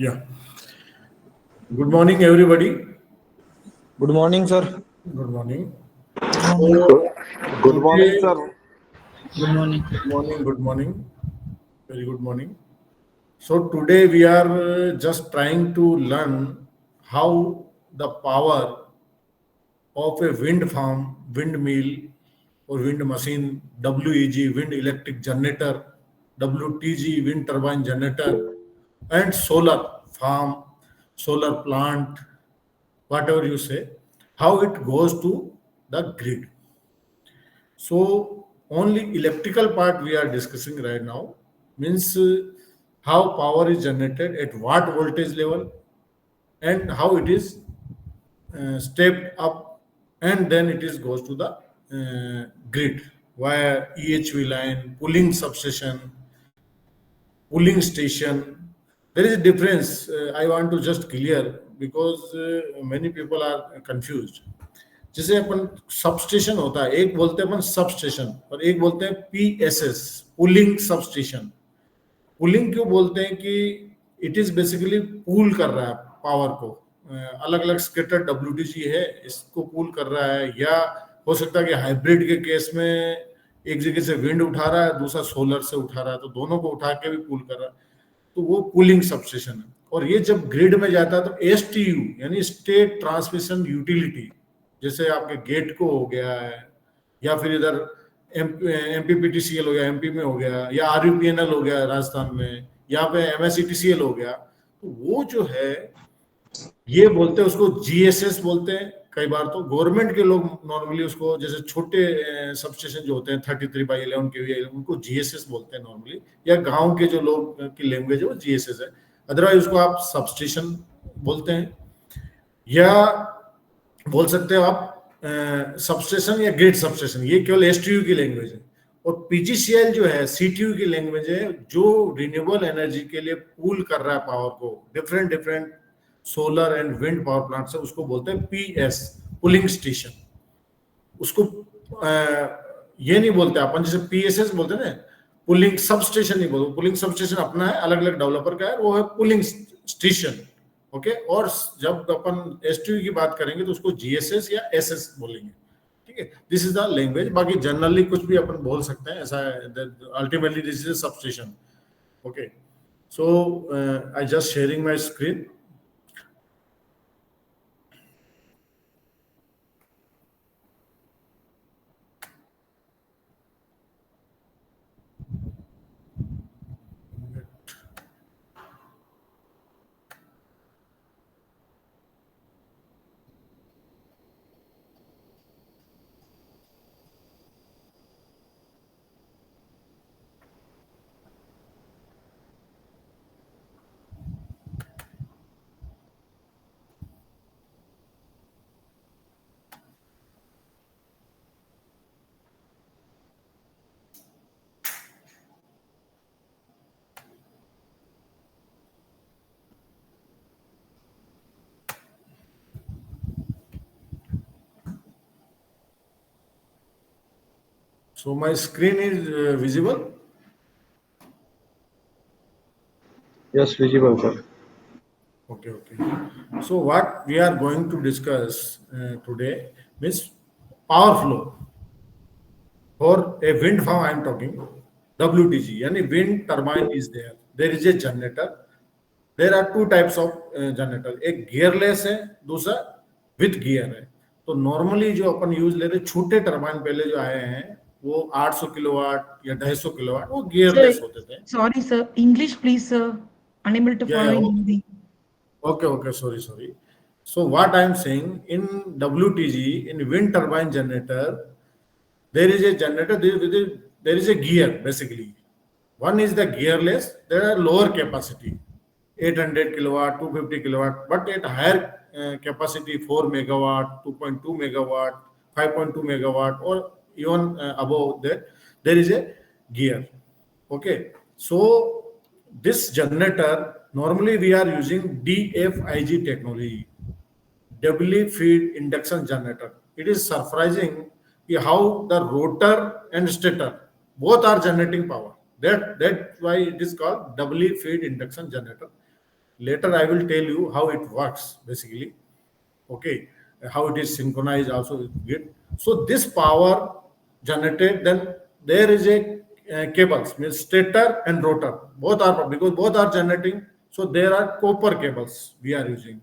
Yeah. Good morning, everybody. Good morning, sir. Good morning. Good morning, Today, sir. Good morning. good morning. Good morning. Very good morning. So today we are just trying to learn how the power of a wind farm, windmill, or wind machine, WEG, wind electric generator, WTG, wind turbine generator, and solar farm, solar plant, whatever you say, how it goes to the grid. So only electrical part we are discussing right now, means how power is generated at what voltage level and how it is stepped up, and then it is goes to the grid via EHV line, pooling substation, pooling station. There is a difference. I want to just clear because many people are confused. जैसे अपन substation होता है, एक बोलते हैं अपन substation और एक बोलते हैं पीएसएस, पुलिंग सबस्टेशन. पुलिंग क्यों बोलते हैं कि इट इज बेसिकली पूल कर रहा है पावर को. अलग अलग स्केटर डब्ल्यूटीजी है, इसको पूल कर रहा है, या हो सकता है कि हाइब्रिड के केस में एक जगह से विंड उठा रहा है, दूसरा सोलर से उठा रहा है, तो दोनों को उठा के भी पूल कर रहा है, तो वो पूलिंग सबस्टेशन है. और ये जब ग्रिड में जाता है तो एसटीयू यानी स्टेट ट्रांसमिशन यूटिलिटी, जैसे आपके गेट को हो गया है, या फिर इधर एमपीपीटीसीएल हो गया एमपी में हो गया, या आरयूपीएनएल हो गया राजस्थान में, या पे एमएससीटीसीएल हो गया, तो वो जो है ये बोलते हैं उसको जीएसएस बोलते हैं. कई बार तो गवर्नमेंट के लोग नॉर्मली उसको, जैसे छोटे सबस्टेशन जो होते हैं 33/11 केवी, उनको जीएसएस बोलते हैं नॉर्मली, या गांव के जो लोग की लैंग्वेज है वो जीएसएस है. अदरवाइज उसको आप सबस्टेशन बोलते हैं, या बोल सकते हो आप सबस्टेशन या ग्रिड सबस्टेशन. ये केवल एसटीयू की लैंग्वेज है. और पीजीसीएल जो है सीटीयू की लैंग्वेज है, जो रिन्यूएबल एनर्जी के लिए पूल कर रहा है पावर को different different solar and wind power plant से, उसको बोलते हैं पीएस, पुलिंग स्टेशन. उसको ये नहीं बोलते अपन जैसे पीएसएस बोलते हैं ना, पुलिंग सबस्टेशन नहीं बोलते. पुलिंग सबस्टेशन अपना है, अलग अलग डेवलपर का है, वो है पुलिंग स्टेशन. ओके. और जब अपन एसटीयू की बात करेंगे तो उसको जीएसएस या एसएस बोलेंगे. ठीक है. This is the language. बाकी जनरली कुछ भी अपन बोल सकते हैं, ऐसा ultimately this is substation. Okay. So I just sharing my screen. So my screen is visible. Yes, visible, sir. Okay. So what we are going to discuss today is power flow for a wind farm. I am talking WTG, yani wind turbine is there. There is a generator. There are two types of generator. एक gearless है, दूसरा with gear है. तो normally जो अपन use ले रहे छोटे turbine पहले जो आए हैं वो 800 किलोवाट या 250 किलोवाट, वो gearless होते थे. Sorry, sir. English, please, sir. Unable to follow in Hindi. Okay. Sorry. So what I am saying, in WTG, in wind turbine generator, there is a generator, there is a gear basically. One is the gearless. There are lower capacity, 800 kilowatt, 250 kilowatt, but at higher capacity, 4 megawatt, 2.2 megawatt, 5.2 megawatt, or even above that, there is a gear. Okay. So this generator, normally we are using DFIG technology, doubly feed induction generator. It is surprising how the rotor and stator both are generating power. That's why it is called doubly feed induction generator. later I will tell you how it works basically. Okay, how it is synchronized also good. So this power generated, then there is a cables, means stator and rotor, both are, because both are generating, so there are copper cables we are using.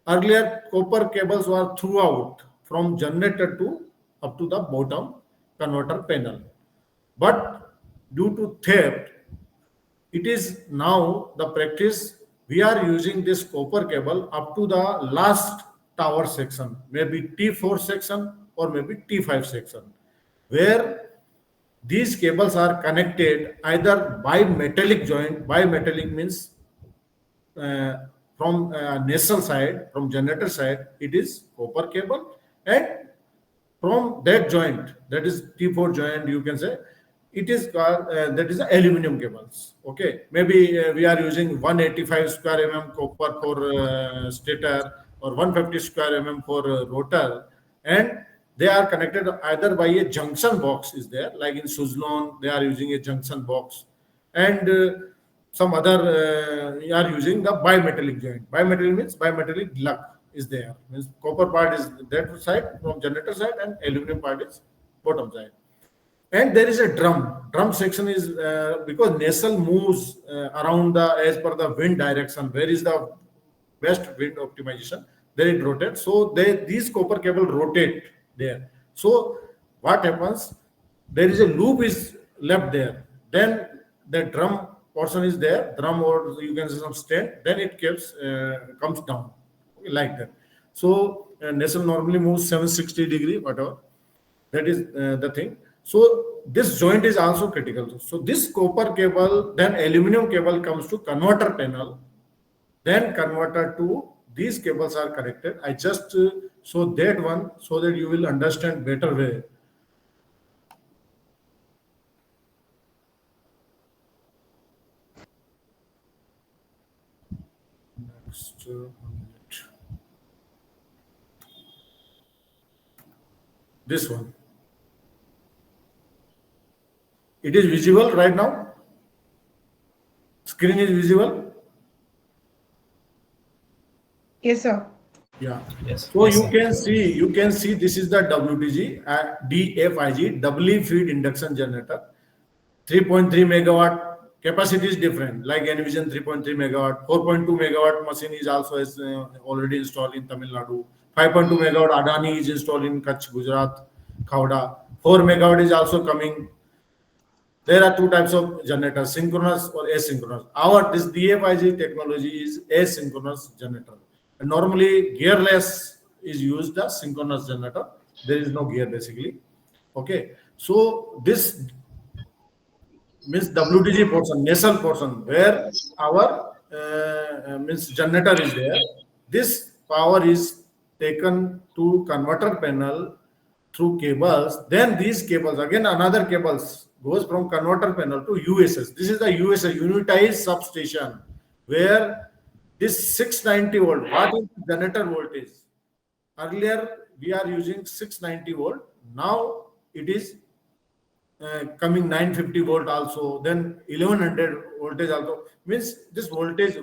Earlier copper cables were throughout from generator to up to the bottom converter panel, but due to theft, it is now the practice we are using this copper cable up to the last tower section, maybe T4 section or maybe T5 section, where these cables are connected either by metallic joint. By metallic means uh, from nacelle side, from generator side, it is copper cable, and from that joint, that is T4 joint, you can say, it is called, that is the aluminum cables. Okay, maybe we are using 185 square mm copper for stator or 150 square mm for rotor, and they are connected either by a junction box is there, like in Suzlon they are using a junction box, and some other we are using the bimetallic joint. Bimetallic means bimetallic lug is there, means copper part is that side from generator side and aluminum part is bottom side. And there is a drum section is because nacelle moves around the as per the wind direction, where is the best wind optimization, there it rotates, so these copper cable rotate there. So what happens, there is a loop is left there, then the drum portion is there, drum or you can say some stand, then it comes down like that. So nacelle normally moves 760 degree, whatever, that is the thing. So this joint is also critical. So this copper cable, then aluminum cable comes to converter panel, then converter to these cables are connected. I just show that one so that you will understand better way. Next, this one. It is visible right now. Screen is visible. Yes, sir. Yeah. Yes. So Yes, you sir. can see this is the WTG DFIG, doubly feed induction generator, 3.3 megawatt. Capacity is different, like Envision 3.3 megawatt, 4.2 megawatt machine is also already installed in Tamil Nadu. 5.2 megawatt Adani is installed in Kutch, Gujarat, Khavda. 4 megawatt is also coming. There are two types of generators, synchronous or asynchronous. Our this DFIG technology is asynchronous generator. And normally gearless is used as synchronous generator. There is no gear basically. Okay. So this means WTG portion, nacelle portion, where our means generator is there. This power is taken to converter panel through cables. Then these cables, again another cables goes from converter panel to USS. This is the USS, Unitized Substation, where this 690 volt, what is generator voltage? Earlier we are using 690 volt. Now it is coming 950 volt also, then 1100 voltage also, means this voltage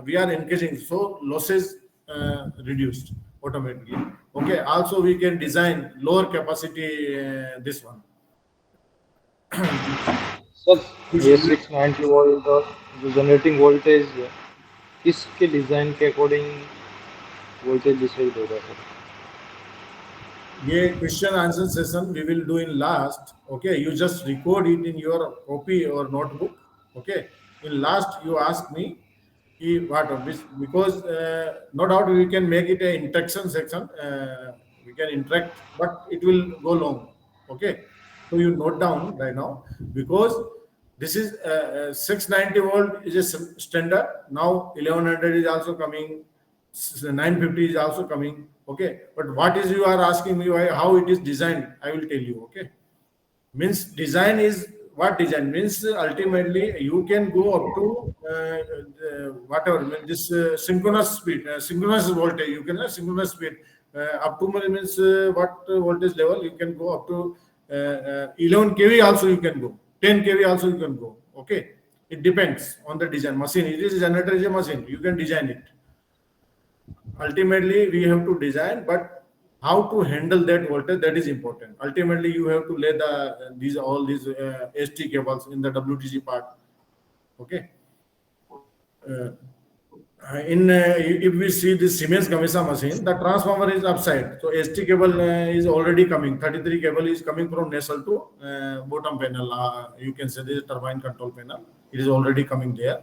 we are increasing, so losses reduced automatically. Okay, also we can design lower capacity this one. Sir ये 690 volt और जो generating voltage है किसके design के according voltage decide होगा sir? ये question answer session we will do in last. Okay, you just record it in your copy or notebook. Okay, in last you ask me what because no doubt we can make it a interaction section. We can interact, but it will go long. Okay, so you note down right now, because this is 690 volt is a standard. Now 1100 is also coming, 950 is also coming. Okay, but what is you are asking me why, how it is designed, I will tell you. Okay, means design is what design means, ultimately you can go up to whatever, this synchronous speed, synchronous voltage, you can synchronous speed up to means what voltage level you can go up to 11 kV also you can go, 10 kV also you can go. Okay, It depends on the design. Machine, it is a generator is a machine. You can design it. Ultimately, we have to design, but how to handle that voltage, that is important. Ultimately, you have to lay all these ST cables in the WTG part. Okay. Uh, if we see this Siemens Gamesa machine, the transformer is upside. So ST cable is already coming. 33 cable is coming from nacelle to bottom panel. You can say this is turbine control panel. It is already coming there.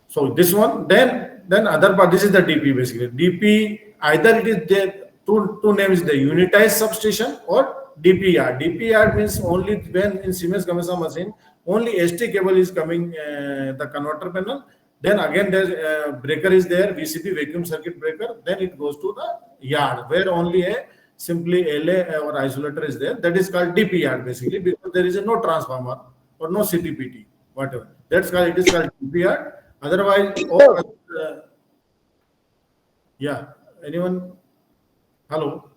So this one, then other part. This is the DP basically. DP, either it is there. Two names: the unitized substation or DPR. DPR means only when in Siemens Gamesa machine only ST cable is coming the converter panel. Then again the breaker is there, VCB vacuum circuit breaker. Then it goes to the yard where only a simply LA or isolator is there. That is called DPR basically, because there is no transformer or no CTPT, whatever. That's called, it is called DPR. Otherwise, yeah. Anyone? Hello.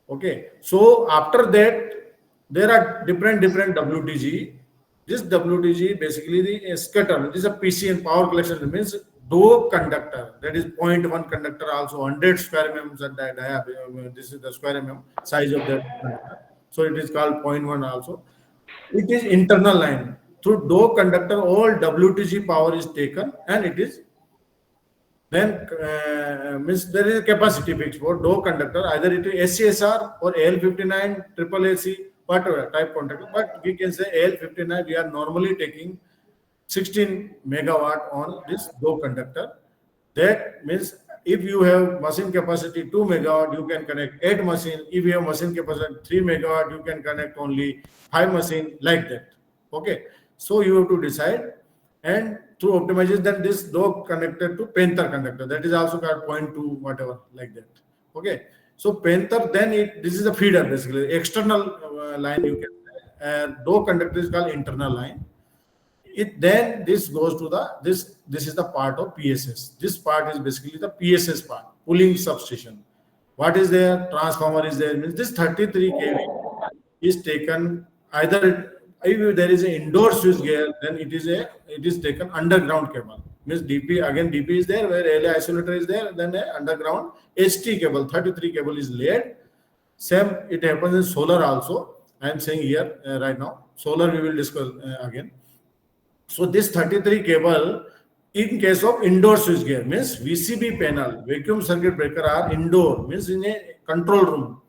Okay. So after that, there are different WTG. This WTG basically the scatter. This is a PCN, power collection, means doped conductor. That is 0.1 conductor, also 100 square mm at that. This is the square mm size of that conductor. So it is called 0.1 also. It is internal line. Through doped conductor, all WTG power is taken, and it is then means there is a capacity fixed for doped conductor. Either it is SCSR or AL59, triple AC, whatever type conductor. But we can say AL59. We are normally taking 16 megawatt on this doped conductor. That means if you have machine capacity 2 megawatt, you can connect 8 machine. If you have machine capacity 3 megawatt, you can connect only 5 machine, like that. Okay. So you have to decide, and through optimization, then this doped connected to Panther conductor. That is also called 0.2, whatever, like that. Okay. So Panther, then this is a feeder basically, external line you can say. Doped conductor is called internal line. Then this goes to this is the part of PSS. This part is basically the PSS part, pooling substation. What is there? Transformer is there. Means this 33 kV is taken either, if there is an indoor switch gear, then it is taken underground cable. Means DP is there, where LA isolator is there, then a underground HT cable, 33 cable is laid. Same it happens in solar also. I am saying here right now. Solar we will discuss again. So this 33 cable, in case of indoor switch gear, means VCB panel, vacuum circuit breaker are indoor, means in a control room.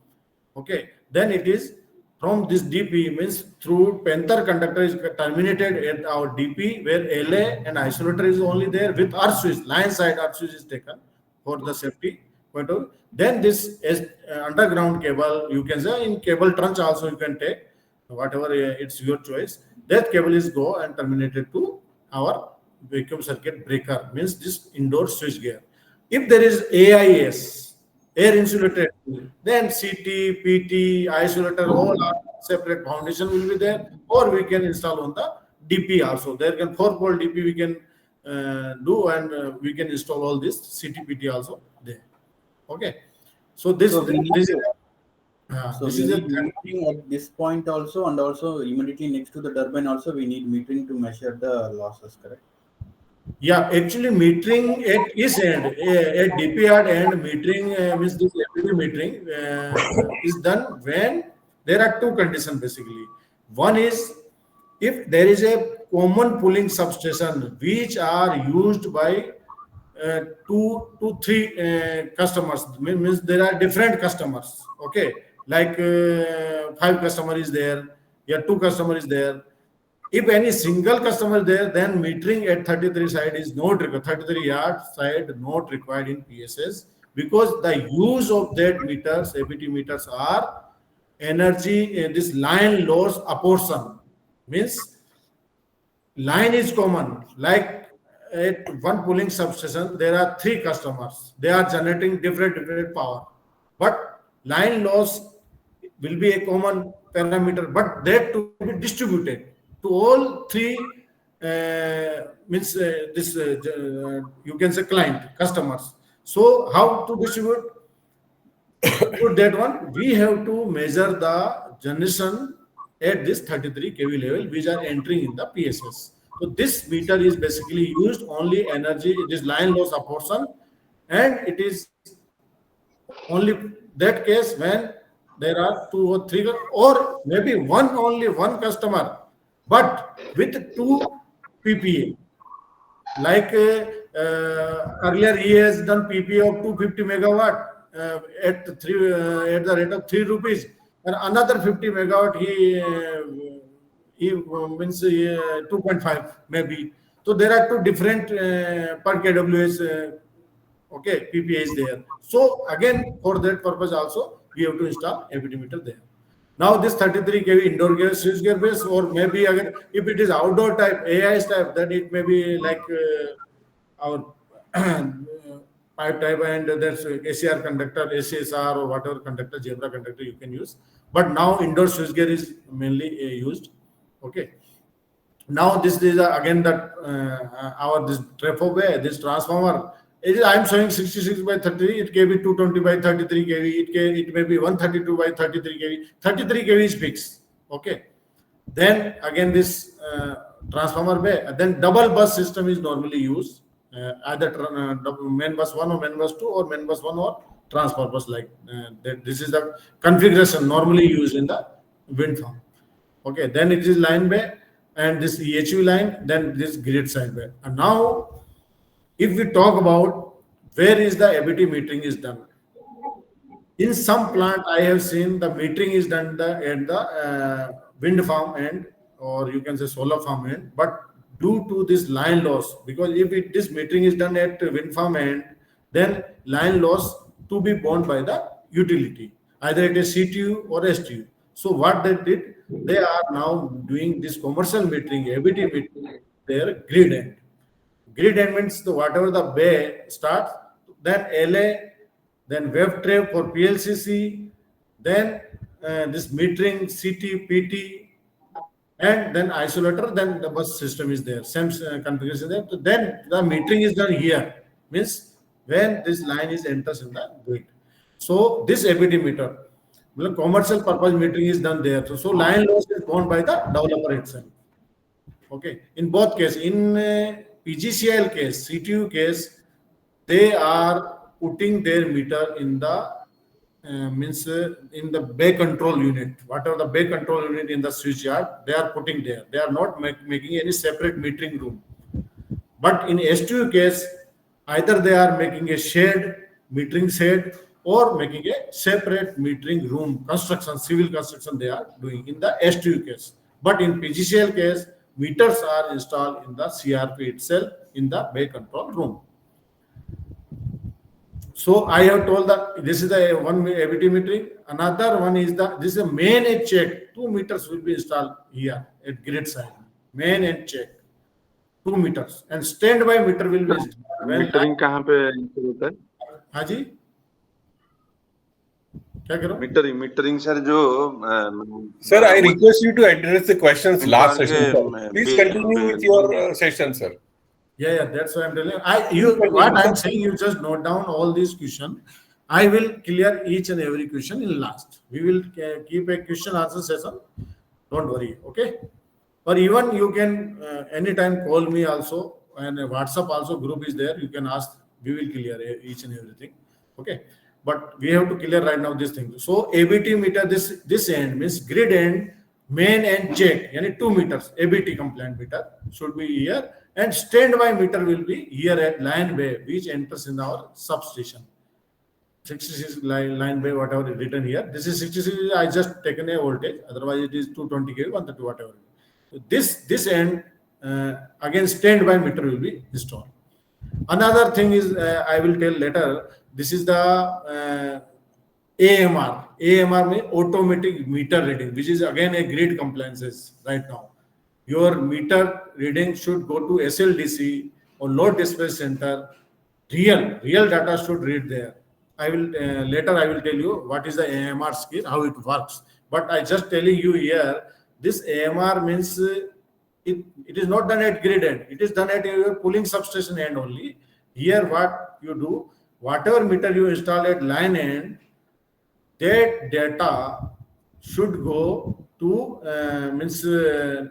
Okay. Then it is from this DP, means through Panther conductor is terminated at our DP, where LA and isolator is only there with earth switch, line side earth switch is taken for the safety point of view. Then this is underground cable, you can say in cable trunch also you can take, whatever it's your choice. That cable is go and terminated to our vacuum circuit breaker, means this indoor switch gear. If there is AIS, air insulated, then CT, PT, isolator, all are separate foundation will be there, or we can install on the DP also. There can 4-pole DP we can do, and we can install all this CT, PT also there. Okay. So this So we need this to- So this we is a need metering at this point also, and also immediately next to the turbine also we need metering to measure the losses, correct? Yeah, actually metering at its end, at DPR end, metering means this FPV metering is done when there are two conditions basically. One is if there is a common pooling substation which are used by 2 to 3 customers, means there are different customers. Okay, like 5 customer is there, yeah, 2 customer is there. If any single customer there, then metering at 33 side is not required. 33 yard side not required in PSS, because the use of that meters, APT meters, are energy. This line loss apportion, means line is common. Like at one pooling substation, there are 3 customers. They are generating different power, but line loss will be a common parameter, but that to be distributed to all 3 means this you can say client customers. So how to distribute? For that one, we have to measure the generation at this 33 kV level, which are entering in the PSS. So this meter is basically used only energy, it is line loss apportion, and it is only that case when there are two or three or maybe only one customer, but with two PPA. Like earlier, he has done PPA of 250 megawatt at the rate of 3 rupees, and another 50 megawatt he means 2.5 maybe. So there are two different per kWh. Okay, PPA is there. So again, for that purpose also, we have to install ABT meter there. Now this 33 kV indoor gear, switch gear base, or maybe again, if it is outdoor type, AIS type, then it may be like our pipe type, and that's ACR conductor, ACSR, or whatever conductor, zebra conductor you can use. But now indoor switch gear is mainly used. Okay. Now this is again that our this trafo way, this transformer. I am showing 66 by 33. It can be 220 by 33 kV. It may be 132 by 33 kV. 33 kV is fixed. Okay. Then again this transformer way. Then double bus system is normally used. Either main bus 1 or main bus 2 or main bus 1 or transfer bus like that. This is the configuration normally used in the wind farm. Okay. Then it is line bay and this EHV line. Then this grid side bay. And now, if we talk about where is the ABT metering is done, in some plant I have seen the metering is done at the wind farm end, or you can say solar farm end. But due to this line loss, because if this metering is done at wind farm end, then line loss to be borne by the utility, either it is CTU or STU. So what they did, they are now doing this commercial metering, ABT metering, their grid end. Grid end means whatever the bay starts, then LA, then web tray for PLCC, then this metering CT, PT, and then isolator, then the bus system is there, same configuration there. So then the metering is done here, means when this line is enters in the grid. So this ABT meter, commercial purpose metering is done there. So line loss is borne by the developer itself. Okay, in both cases, in PGCIL case, CTU case, they are putting their meter in the in the bay control unit. Whatever the bay control unit in the switch yard, they are putting there. They are not making any separate metering room. But in STU case, either they are making a shed, metering shed, or making a separate metering room construction, civil construction they are doing in the STU case. But in PGCIL case, meters are installed in the CRP itself in the bay control room. So I have told that this is the one ABT metering. Another one is this is a main and check. 2 meters will be installed here at grid side. Main and check. 2 meters. And standby meter will be installed. Metering कहाँ पे होता है? हाँ जी क्या करो? Metering sir जो Sir, I request you to address the questions last session. Sir. Please continue with your session, sir. Yeah, that's what I'm telling you. What I'm saying, you just note down all these questions. I will clear each and every question in last. We will keep a question answer session. Don't worry, okay? Or even you can anytime call me also, and WhatsApp also group is there. You can ask. We will clear each and everything, okay? But we have to clear right now this thing. So ABT meter, this end means grid end, main and check. Yani 2 meters ABT compliant meter should be here, and standby meter will be here at line bay, which enters in our substation. 66 line bay, whatever is written here. This is 66. I just taken a voltage. Otherwise, it is 220 kV, 130 whatever. So this end again standby meter will be installed. Another thing is I will tell later. This is the AMR. AMR means automatic meter reading, which is again a grid compliances right now. Your meter reading should go to SLDC or load dispatch center. Real data should read there. I will later I will tell you what is the AMR scheme, how it works. But I just telling you here, this AMR means it is not done at grid end. It is done at your pooling substation end only. Here what you do, whatever meter you install at line end, that data should go to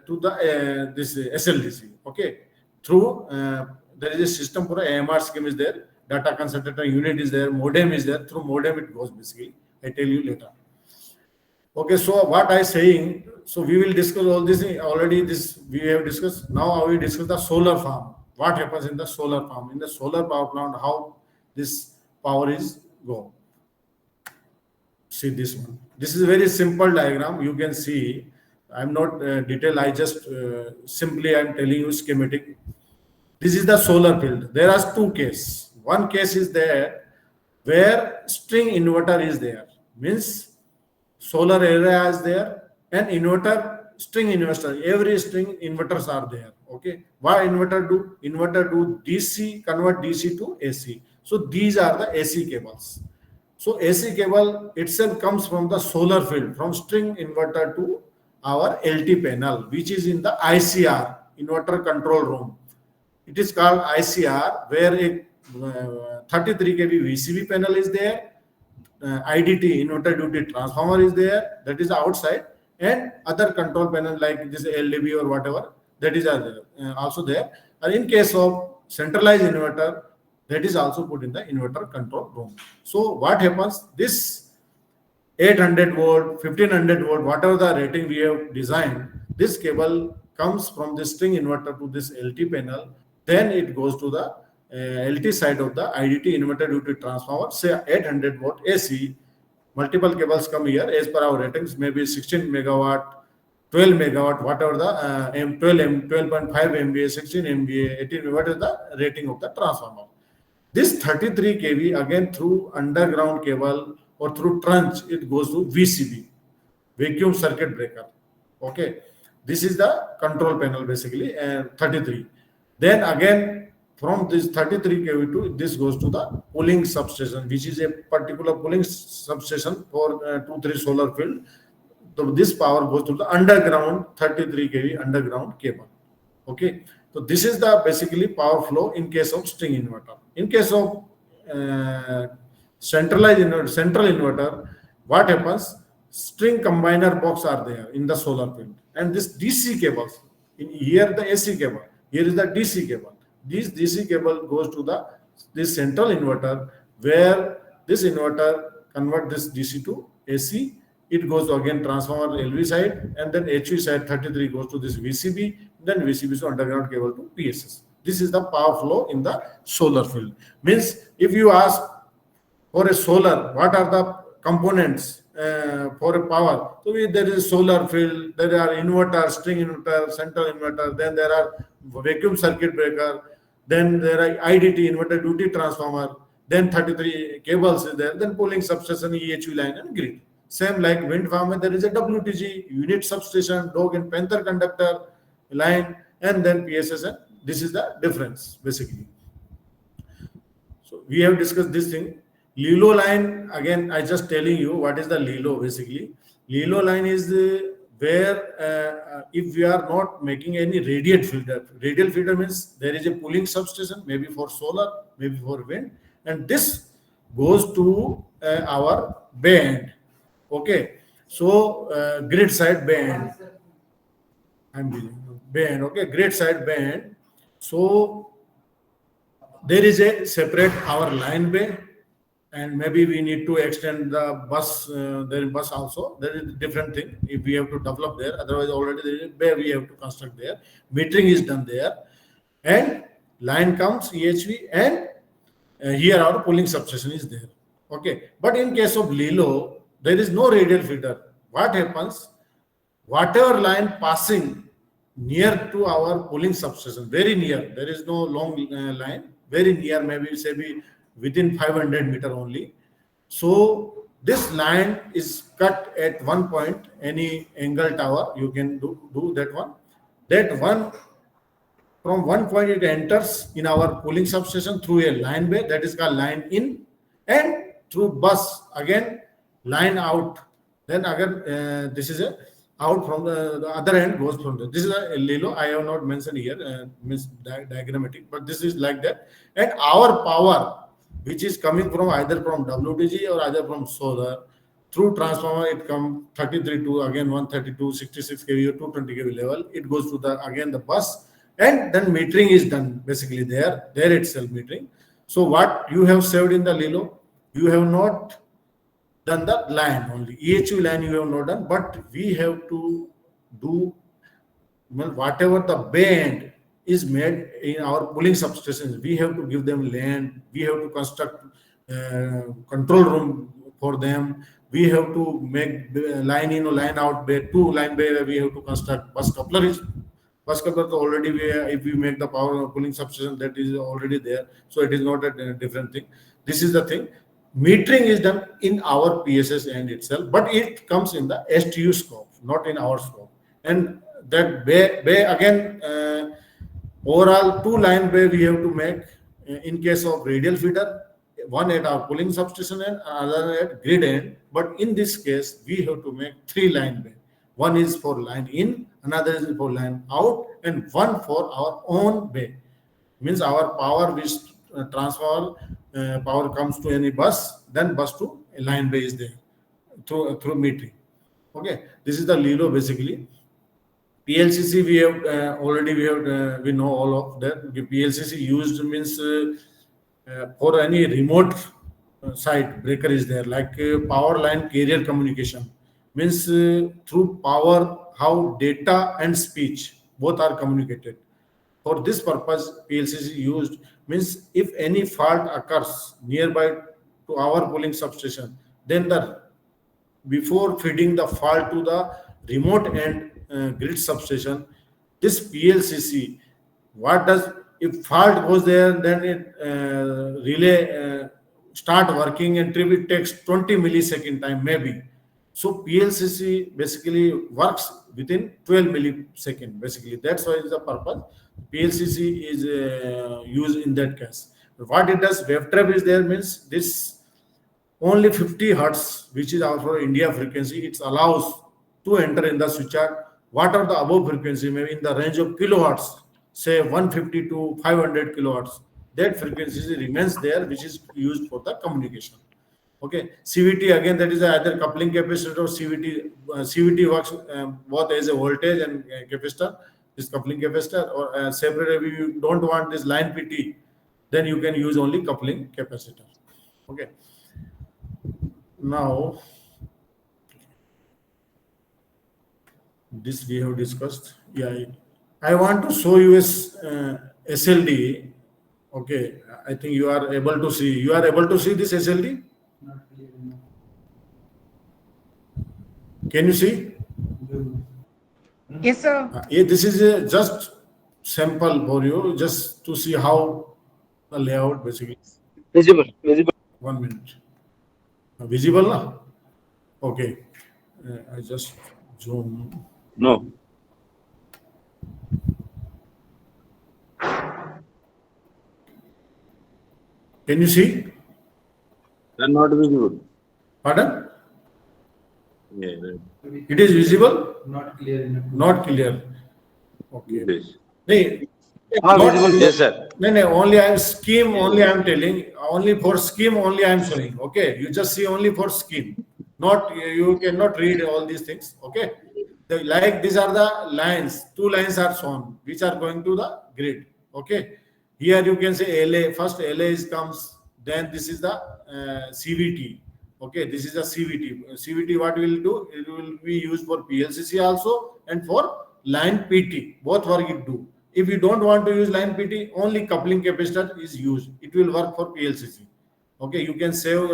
to the this SLDC. Okay, through there is a system for AMR scheme is there, data concentrator unit is there, modem is there. Through modem it goes basically. I tell you later. Okay, so what I saying, so we will discuss all this already. This we have discussed. Now we discuss the solar farm. What happens in the solar farm? In the solar power plant, how this power is go. See this one. This is a very simple diagram. You can see. I'm not detail. I just simply I'm telling you schematic. This is the solar field. There are two cases. One case is there where string inverter is there. Means solar area is there and inverter, string inverter, every string inverters are there. Okay, why inverter do? Inverter do DC, convert DC to AC. So these are the AC cables. So AC cable itself comes from the solar field, from string inverter to our LT panel, which is in the ICR, inverter control room. It is called ICR, where a 33 kV VCB panel is there. IDT, inverter duty transformer is there, that is outside, and other control panel like this LDB or whatever, that is also there. And in case of centralized inverter, that is also put in the inverter control room. So what happens? This 800 volt, 1500 volt, whatever the rating we have designed, this cable comes from the string inverter to this LT panel, then it goes to the LT side of the IDT inverter duty transformer, say 800 volt AC. Multiple cables come here as per our ratings, maybe 16 megawatt, 12 megawatt, whatever the 12.5 MVA, 16 MVA, 18, what is the rating of the transformer. This 33 kV again through underground cable or through trench, it goes to VCB, vacuum circuit breaker. Okay, this is the control panel basically, and 33. Then again, from this 33 kV to this goes to the pooling substation, which is a particular pooling substation for 2-3 solar field. So this power goes to the underground 33 kV underground cable. Okay, so this is the basically power flow in case of string inverter. In case of centralized inverter, central inverter, what happens? String combiner box are there in the solar field, and this DC cables. In here the AC cable, here is the DC cable. This DC cable goes to this central inverter, where this inverter convert this DC to AC. It goes to again transformer LV side, and then HV side 33 goes to this VCB, then VCB to underground cable to PSS. This is the power flow in the solar field. Means if you ask for a solar, what are the components for a power? So there is a solar field, there are inverter, string inverter, central inverter, then there are vacuum circuit breaker, then there are IDT, inverter duty transformer, then 33 cables is there, then pooling substation, EHV line and grid. Same like wind farm, there is a WTG, unit substation, dog and panther conductor line, and then PSS. And this is the difference basically. So we have discussed this thing. LILO line, again, I just telling you what is the LILO basically. LILO line is where if we are not making any radial feeder means there is a pooling substation, maybe for solar, maybe for wind, and this goes to our band. Okay, so grid side band. I'm dealing band. Okay, grid side band. So there is a separate our line bay, and maybe we need to extend the bus. There is bus also. There is a different thing if we have to develop there. Otherwise, already there is a bay we have to construct there. Metering is done there, and line comes EHV, and here our pooling substation is there. Okay, but in case of LILO, there is no radial feeder. What happens? Whatever line passing near to our pooling substation, very near, there is no long line, very near, maybe say within 500 meter only. So this line is cut at one point, any angle tower, you can do that one. That one, from one point it enters in our pooling substation through a line bay, that is called line in, and through bus, again, line out. Then again, this is a out from the other end goes from there. This is a LILO. I have not mentioned here, diagrammatic, but this is like that. And our power, which is coming from either from WTG or either from solar, through transformer it come 33 to again 132, 66 kV or 220 kV level. It goes to the again the bus, and then metering is done basically there itself metering. So what you have saved in the Lilo, you have not done the line only. EHV line you have not done, but we have to do, well, whatever the band is made in our pooling substations. We have to give them land. We have to construct control room for them. We have to make line in or line out bay, 2 line bay. We have to construct bus coupler is. Bus coupler already if we make the power pooling substation, that is already there. So it is not a different thing. This is the thing. Metering is done in our PSS end itself, but it comes in the STU scope, not in our scope. And that bay again, overall 2 line bay we have to make in case of radial feeder, one at our pooling substation and another at grid end. But in this case, we have to make 3 line bay. One is for line in, another is for line out, and one for our own bay. Means our power which transfer power comes to any bus, then bus to a line bay is there through metering. Okay, this is the Lilo basically. PLCC we have we know all of that. The PLCC used means for any remote site breaker is there, like power line carrier communication. Means through power, how data and speech both are communicated. For this purpose, PLCC used. Means if any fault occurs nearby to our pooling substation, then before feeding the fault to the remote end grid substation, this PLCC, what does, if fault goes there, then it relay start working, and it takes 20 millisecond time maybe. So PLCC basically works within 12 millisecond. Basically, that's why is the purpose. PLCC is used in that case. What it does, wave trap is there, means this only 50 hertz, which is our for India frequency, it allows to enter in the switcher. What are the above frequency, maybe in the range of kilohertz, say 150 to 500 kilohertz, that frequency remains there, which is used for the communication. Okay, CVT again, that is either coupling capacitor or CVT. CVT works both as a voltage and capacitor. This coupling capacitor, or separate. If you don't want this line PT, then you can use only coupling capacitor. Okay. Now, this we have discussed. Yeah, I want to show you SLD. Okay, I think you are able to see. You are able to see this SLD? Not clear enough. Can you see? Yes, sir. Yeah, this is just sample for you, just to see how the layout basically. Visible. 1 minute. Visible now? Okay. I just zoom. No. Can you see? They're not visible. Pardon? Yeah, It is visible? Not clear enough. Not clear. Okay. it is. Nee, Visible. Yes, sir. no, only I am scheme, only I am telling, only for scheme, only I am showing. Okay, you just see only for scheme. Not, you cannot read all these things. Okay, like these are the lines, 2 lines are shown, which are going to the grid. Okay, here you can say LA, first LA comes, then this is the CVT. Okay, this is the CVT. CVT, what will do? It will be used for PLCC also and for line PT. Both work it do. If you don't want to use line PT, only coupling capacitor is used. It will work for PLCC. Okay, you can save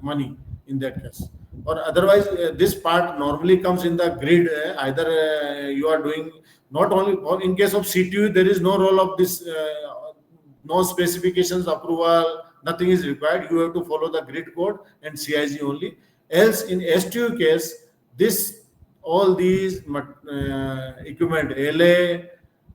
money in that case. Or otherwise, this part normally comes in the grid. Either you are doing not only, or in case of CTU, there is no role of this, no specifications, approval, nothing is required. You have to follow the grid code and CIG only. Else, in STU case, this all these equipment, LA,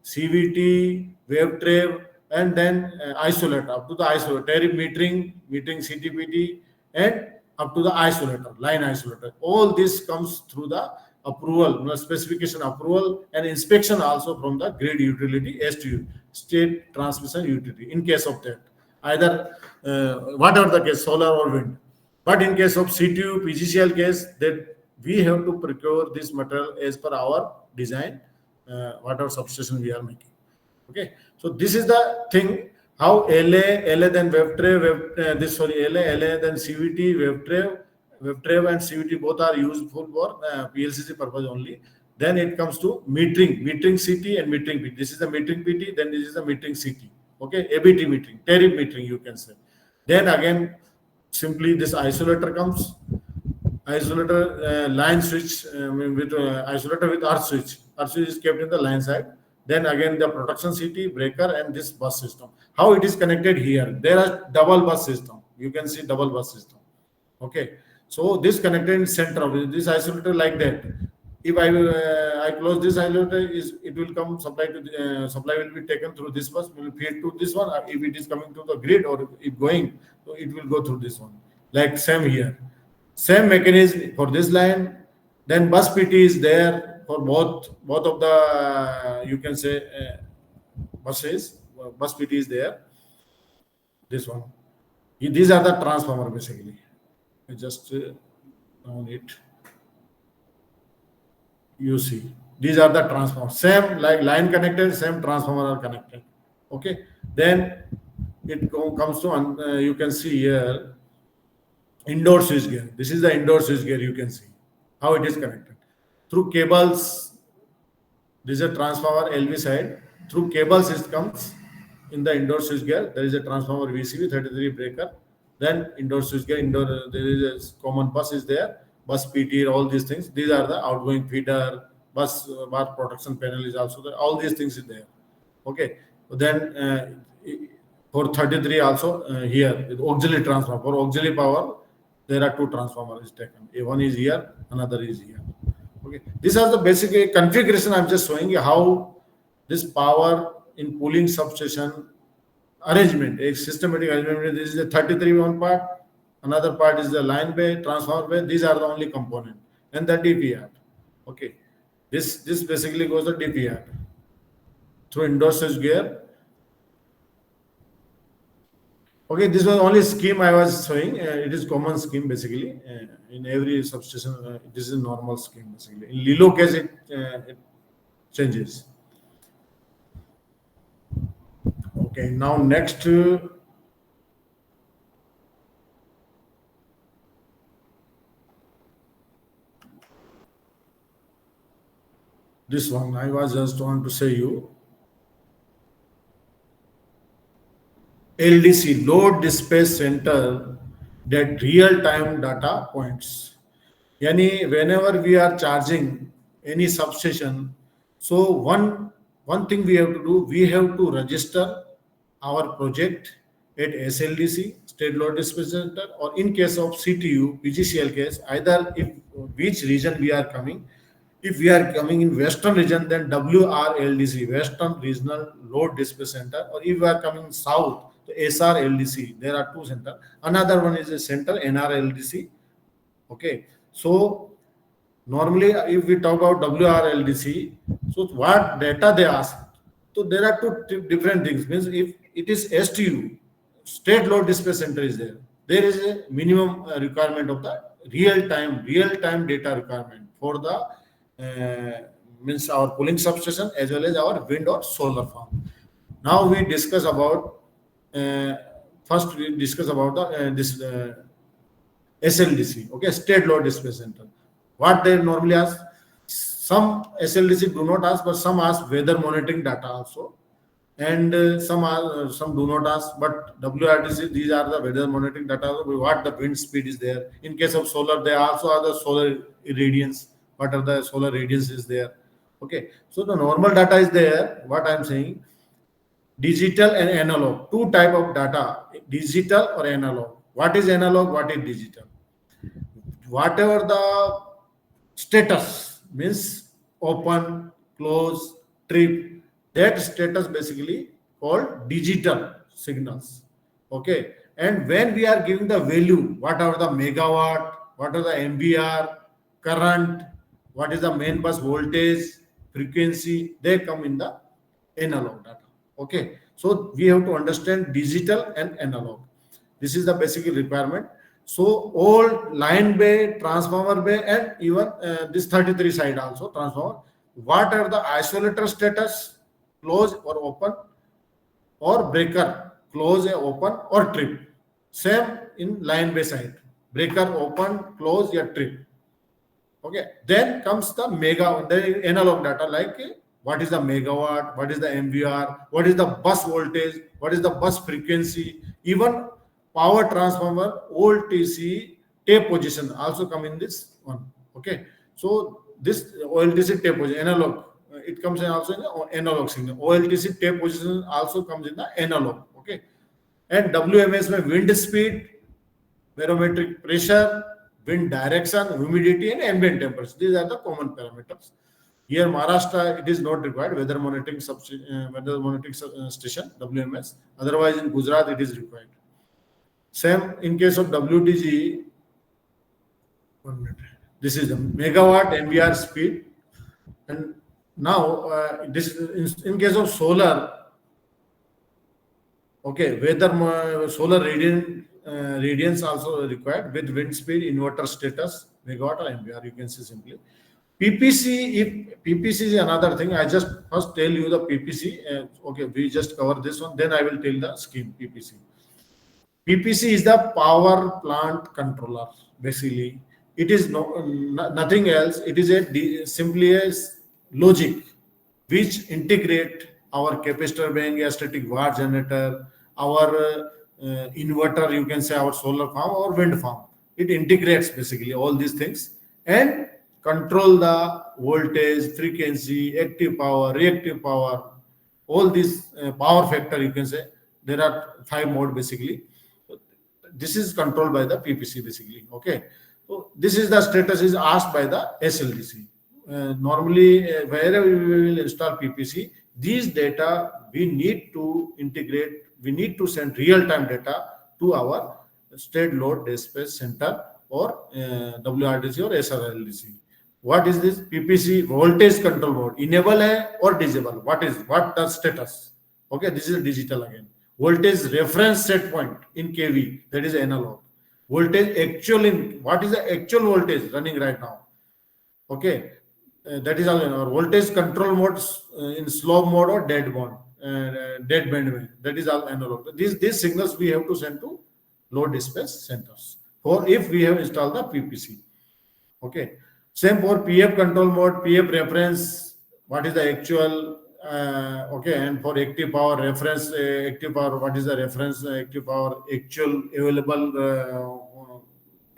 CVT, wave trap, and then isolator, up to the isolator, tariff metering, CTPT, and up to the isolator, line isolator. All this comes through the approval, specification approval, and inspection also from the grid utility, STU, state transmission utility. In case of that, either whatever the case, solar or wind. But in case of CTU, PGCL case, that we have to procure this material as per our design, whatever substation we are making. Okay, so this is the thing. How LA then web tray, LA then CVT, web tray and CVT both are useful for PLCC purpose only. Then it comes to metering CT and metering PT. This is the metering PT, then this is the metering CT. Okay, ABT metering, tariff metering, you can say. Then again, simply this isolator comes, isolator line switch with isolator with earth switch. Earth switch is kept in the line side. Then again the protection CT, breaker, and this bus system. How it is connected here? There are double bus system. You can see double bus system. Okay, so this connected in center of this isolator like that. If I close this isolator, it will come supply to supply will be taken through this bus, will feed to this one. If it is coming to the grid or if going, so it will go through this one. Like same here, same mechanism for this line. Then bus PT is there for both of the you can say buses. Bus PT is there. This one. These are the transformer basically. I just on it. You see, these are the transformers. Same like line connected, same transformer are connected. Okay, then it comes to you can see here indoor switch gear. This is the indoor switch gear. You can see how it is connected through cables. This is a transformer LV side. Through cables it comes in the indoor switch gear. There is a transformer VCV 33 breaker. Then indoor switch gear. There is a common bus is there. Bus PT, all these things. These are the outgoing feeder, bus bar protection panel is also there. All these things is there. Okay. Then for 33 also here auxiliary transformer. For auxiliary power, there are two transformers taken. One is here, another is here. Okay. This is the basic configuration. I'm just showing you how this power in pooling substation arrangement, a systematic arrangement. This is the 33 one part. Another part is the line bay, transformer bay. These are the only component, and the DPR. Okay, this basically goes to DPR through indoor switch gear. Okay, this was only scheme I was showing. It is common scheme basically in every substation. This is a normal scheme basically. In Lilo case, it changes. Okay, now next. This one I was just want to say you LDC load dispatch center that real time data points. Yani whenever we are charging any substation, so one thing we have to do, we have to register our project at SLDC state load dispatch center, or in case of CTU PGCL case, either if which region we are coming. If we are coming in Western region, then WRLDC, Western Regional Load Dispatch Center, or if we are coming south, the SRLDC, there are two centers. Another one is a center, NRLDC. Okay, so normally if we talk about WRLDC, so what data they ask? So there are two different things. Means if it is STU, State Load Dispatch Center is there. There is a minimum requirement of the real time data requirement for the means our pooling substation as well as our wind or solar farm. Now we discuss about first we discuss about the this SLDC. Okay, State Load Dispatch Center. What they normally ask? Some SLDC do not ask, but some ask weather monitoring data also, and some do not ask. But WRDC, these are the weather monitoring data. What the wind speed is there. In case of solar, they also are the solar irradiance. What are the solar radiance is there? Okay, so the normal data is there. What I'm saying, digital and analog, two type of data, digital or analog. What is analog? What is digital? Whatever the status means open, close, trip, that status basically called digital signals. Okay, and when we are giving the value, what are the megawatt, what are the MVR, current, what is the main bus voltage, frequency, they come in the analog data. Okay, so we have to understand digital and analog. This is the basic requirement. So old line bay, transformer bay, and even this 33 side also transformer. What are the isolator status? Close or open, or breaker close, open, or trip. Same in line bay side. Breaker open, close, or trip. Okay. Then comes the the analog data, like what is the megawatt, what is the MVR, what is the bus voltage, what is the bus frequency, even power transformer, old TC, tape position also come in this one. Okay. So this OLTC tape position, analog, it comes in also in the analog signal. OLTC tape position also comes in the analog. Okay. And WMS में wind speed, barometric pressure, wind direction, humidity, and ambient temperature. These are the common parameters. Here, Maharashtra, it is not required, weather monitoring station, WMS. Otherwise, in Gujarat, it is required. Same in case of WTG. 1 minute. This is the megawatt MVR speed. And now, this is in case of solar. Okay, weather solar radiance also required with wind speed, inverter status, megawatt or MVR. You can see simply. PPC, if PPC is another thing, I just first tell you the PPC. Okay, we just cover this one, then I will tell the scheme PPC. PPC is the power plant controller. Basically, it is nothing else. It is simply a logic which integrate our capacitor bank, static watt generator, our inverter, you can say our solar farm or wind farm. It integrates basically all these things and control the voltage, frequency, active power, reactive power, all these power factor, you can say. There are 5 modes basically. This is controlled by the PPC basically. Okay. So this is the status is asked by the SLDC. Normally, wherever we will install PPC, these data we need to integrate. We need to send real-time data to our state load dispatch center or WRLDC or SRLDC. What is this? PPC voltage control mode. Enable or disable? What the status? Okay, this is digital again. Voltage reference set point in kV, that is analog. Voltage actual in, what is the actual voltage running right now? Okay, that is our voltage control modes in slow mode or dead mode, dead band. That is all analog. These signals we have to send to load dispatch centers, or if we have installed the PPC. Okay, same for PF control mode, PF reference. What is the actual? Okay, and for active power reference, active power. What is the reference active power? Actual available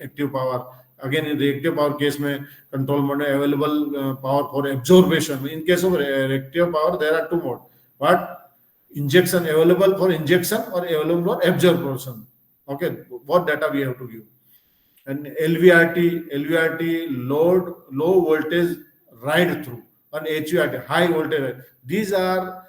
active power. Again, in reactive power case, mein control mode available power for absorption. In case of reactive power, there are 2 modes. What? Injection, available for injection or available for absorption. Okay, what data we have to give. And LVRT load, low voltage ride through, and HVRT, high voltage. These are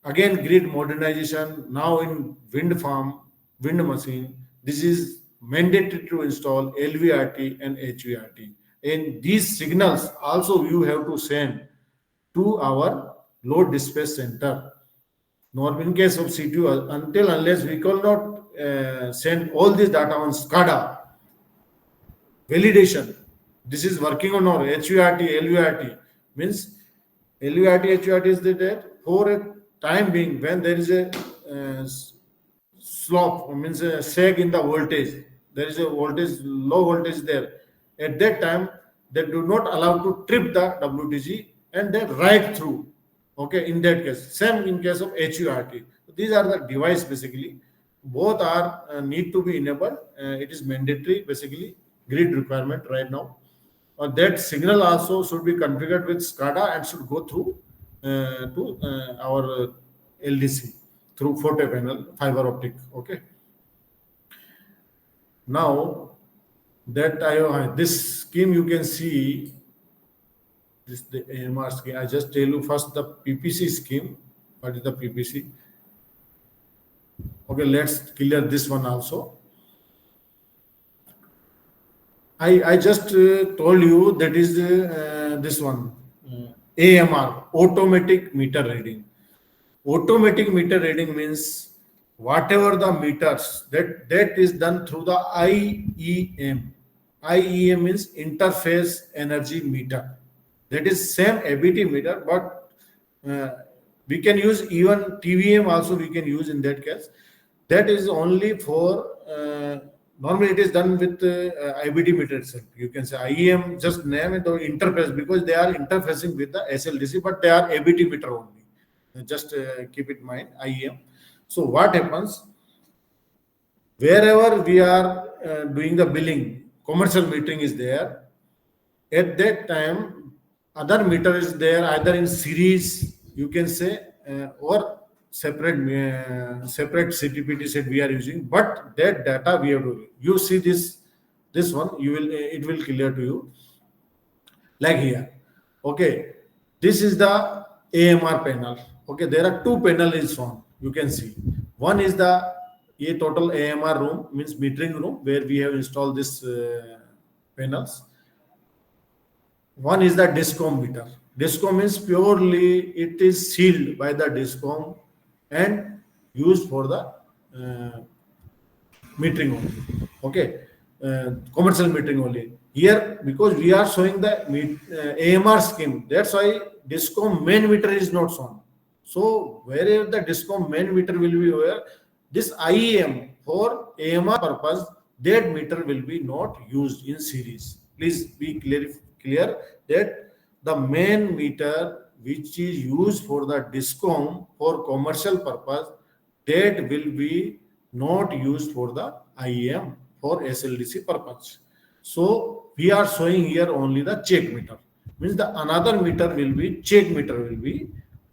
again grid modernization. Now in wind farm, wind machine, this is mandatory to install LVRT and HVRT. And these signals also you have to send to our load dispatch center. Nor in case of CTU, unless we cannot send all this data on SCADA validation. This is working on our HVRT, LVRT. Means LVRT, HVRT is there for a time being when there is a slope, means a sag in the voltage. There is a voltage, low voltage there. At that time, they do not allow to trip the WTG and they ride through. Okay, in that case. Same in case of HURT. These are the device basically. Both are need to be enabled. It is mandatory basically grid requirement right now. That signal also should be configured with SCADA and should go through to our LDC through photo panel fiber optic. Okay. Now that this scheme you can see. This the AMR scheme. I just tell you first the PPC scheme. What is the PPC? Okay, let's clear this one also. I just told you that is this one AMR, automatic meter reading. Automatic meter reading means whatever the meters, that is done through the IEM. IEM means interface energy meter. That is same ABT meter, but we can use even TVM also, we can use in that case. That is only for normally it is done with IBT meter itself. You can say IEM, just name it or interface, because they are interfacing with the SLDC, but they are ABT meter only. Just keep it in mind, IEM. So what happens, wherever we are doing the billing, commercial metering is there. At that time, other meter is there either in series, you can say, or separate CTPT set we are using. But that data we have to. You see this one, you will it will clear to you. Like here, okay, this is the AMR panel. Okay, there are two panels shown. You can see one is the a total AMR room, means metering room, where we have installed this panels. One is the DISCOM meter. DISCOM means purely it is sealed by the DISCOM and used for the metering only. Okay, commercial metering only. Here, because we are showing the AMR scheme, that's why DISCOM main meter is not shown. So wherever the DISCOM main meter will be where, this IEM for AMR purpose, that meter will be not used in series. Please be clear that the main meter which is used for the DISCOM for commercial purpose, that will be not used for the IEM for SLDC purpose. So we are showing here only the check meter. Means the another meter will be check meter will be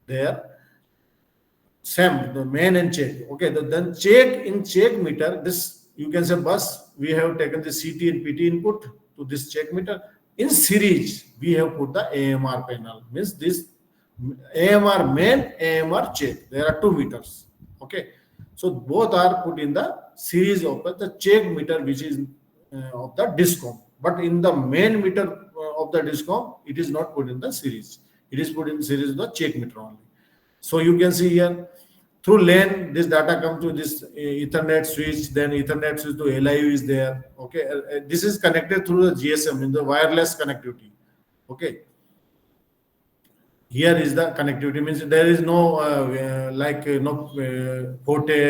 there. Same, the main and check. Okay, then check meter, this you can say bus, we have taken the CT and PT input to this check meter. In series, we have put the AMR panel. Means this AMR main, AMR check. There are two meters. Okay, so both are put in the series of the check meter, which is of the DISCOM. But in the main meter of the DISCOM, it is not put in the series. It is put in series of the check meter only. So you can see here, through LAN, this data comes to this Ethernet switch, then Ethernet switch to LIU is there. Okay, this is connected through the GSM in the wireless connectivity. Okay, here is the connectivity, means there is no forte,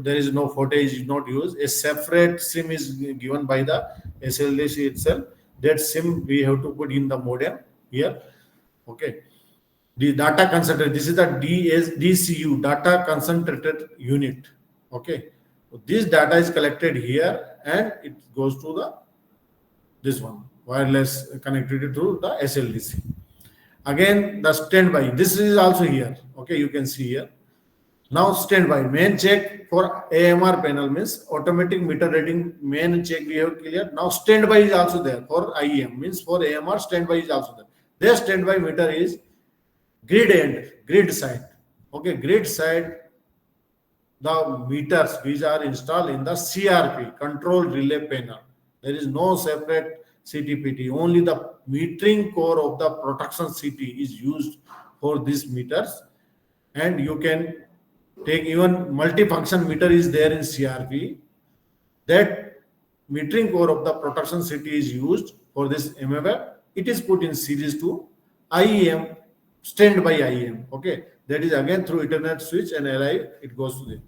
there is no forte is not used. A separate SIM is given by the SLDC itself. That SIM we have to put in the modem here. Okay. The data concentrated, this is the DCU, data concentrated unit. Okay, so this data is collected here and it goes to this one, wireless connectivity through the SLDC. Again, the standby, this is also here. Okay, you can see here. Now standby, main check for AMR panel means automatic meter reading, main check we have clear. Now standby is also there for IEM, means for AMR standby is also there. Their standby meter is grid side. Okay, grid side, the meters which are installed in the CRP, control relay panel. There is no separate CTPT. Only the metering core of the protection CT is used for these meters. And you can take even multifunction meter is there in CRP. That metering core of the protection CT is used for this MFF. It is put in series to IEM, standby IEM. Okay, that is again through Ethernet switch and LI, it goes to the.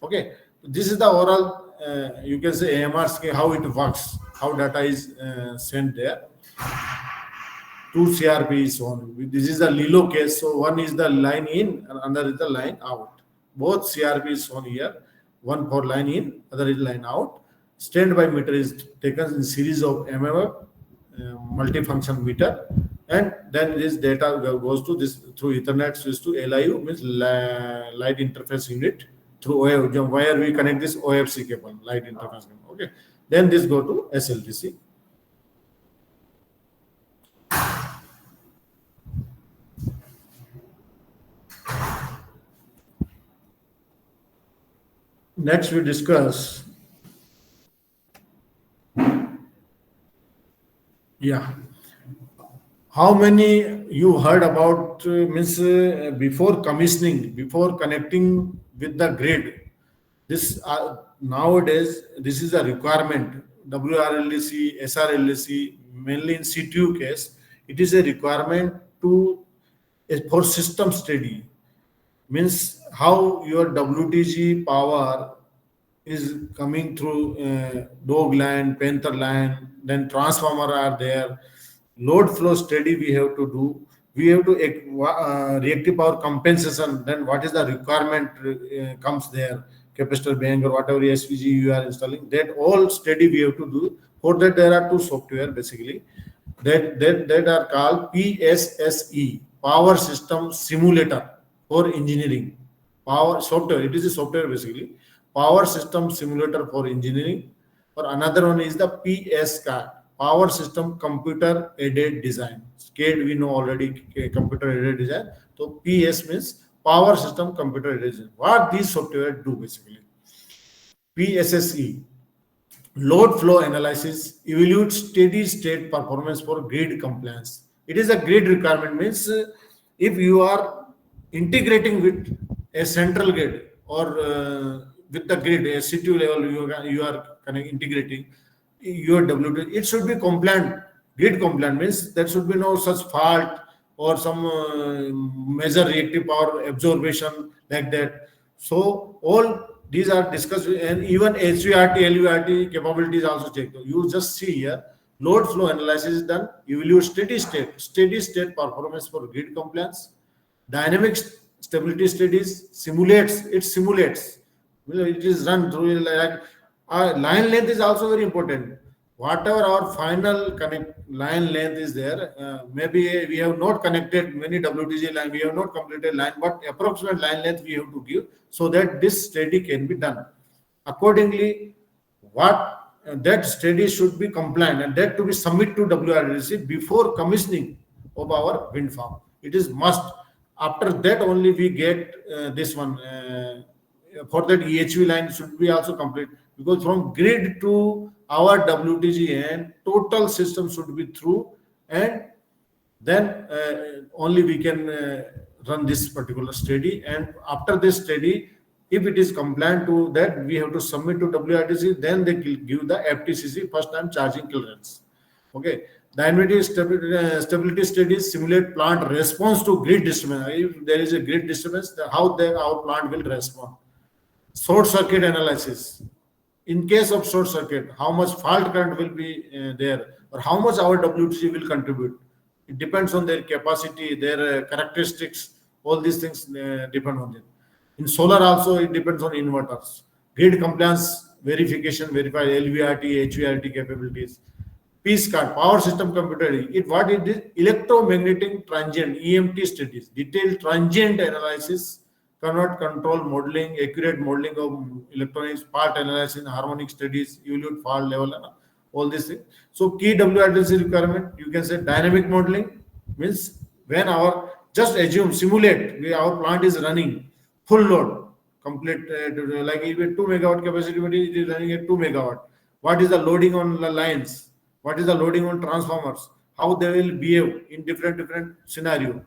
Okay, this is the overall, you can say AMR scheme, how it works, how data is sent there. Two CRP is on. This is the LILO case. So one is the line in and another is the line out. Both CRP is on here. One for line in, other is line out. Standby meter is taken in series of MMF, multifunction meter. And then this data goes to this through Ethernet switch to LIU, means light interface unit, through where we connect this OFC cable, light interface cable. Okay, then this go to SLDC. Next we discuss, how many you heard about before commissioning, before connecting with the grid, This nowadays this is a requirement. WRLDC, SRLDC, mainly in CTU case, it is a requirement to for system study. Means how your WTG power is coming through dog line, panther line, then transformer are there. Load flow study we have to do. We have to reactive power compensation. Then what is the requirement comes there? Capacitor bank or whatever SVG you are installing. That all study we have to do. For that there are two software basically. That are called PSSE, Power System Simulator for Engineering. Power software. It is a software basically. Power System Simulator for Engineering. Or another one is the PS card, Power System Computer Aided Design. SCADE we know already, Computer Aided Design. So PS means Power System Computer Aided Design. What these software do basically? PSSE, Load Flow Analysis, evaluate steady state performance for grid compliance. It is a grid requirement, means if you are integrating with a central grid or with the grid, a CTU level, you are integrating your WT, it should be compliant. Grid compliant means there should be no such fault or some major reactive power absorption like that. So all these are discussed, and even HVRT, LVRT capabilities also checked. You just see here, load flow analysis is done, evaluate steady state performance for grid compliance. Dynamic stability studies simulates. It is run through like line length is also very important. Whatever our final connect line length is there, maybe we have not connected many WTG line, we have not completed line, but approximate line length we have to give so that this study can be done. Accordingly, what that study should be compliant and that to be submitted to WRLDC before commissioning of our wind farm. It is must. After that only we get this one. For that EHV line should be also complete, because from grid to our WTG and total system should be through, and then only we can run this particular study. And after this study, if it is compliant to that, we have to submit to WRDC, then they give the FTCC, first time charging clearance. Okay. Dynamic stability studies simulate plant response to grid disturbance. If there is a grid disturbance, how our plant will respond. Short circuit analysis. In case of short circuit, how much fault current will be there, or how much our WTG will contribute. It depends on their capacity, their characteristics. All these things depend on them. In solar also, it depends on inverters. Grid compliance verification, verify LVRT, HVRT capabilities. PSCAD, Power System Computer. What it is? Electromagnetic transient (EMT) studies, detailed transient analysis, control modeling, accurate modeling of electronics, part analysis, harmonic studies, evaluate fault level, all these things. So key WRDC requirement, you can say dynamic modeling means when just assume, simulate, our plant is running full load, complete, like if 2 megawatt capacity, it is running at 2 megawatt. What is the loading on the lines? What is the loading on transformers? How they will behave in different scenario.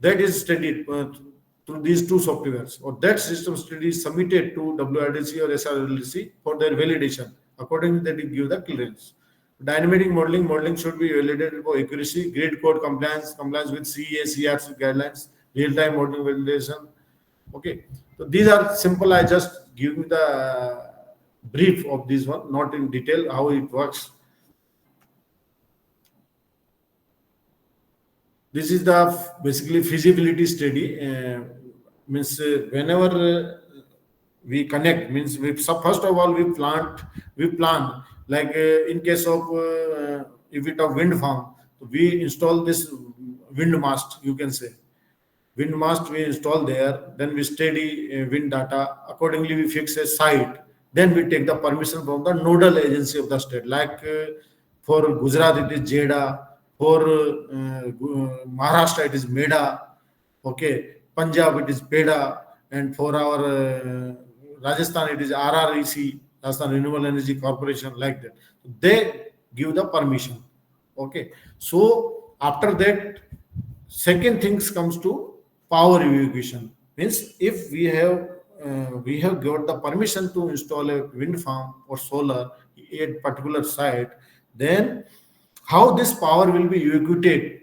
That is studied through these two softwares, or that system study is submitted to WRDC or SRLDC for their validation. Accordingly, they give the clearance. Dynamic modeling should be validated for accuracy, grid code compliance with CEA, CRC guidelines, real-time modeling validation. Okay, so these are simple. I just give you the brief of this one, not in detail how it works. This is the basically feasibility study. Means whenever we connect, means first of all we plan like in case of if it of wind farm, we install this wind mast. You can say wind mast we install there. Then we study wind data. Accordingly, we fix a site. Then we take the permission from the nodal agency of the state. Like for Gujarat, it is JEDA. For Maharashtra, it is MEDA. Okay. Punjab, it is PEDA. And for our Rajasthan, it is RREC, Rajasthan Renewable Energy Corporation, like that. They give the permission. Okay. So after that, second things comes to power evacuation. Means if we have we have got the permission to install a wind farm or solar at particular site, then how this power will be evacuated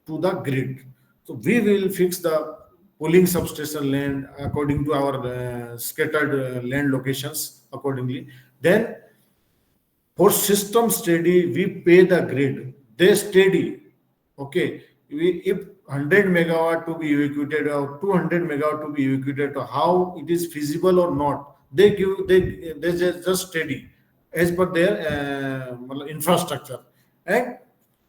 to the grid. So we will fix the pooling substation land according to our scattered land locations accordingly. Then for system steady, we pay the grid. They steady. Okay. If 100 megawatt to be evacuated or 200 megawatt to be evacuated, how it is feasible or not, they just steady as per their infrastructure. And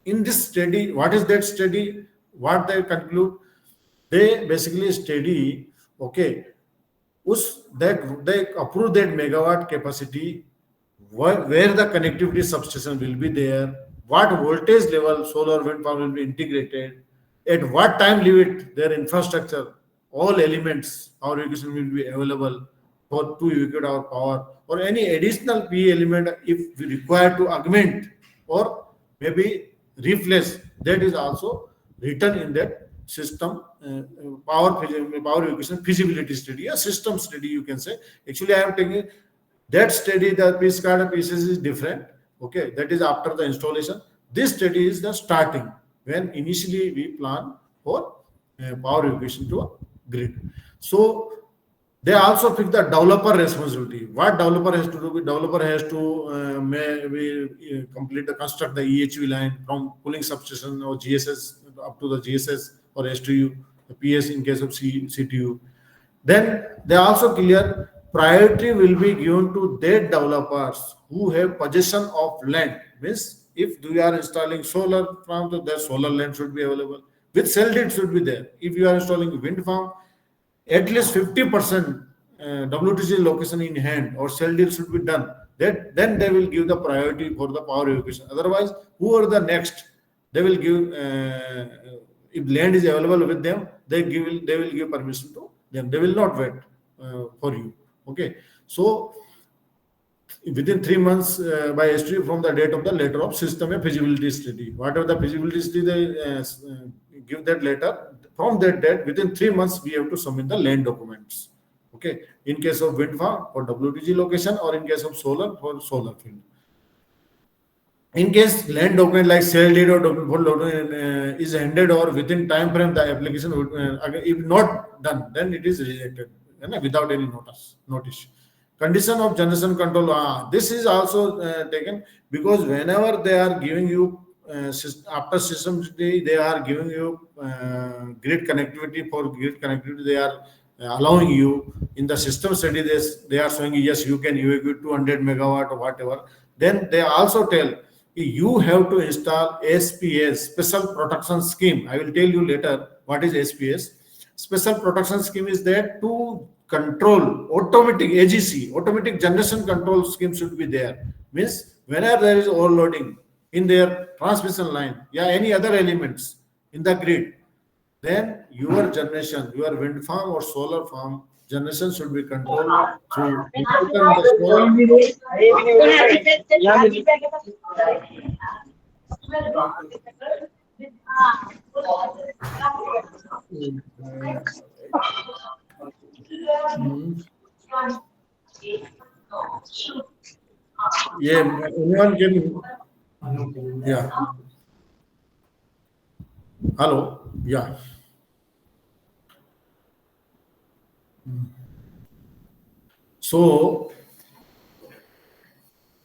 in this study, what is that study? What they conclude? They basically study, okay, that they approve that megawatt capacity, where the connectivity substation will be there, what voltage level solar wind farm will be integrated, at what time limit their infrastructure, all elements, power evacuation will be available for to evacuate our power, or any additional P element if we require to augment or maybe replace, that is also written in that system power evacuation feasibility study, a system study you can say. Actually, I am taking that study, the piece card pieces is different. Okay, that is after the installation. This study is the starting when initially we plan for power evacuation to a grid. So they also pick the developer responsibility. What developer has to do? Developer has to complete the construct the EHV line from pooling substation or GSS up to the GSS or STU, the PS in case of CTU. Then they also clear priority will be given to their developers who have possession of land. Means if we are installing solar farm, their solar land should be available. With cell deed should be there. If you are installing wind farm, at least 50% WTC location in hand or cell deal should be done. Then they will give the priority for the power evacuation. Otherwise, who are the next? They will give if land is available with them, they will give permission to them. They will not wait for you. Okay, so within 3 months by STU from the date of the letter of system a feasibility study. Whatever the feasibility study they give that letter, from that date within 3 months we have to submit the land documents. Okay, in case of wind farm for WTG location or in case of solar for solar field. In case land document like cell deed or document is handed or within time frame the application if not done, then it is rejected without any notice. Condition of generation control. This is also taken because whenever they are giving you after system study, they are giving you grid connectivity. For grid connectivity, they are allowing you in the system study. They are showing yes, you can evacuate 200 megawatt or whatever. Then they also tell you have to install SPS, special protection scheme. I will tell you later what is SPS. Special protection scheme is there to control automatic AGC, automatic generation control scheme should be there. Means whenever there is overloading in their transmission line, any other elements in the grid, then your generation, your wind farm or solar farm generation should be controlled through anyone can hello So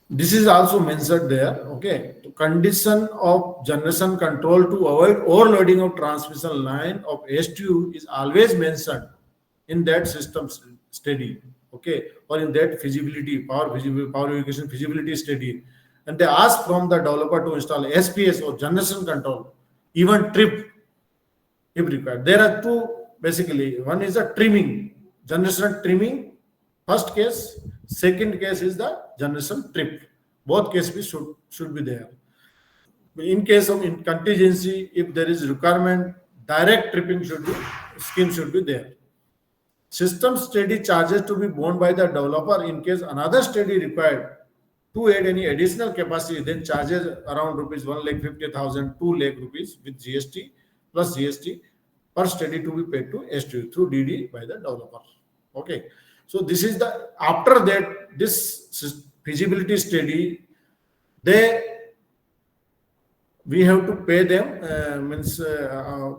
this is also mentioned there. Okay, condition of generation control to avoid overloading of transmission line of STU is always mentioned in that system study. Okay, or in that feasibility power evacuation feasibility study, and they ask from the developer to install SPS or generation control, even trip if required. There are two basically. One is a trimming, generation trimming. First case, second case is the generation trip. Both cases should be there. In case of contingency, if there is requirement, direct tripping scheme should be there. System study charges to be borne by the developer in case another study required to add any additional capacity, then charges around rupees 1,50,000, 2 lakh rupees with GST plus GST per study to be paid to STU through DD by the developer. Okay. So this is the, after that, this feasibility study, they, we have to pay them,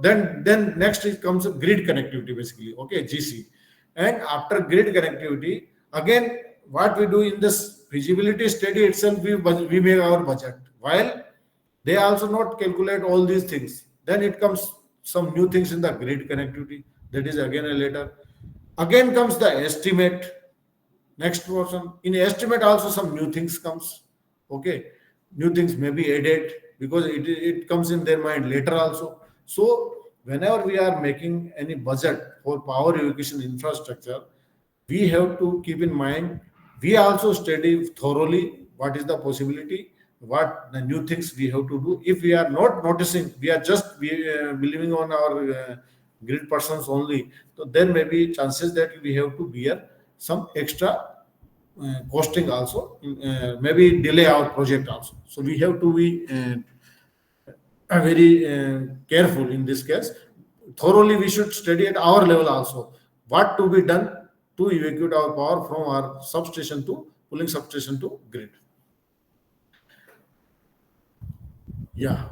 then next it comes grid connectivity basically, okay, GC. And after grid connectivity, again, what we do in this feasibility study itself, we make our budget, while they also not calculate all these things. Then it comes some new things in the grid connectivity, that is again a later. Again comes the estimate, next portion. In estimate also some new things comes, okay, new things may be added, because it comes in their mind later also. So whenever we are making any budget for power evacuation infrastructure, we have to keep in mind, we also study thoroughly what is the possibility, what the new things we have to do. If we are not noticing, we are just believing on our grid persons only, so there may be chances that we have to bear some extra costing also, maybe delay our project also. So we have to be very careful in this case. Thoroughly we should study at our level also what to be done to evacuate our power from our substation to pooling substation to grid. Yeah,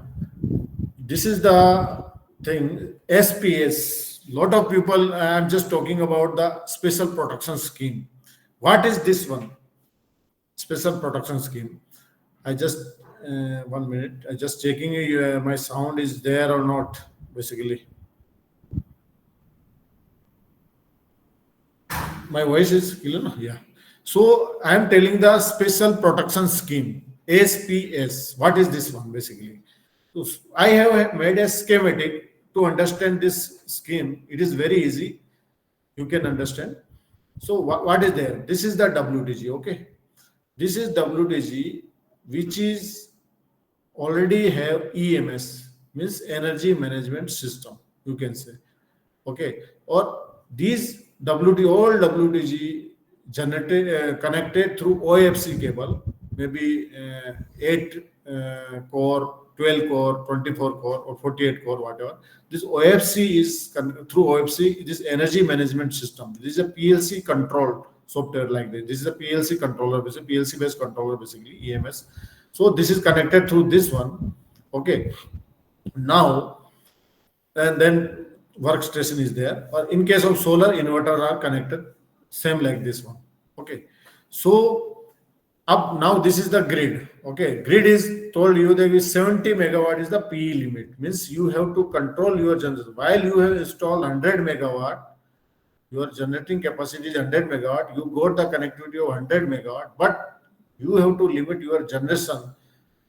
this is the thing. SPS, lot of people, I'm just talking about the special protection scheme. What is this one? Special protection scheme. I just 1 minute. I just checking my sound is there or not. Basically, my voice is clear. No? Yeah. So I am telling the special protection scheme, SPS. What is this one basically? So I have made a schematic to understand this scheme. It is very easy. You can understand. So what is there? This is the WTG. Okay. This is WTG, which is already have EMS, means energy management system, you can say. Okay. Or these all WTG generated, connected through OFC cable, maybe 8 core, 12 core, 24 core, or 48 core, whatever. This OFC is through OFC, this energy management system. This is a PLC controlled software like this. This is a PLC controller, basically PLC based controller, basically EMS. So this is connected through this one. Okay. Now, and then workstation is there. Or in case of solar, inverter are connected, same like this one. Okay. So up now, this is the grid. Okay. Grid is told you that is 70 megawatt is the PE limit. Means you have to control your generation. While you have installed 100 megawatt, your generating capacity is 100 megawatt, you got the connectivity of 100 megawatt, but you have to limit your generation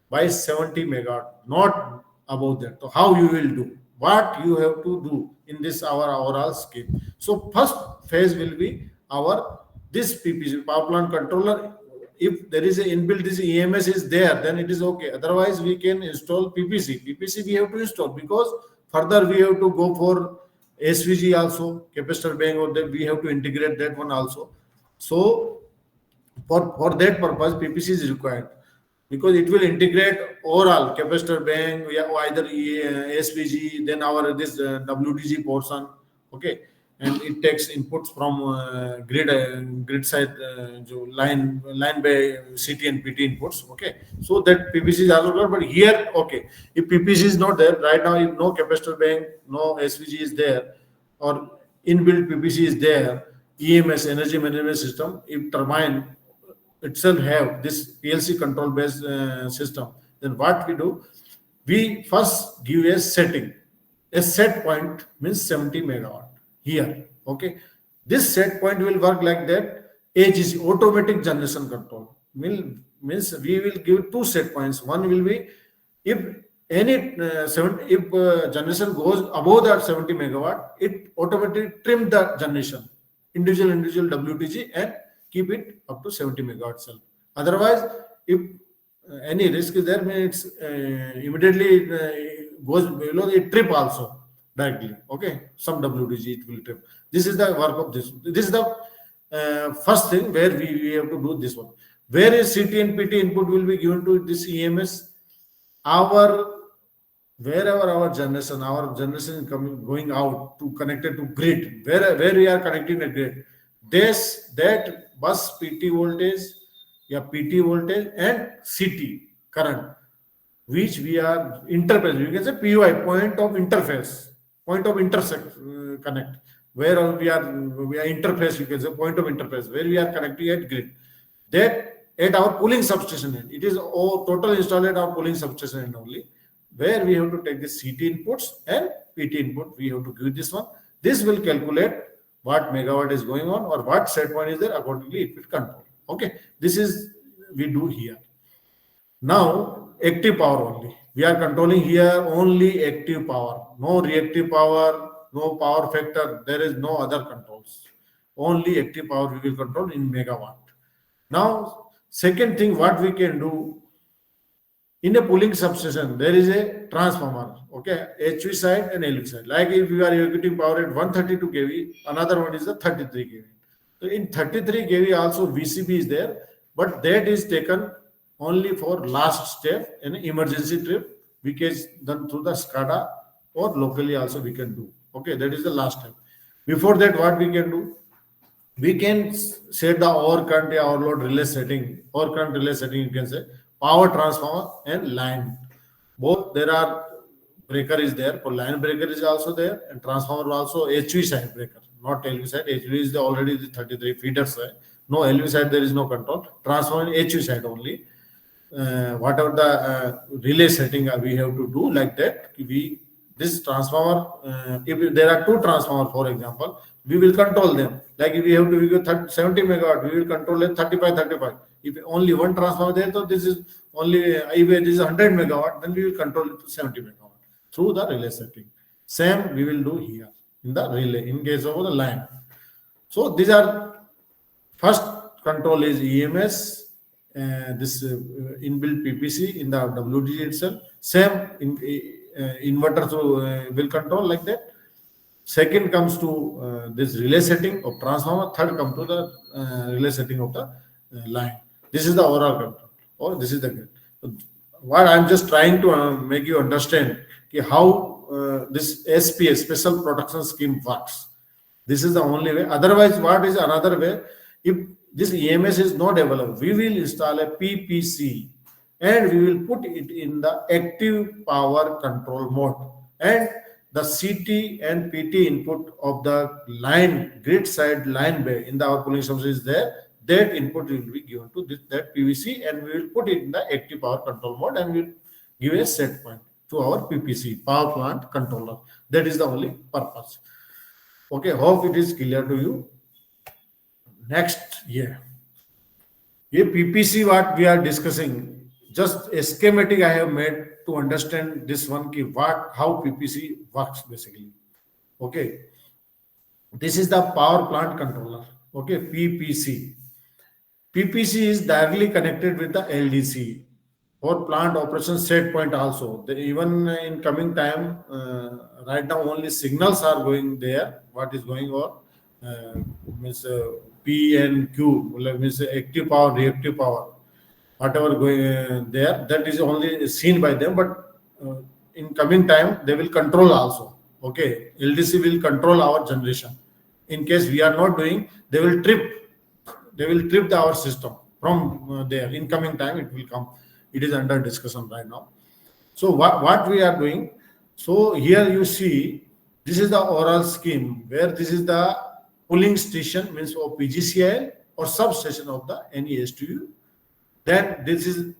by 70 megawatt, not above that. So how you will do? What you have to do in this our overall scheme? So first phase will be our this PPC, power plant controller. If there is a inbuilt this EMS is there, then it is okay. Otherwise, we can install PPC. PPC we have to install, because further we have to go for SVG also, capacitor bank, or that we have to integrate that one also. So for that purpose, PPC is required, because it will integrate overall capacitor bank, either SVG, then our this WDG portion. Okay. And it takes inputs from grid side, line by CT and PT inputs. Okay, so that PPC is also there, but here, okay, if PPC is not there right now, if no capacitor bank, no SVG is there, or inbuilt PPC is there, EMS, energy management system, if turbine itself have this PLC control based system, then what we do, we first give a setting. A set point means 70 megawatt. Here, okay, this set point will work like that. AGC, automatic generation control, means we will give two set points. One will be if any generation goes above that 70 megawatt, it automatically trim the generation, individual WTG, and keep it up to 70 megawatt cell. Otherwise, if any risk is there, means immediately goes below, it trip also directly. Okay, some WTG it will trip. This is the work of this. This is the first thing where we have to do this one. Where is CT and PT input will be given to this EMS? Wherever our generation is going out to connected to grid, where we are connecting the grid, that bus PT voltage, PT voltage and CT current, which we are interface. You can say POI, point of interface, point of intersect connect, where we are interface. You can say point of interface where we are connecting at grid. That at our pooling substation end, it is all total installed at our pooling substation end only, where we have to take the CT inputs and PT input. We have to give this one. This will calculate what megawatt is going on or what set point is there. Accordingly, it will control. Okay, this is we do here. Now, active power only. We are controlling here only active power. No reactive power, no power factor. There is no other controls. Only active power we will control in megawatt. Now, second thing, what we can do in a pooling substation, there is a transformer. Okay, HV side and LV side. Like if you are evacuating power at 132 kV, another one is the 33 kV. So in 33 kV also VCB is there, but that is taken only for last step in emergency trip, which is done through the SCADA or locally also we can do. Okay, that is the last step. Before that, what we can do? We can set the overcurrent or overload relay setting, overcurrent relay setting, you can say, power transformer and line. Both there are breaker is there, for line breaker is also there, and transformer also HV side breaker, not LV side. HV is already the 33 feeder side. No LV side, there is no control. Transformer HV side only. Whatever the relay setting we have to do like that, this transformer, if there are two transformers, for example, we will control them. Like if we have to go 70 megawatt, we will control it 35. If only one transformer there, so this is only, if this is 100 megawatt, then we will control it to 70 megawatt through the relay setting. Same we will do here in the relay in case of the line. So these are, first control is EMS, this inbuilt PPC in the WDG itself. Same inverter through will control like that. Second comes to this relay setting of transformer. Third comes to the relay setting of the line. This is the overall control, or this is the grid. What I'm just trying to make you understand how this SPS, Special Protection Scheme, works. This is the only way. Otherwise, what is another way? If this EMS is not available, we will install a PPC and we will put it in the active power control mode. And the CT and PT input of the line, grid side line bay in the our pooling substation is there. That input will be given to that PVC and we will put it in the active power control mode and we will give a set point to our PPC, power plant controller. That is the only purpose. Okay, hope it is clear to you. Next, yeah. PPC, what we are discussing, just a schematic I have made to understand this one, how PPC works basically. Okay. This is the power plant controller. Okay, PPC. PPC is directly connected with the LDC for plant operation set point also. Even in coming time, right now only signals are going there. What is going on? Means P and Q, means active power, reactive power, whatever going there, that is only seen by them. But in coming time, they will control also. Okay, LDC will control our generation. In case we are not doing, they will trip our system from there. In coming time, it will come. It is under discussion right now. So what we are doing? So here you see, this is the overall scheme where this is the pooling station, means of PGCIL or substation of the NESTU. Then this is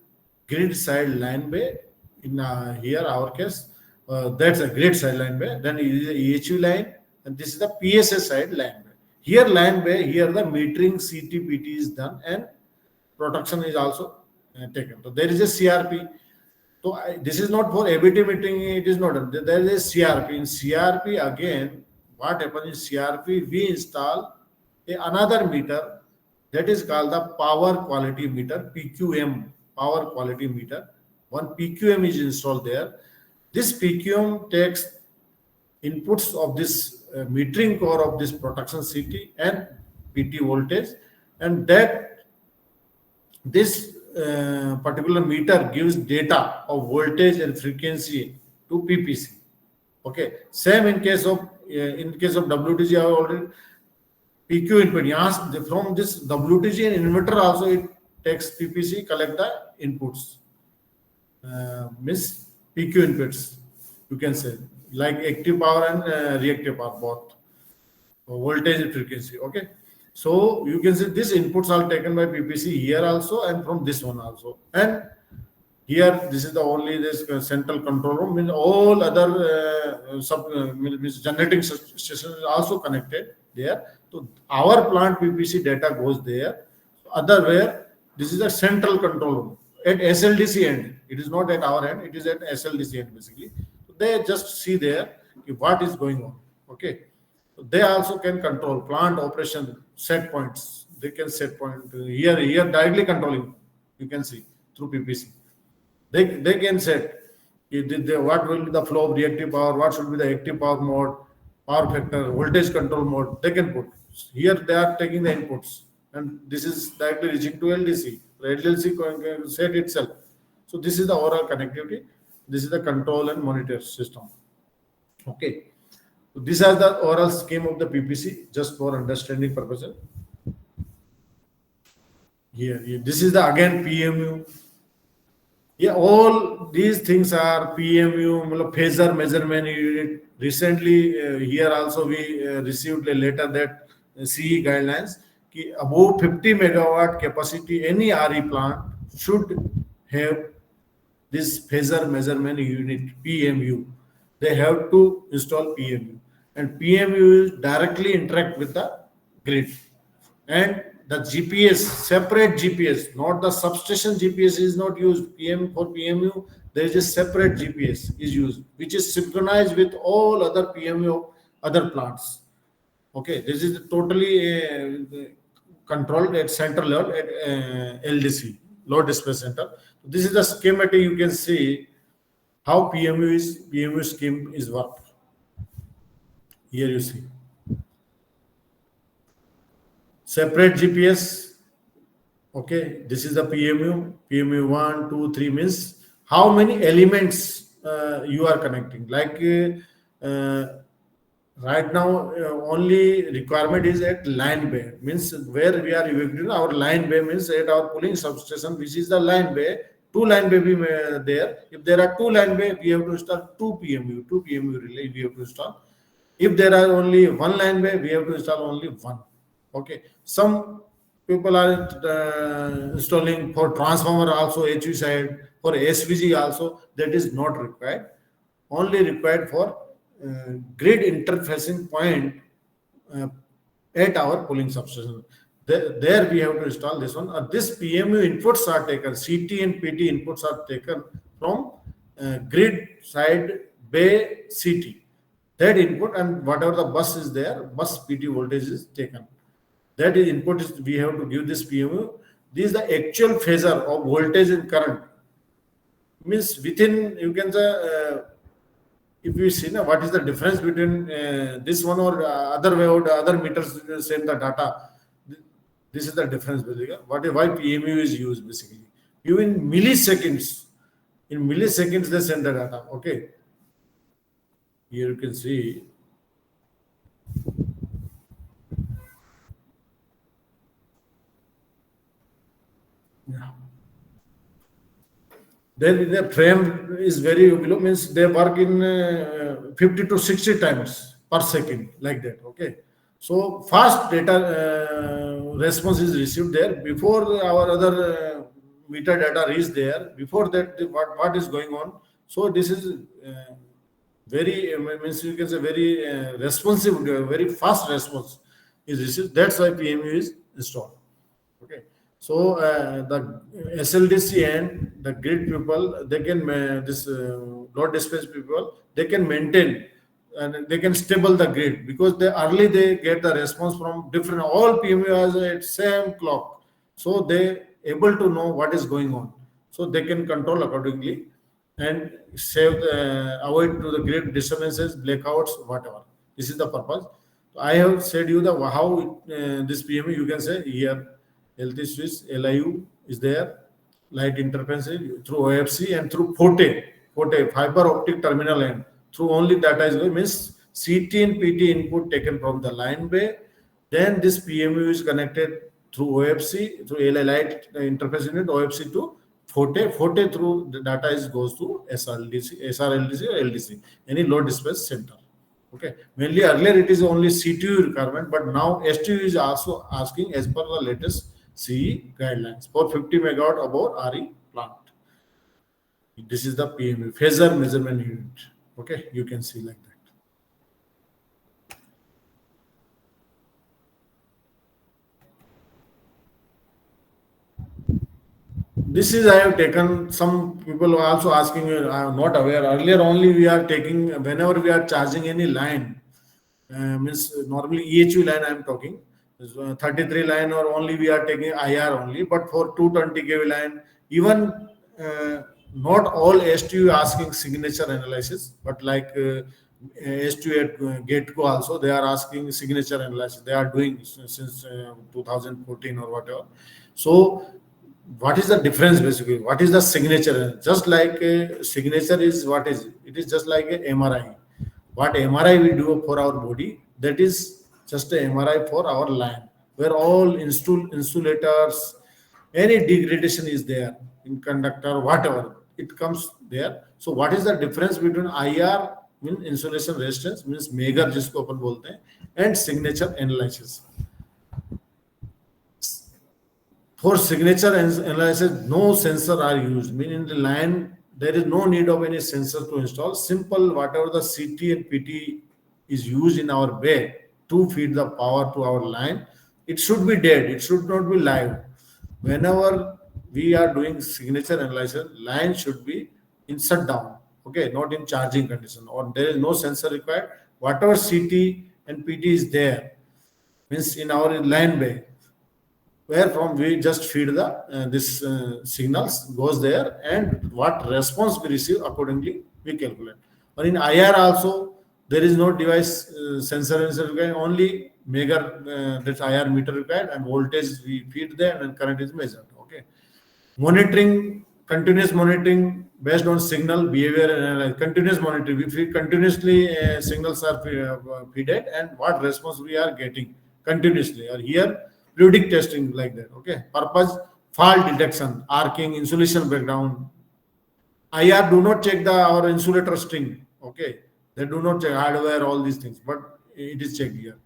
grid side line bay. In here our case, that's a grid side line bay. Then it is a EHU line, and this is the PSS side line bay. Here line bay, here the metering CTPT is done and protection is also taken. So there is a CRP. So this is not for ABT metering, it is not done. There is a CRP. In CRP again, what happens in CRP, we install another meter that is called the power quality meter, PQM, power quality meter. One PQM is installed there. This PQM takes inputs of this metering core of this protection CT and PT voltage, and that this particular meter gives data of voltage and frequency to PPC. Okay, same in case of WDG. I already PQ input. Yes, from this WTG and inverter also it takes PPC, collect the inputs. Means PQ inputs, you can say, like active power and reactive power, both. Voltage and frequency. Okay. So you can say these inputs are taken by PPC here also and from this one also. And here, this is the only this central control room. Means all other means generating stations is also connected there. So our plant PPC data goes there. Other where this is a central control room at SLDC end. It is not at our end. It is at SLDC end basically. So they just see there what is going on. Okay. So they also can control plant operation set points. They can set point here directly controlling. You can see through PPC. They can set what will be the flow of reactive power, what should be the active power mode, power factor, voltage control mode. They can put here. They are taking the inputs, and this is directly reaching to LDC. The LDC can set itself. So this is the overall connectivity. This is the control and monitor system. Okay. So this is the overall scheme of the PPC, just for understanding purposes. Here. This is the again PMU. Yeah, all these things are PMU, phasor measurement unit. Recently, here also we received a letter that CE guidelines कि above 50 megawatt capacity, any RE plant should have this phasor measurement unit, PMU. They have to install PMU. And PMU directly interact with the grid. And the GPS, separate GPS, not the substation GPS is not used. For PMU, there is a separate GPS is used, which is synchronized with all other PMU of other plants. Okay, this is totally controlled at central level at LDC, load dispatch center. This is the schematic. You can see how PMU scheme is worked. Here you see. Separate GPS. Okay, this is the PMU. PMU 1, 2, 3 means how many elements you are connecting. Like right now, only requirement is at line bay. Means where we are evacuating our line bay means at our pooling substation, which is the line bay. 2 line bay be there. If there are 2 line bay, we have to install 2 PMU relay we have to install. If there are only 1 line bay, we have to install only 1. Okay, some people are installing for transformer also HV side, for SVG also. That is not required. Only required for grid interfacing point at our pooling substation. There we have to install this one. This PMU inputs are taken. CT and PT inputs are taken from grid side bay CT. That input and whatever the bus is there, bus PT voltage is taken. That is input is we have to give this PMU. This is the actual phasor of voltage and current. Means within, you can say, if you see now what is the difference between this one or other way or other meters send the data. This is the difference basically. Why PMU is used basically. You in milliseconds. In milliseconds they send the data. Okay. Here you can see. Yeah. Then the frame is very below, means they work in 50 to 60 times per second, like that. Okay. So fast data response is received there before our other meter data reach there. Before that, what is going on? So this is very means you can say very responsive, very fast response is received. That's why PMU is installed. Okay. So the SLDC and the grid people, they can this load dispatch people, they can maintain and they can stable the grid because they get the response from different. All PMU has at same clock, so they able to know what is going on, so they can control accordingly and save avoid to the grid disturbances, blackouts, whatever. This is the purpose. I have said you the how this PMU you can say here. LT switch, LIU is there, light interference through OFC and through FOTE, fiber optic terminal end. Through only data is going, means CT and PT input taken from the line bay Then this PMU is connected through OFC, through ALI light interface unit, OFC to Forte. Forte through the data goes to SRLDC, SRLDC or LDC, any load dispatch center. Okay. Mainly earlier it is only CTU requirement, but now STU is also asking as per the latest CE guidelines for 50 megawatt above RE plant. This is the PMU, phasor measurement unit. Okay, you can see like that. This is I have taken. Some people are also asking. I am not aware. Earlier only we are taking whenever we are charging any line. Means normally EHU line I am talking. 33 line or only we are taking IR only. But for 220 kV line, even not all STU asking signature analysis, but like STU at GateCo also they are asking signature analysis. They are doing since 2014 or whatever. So what is the difference basically? What is the signature? Just like a signature is what is it? It is just like a MRI. What MRI we do for our body, that is just a MRI for our line, where all insulators, any degradation is there in conductor, whatever it comes there. So what is the difference between IR means insulation resistance means megger जिसको अपन बोलते हैं and signature analysis. For signature analysis, no sensor are used. Meaning the line, there is no need of any sensor to install. Simple, whatever the CT and PT is used in our bay to feed the power to our line, it should be dead. It should not be live. Whenever we are doing signature analysis, line should be in shutdown. Okay, not in charging condition, or there is no sensor required. Whatever CT and PT is there, means in our line bay, where from we just feed the this signals goes there, and what response we receive accordingly we calculate. But in IR also there is no device sensor required, only meager that IR meter required, and voltage we feed there and current is measured. Okay, monitoring, continuous monitoring based on signal behavior and continuous monitoring. We feed continuously signals are feeded and what response we are getting continuously. Or here periodic testing like that. Okay, purpose fault detection, arcing, insulation breakdown. IR do not check our insulator string. Okay, they do not check hardware, all these things, but it is checked here.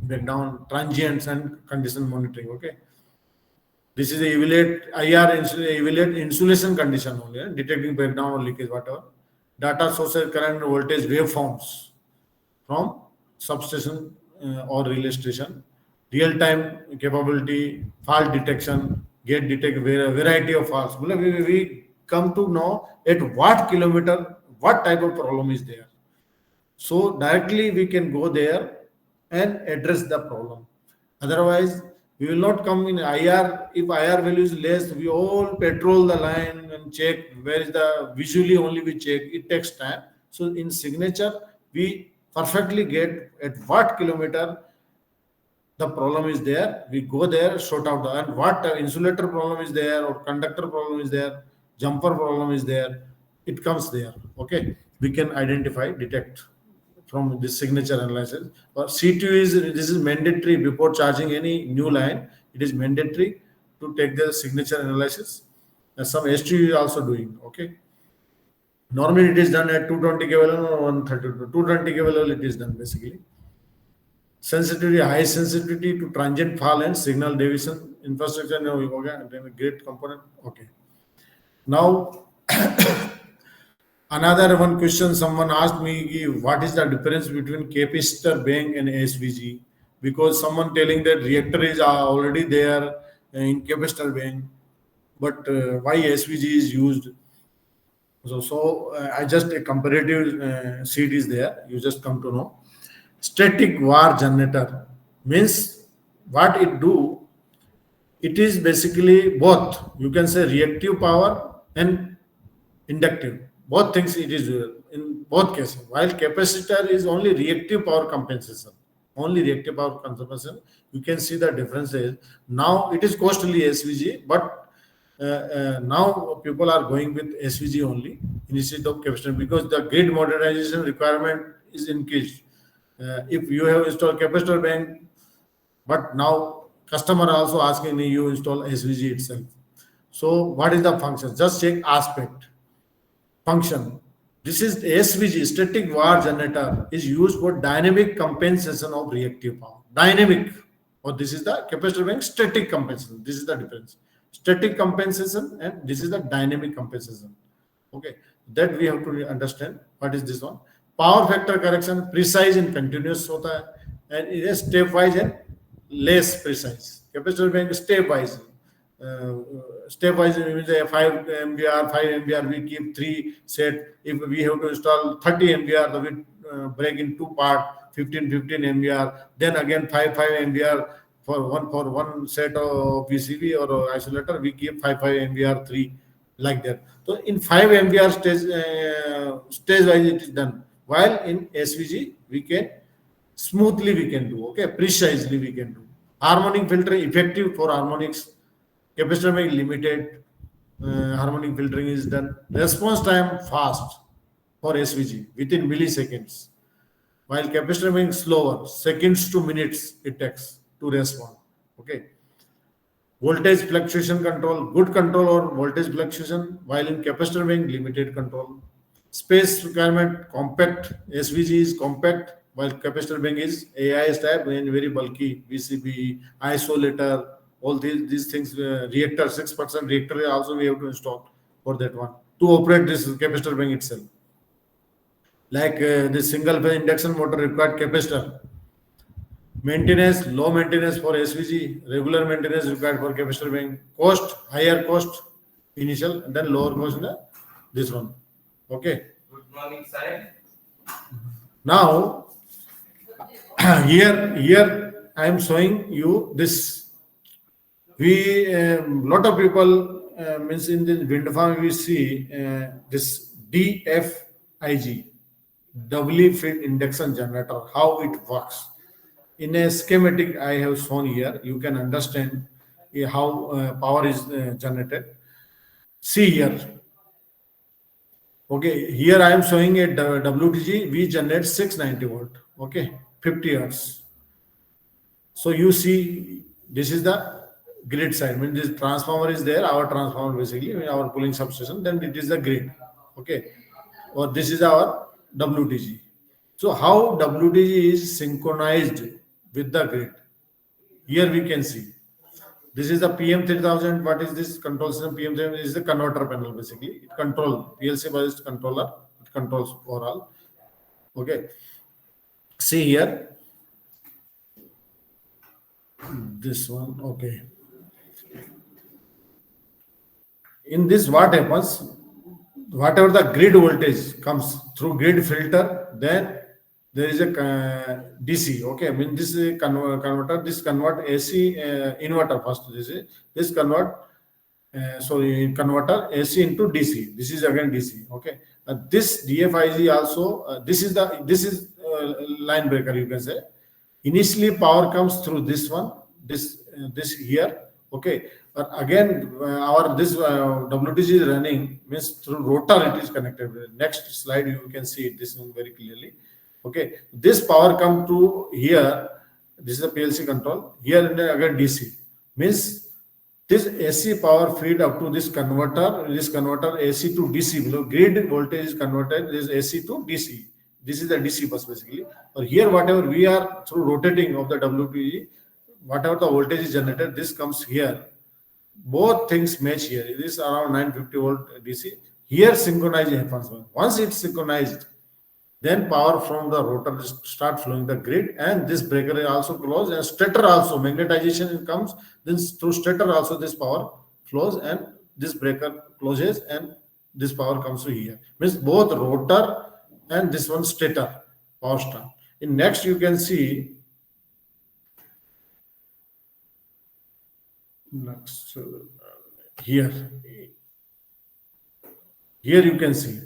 Breakdown, transients and condition monitoring. Okay, this is a evaluate IR evaluate insulation condition only, detecting breakdown or leakage, whatever. Data sources, current voltage waveforms from substation or relay station. Real-time capability, fault detection, gate detect variety of faults. We come to know at what kilometer, what type of problem is there. So directly we can go there and address the problem. Otherwise, we will not come in IR. If IR value is less, we all patrol the line and check where is the visually only we check. It takes time. So in signature, we perfectly get at what kilometer the problem is there. We go there, sort out and what insulator problem is there or conductor problem is there, jumper problem is there. It comes there. Okay, we can identify, detect from this signature analysis. Or C2 is this is mandatory before charging any new line. It is mandatory to take the signature analysis. And some STU is also doing. Okay. Normally it is done at 220 kV or 132. 220 kV it is done basically. Sensitivity, high sensitivity to transient fall and signal deviation infrastructure. Okay, great component. Okay. Now, another one question someone asked me, what is the difference between capacitor bank and SVG? Because someone telling that reactor is already there in capacitor bank, but why SVG is used? So I just a comparative sheet is there. You just come to know. Static var generator means what it do. It is basically both. You can say reactive power and inductive. Both things it is in both cases. While capacitor is only reactive power compensation. Only reactive power compensation. You can see the differences. Now it is costly SVG, but now people are going with SVG only instead of capacitor because the grid modernization requirement is increased. If you have installed capacitor bank, But now customer also asking me you install SVG itself. So what is the function? Just check aspect function. This is SVG, static var generator, is used for dynamic compensation of reactive power. Dynamic, or this is the capacitor bank static compensation. This is the difference. Static compensation and this is the dynamic compensation. Okay, that we have to understand. What is this one? Power factor correction, precise and continuous hota hai, and it is stepwise and less precise. Capacitor bank stepwise. Stepwise means 5 MVR, 5 MVR, we keep 3 set. If we have to install 30 MVR, then we break in 2 part, 15 MVR, then again 5 MVR for one set of PCB or isolator, we keep 5 MVR 3 like that. So in 5 MVR stage wise it is done. While in SVG we can smoothly we can do, okay, precisely we can do. Harmonic filtering effective for harmonics. Capacitor bank limited, harmonic filtering is done. Response time fast for SVG within milliseconds, while capacitor bank slower, seconds to minutes it takes to respond. Okay. Voltage fluctuation control, good control or voltage fluctuation, while in capacitor bank limited control. Space requirement compact, SVG is compact, while capacitor bank is AIS type and very bulky, VCB, isolator, all these things, reactor, 6% reactor also we have to install for that one to operate this capacitor bank itself. Like this single phase induction motor required capacitor. Maintenance, low maintenance for SVG, regular maintenance required for capacitor bank. Cost, higher cost initial, and then lower cost in this one. Okay. Good morning, sir. Now, here I am showing you this. We lot of people means in the wind farm we see this DFIG, doubly fed induction generator, how it works. In a schematic I have shown here, you can understand how power is generated. See here. Okay, here I am showing a WTG, we generate 690 volt, okay, 50 hertz. So you see, this is the grid side. When this transformer is there, our transformer basically, our pooling substation, then it is the grid, okay, or this is our WTG. So how WTG is synchronized with the grid? Here we can see. This is the PM3000. What is this control system? PM3000 is the converter panel basically. It controls PLC based controller. It controls overall. Okay. See here. This one. Okay. In this, what happens? Whatever the grid voltage comes through grid filter, then there is a DC. Okay, I mean this is a converter. This convert AC inverter first. This convert converter AC into DC. This is again DC. Okay, this DFIG also. This is line breaker. You can say initially power comes through this one. This here. Okay, but again our this WTG is running means through rotor it is connected. Next slide you can see this one very clearly. Okay, this power come to here. This is a PLC control. Here and again DC means this AC power feed up to this converter. This converter AC to DC. Below grid voltage is converted. This AC to DC. This is the DC bus basically. Or here whatever we are through rotating of the WTG, whatever the voltage is generated, this comes here. Both things match here. It is around 950 volt DC. Here synchronizing happens. Once it's synchronized, then power from the rotor start flowing the grid, and this breaker is also closed, and stator also magnetization comes. Then through stator also this power flows, and this breaker closes, and this power comes to here. Means both rotor and this one stator power start. In next you can see next here you can see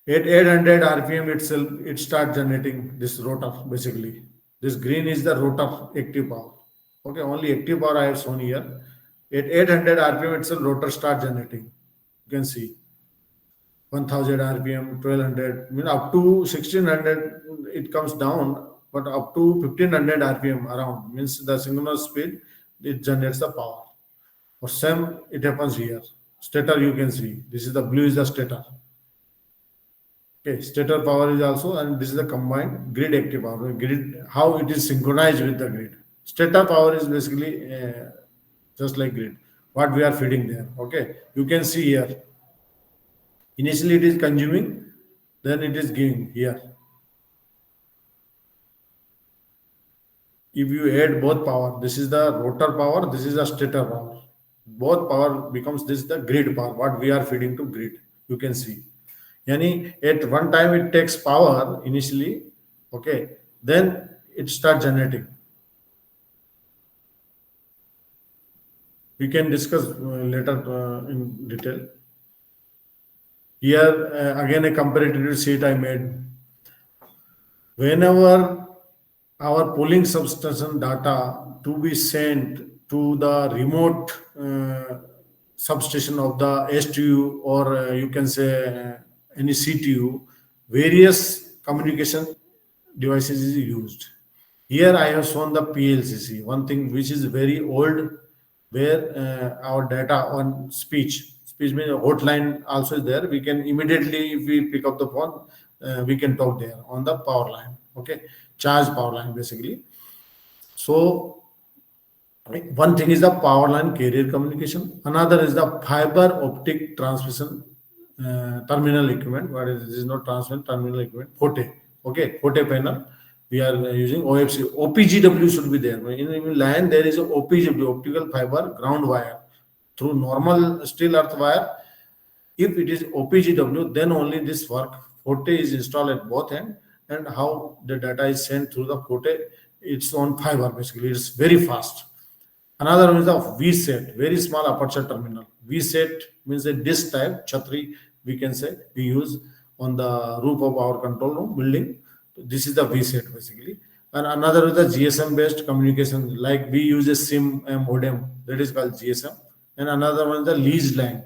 at 800 rpm itself it starts generating this rotor basically. This green is the rotor active power. Okay, only active power I have shown here. At 800 rpm itself rotor start generating. You can see 1000 rpm, 1200, I mean up to 1600 it comes down. but up to 1500 RPM around means the synchronous speed, it generates the power. For same, it happens here. Stator you can see. This is the blue is the stator. Okay, stator power is also, and this is the combined grid active power. Grid, how it is synchronized with the grid. Stator power is basically just like grid. What we are feeding there. Okay, you can see here. Initially, it is consuming, then it is giving here. If you add both power, this is the rotor power, this is the stator power. Both power becomes this the grid power. What we are feeding to grid. You can see. Yani at one time it takes power initially, okay, then it starts generating. We can discuss later in detail. Here again a comparative sheet I made. Whenever our pooling substation data to be sent to the remote substation of the STU or you can say any CTU, various communication devices is used. Here I have shown the PLCC, one thing which is very old, where our data on speech means hotline also is there. We can immediately, if we pick up the phone, we can talk there on the power line. Okay, charge power line basically. So one thing is the power line carrier communication. Another is the fiber optic transmission terminal equipment. What is this? Is not transmission terminal equipment. FOTE. Okay, FOTE panel. We are using OFC. OPGW should be there. In line there is a OPGW, optical fiber ground wire. Through normal steel earth wire, if it is OPGW, then only this work. FOTE is installed at both ends, and how the data is sent through the FOTE, it's on fiber basically. It's very fast. Another one is the VSET, very small aperture terminal. VSET means a disc type chhatri, we can say, we use on the roof of our control room building. This is the VSET basically. And another is the GSM based communication, like we use a SIM modem, that is called GSM. And another one is the lease line.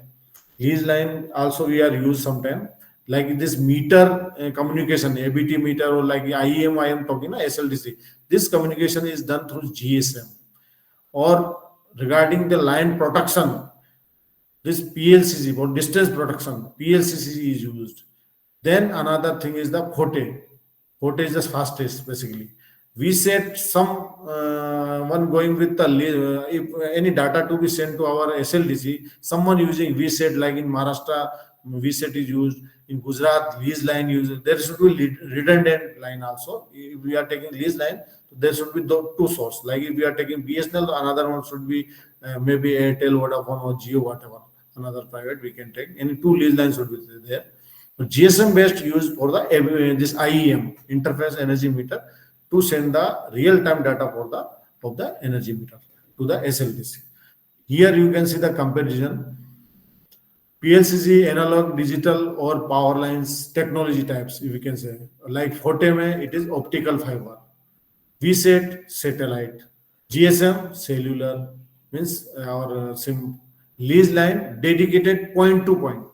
Lease line also we are used sometime. Like this meter communication, ABT meter or like IEM, I am talking, SLDC. This communication is done through GSM. Or regarding the line protection, this PLCC for distance protection, PLCC is used. Then another thing is the FOTE. FOTE is the fastest basically. We set some one going with the if any data to be sent to our SLDC, someone using VSET, like in Maharashtra, VSET is used, in Gujarat, lease line used. There should be redundant line also. If we are taking lease line, there should be two sources. Like if we are taking BSNL, another one should be maybe Airtel, Vodafone, or Jio, whatever. Another private we can take. Any two lease lines should be there. But GSM based used for the this IEM, interface energy meter, to send the real-time data for the of the energy meter to the SLDC. Here you can see the comparison. PLCC, analog, digital, or power lines technology types, if you can say. Like FOTE, it is optical fiber. VSET, satellite. GSM, cellular, means our SIM. Lease line, dedicated point-to-point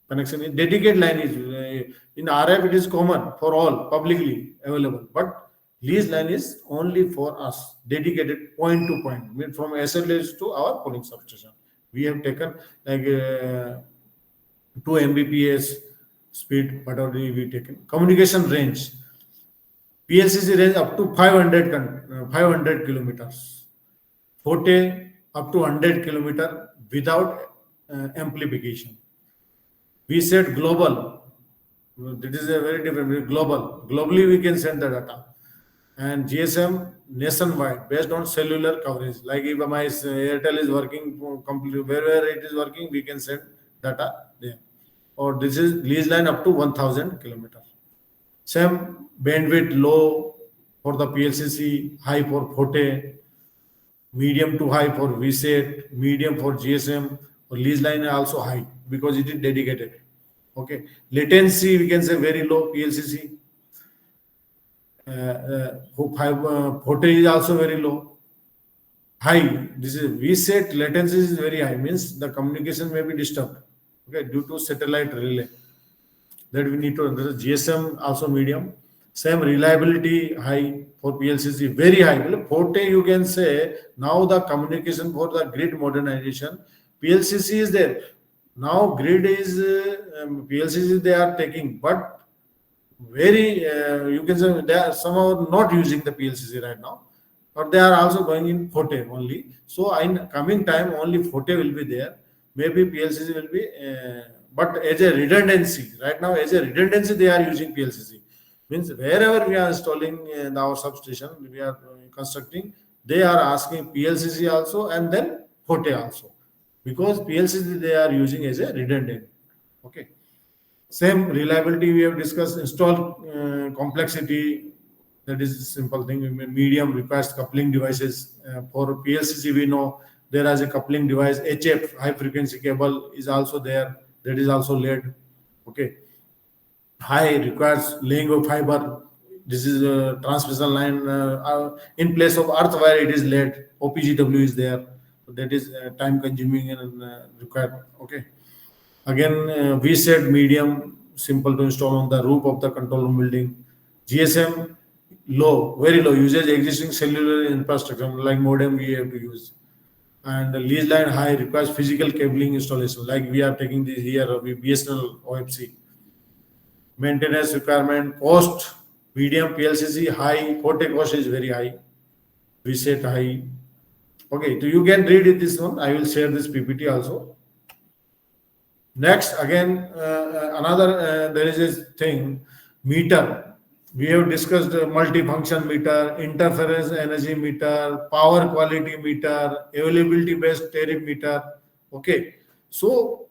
connection. Dedicated line is in RF, it is common for all, publicly available. But lease line is only for us, dedicated point-to-point, mean from SLDC to our pooling substation. We have taken like 2 Mbps speed, whatever we taken. Communication range, PLCC range up to 500 kilometers. FOTE up to 100 kilometer without amplification. We said global. It is a very different global. Globally, we can send the data. And GSM nationwide based on cellular coverage. Like if my Airtel is working completely, wherever it is working, we can send data there. Or this is lease line up to 1000 kilometers. Same bandwidth low for the PLCC, high for FOTE, medium to high for VSET, medium for GSM, or lease line also high because it is dedicated. Okay, latency we can say very low PLCC. FOTE is also very low. High, this is VSET latency is very high, means the communication may be disturbed. Okay, due to satellite relay. That we need to understand. GSM also medium. Same reliability high for PLCC, very high. Well, Forte, you can say now the communication for the grid modernization, PLCC is there. Now grid is PLCC they are taking, but very you can say they are somehow not using the PLCC right now, but they are also going in Forte only. So in coming time only Forte will be there. Maybe PLCC will be, but as a redundancy right now, as a redundancy they are using PLCC. Means wherever we are installing our substation, we are constructing, they are asking PLCC also and then Forte also, because PLCC they are using as a redundant. Okay. Same reliability we have discussed. Install complexity, that is simple thing. Medium requires coupling devices. For PLCC, we know there is a coupling device. HF, high frequency cable, is also there. That is also laid. Okay. High requires laying of fiber. This is a transmission line. In place of earth wire, it is laid. OPGW is there. So that is time consuming and required. Okay. Again, we said medium, simple to install on the roof of the control room building. GSM, low, very low usage, existing cellular infrastructure like modem we have to use. And the lease line high requires physical cabling installation, like we are taking this here, BSNL OFC. Maintenance requirement, cost, medium, PLCC, high, Forte cost is very high. We set high. Okay, so you can read it this one. I will share this PPT also. Next, again, another, there is a thing, meter. We have discussed multifunction meter, interference energy meter, power quality meter, availability based tariff meter. Okay. So,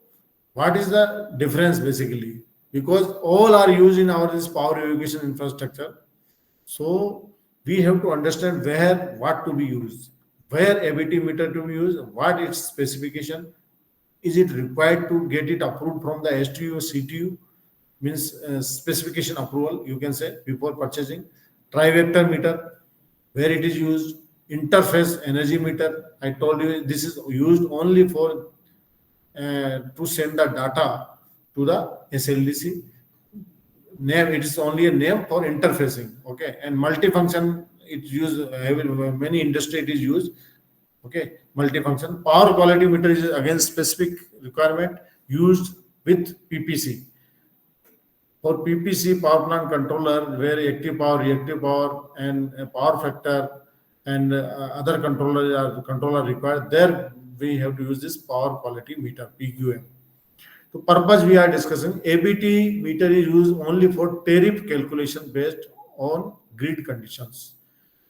what is the difference basically? Because all are used in our this power evacuation infrastructure. So, we have to understand where what to be used, where ABT meter to be used, what its specification. Is it required to get it approved from the STU or CTU? Means specification approval, you can say, before purchasing. Tri-vector meter, where it is used. Interface energy meter, I told you this is used only for to send the data to the SLDC. Name, it is only a name for interfacing. Okay, and multifunction, it's used, many industry it is used. Okay, multifunction. Power quality meter is again specific requirement used with PPC. For PPC, power plant controller, where active power, reactive power, and power factor and other controller required, there we have to use this power quality meter, PQM. The purpose we are discussing, ABT meter is used only for tariff calculation based on grid conditions.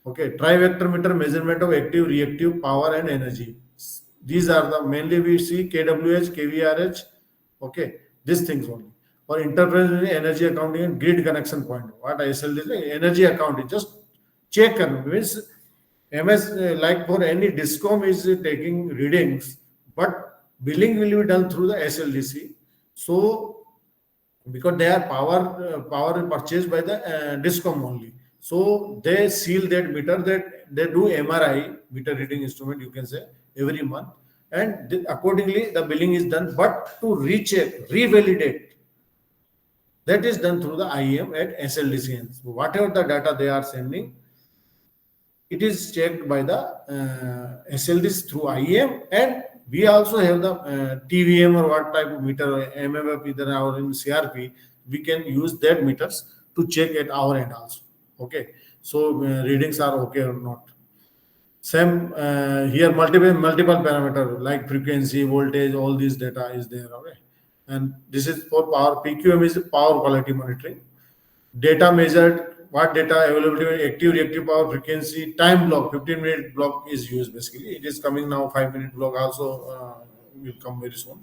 Okay, tri-vector meter, measurement of active, reactive power and energy. These are the mainly we see KWH, KVRH. Okay, these things only. For interference energy accounting and grid connection point. What SLDC energy accounting, just check means MS like for any discom is taking readings, but billing will be done through the SLDC. So because they are power purchased by the discom only. So they seal that meter, that they do MRI, meter reading instrument, you can say, every month. And accordingly, the billing is done. But to recheck, revalidate, that is done through the IEM at SLDC. So whatever the data they are sending, it is checked by the SLDC through IEM. And we also have the TVM or what type of meter, MMF, either or in CRP, we can use that meters to check at our end also. Okay, so readings are okay or not. Same here, multiple parameter like frequency, voltage, all these data is there. Okay, and this is for power. PQM is power quality monitoring. Data measured, what data availability, active, reactive power, frequency, time block, 15-minute block is used basically. It is coming now, 5-minute block also will come very soon.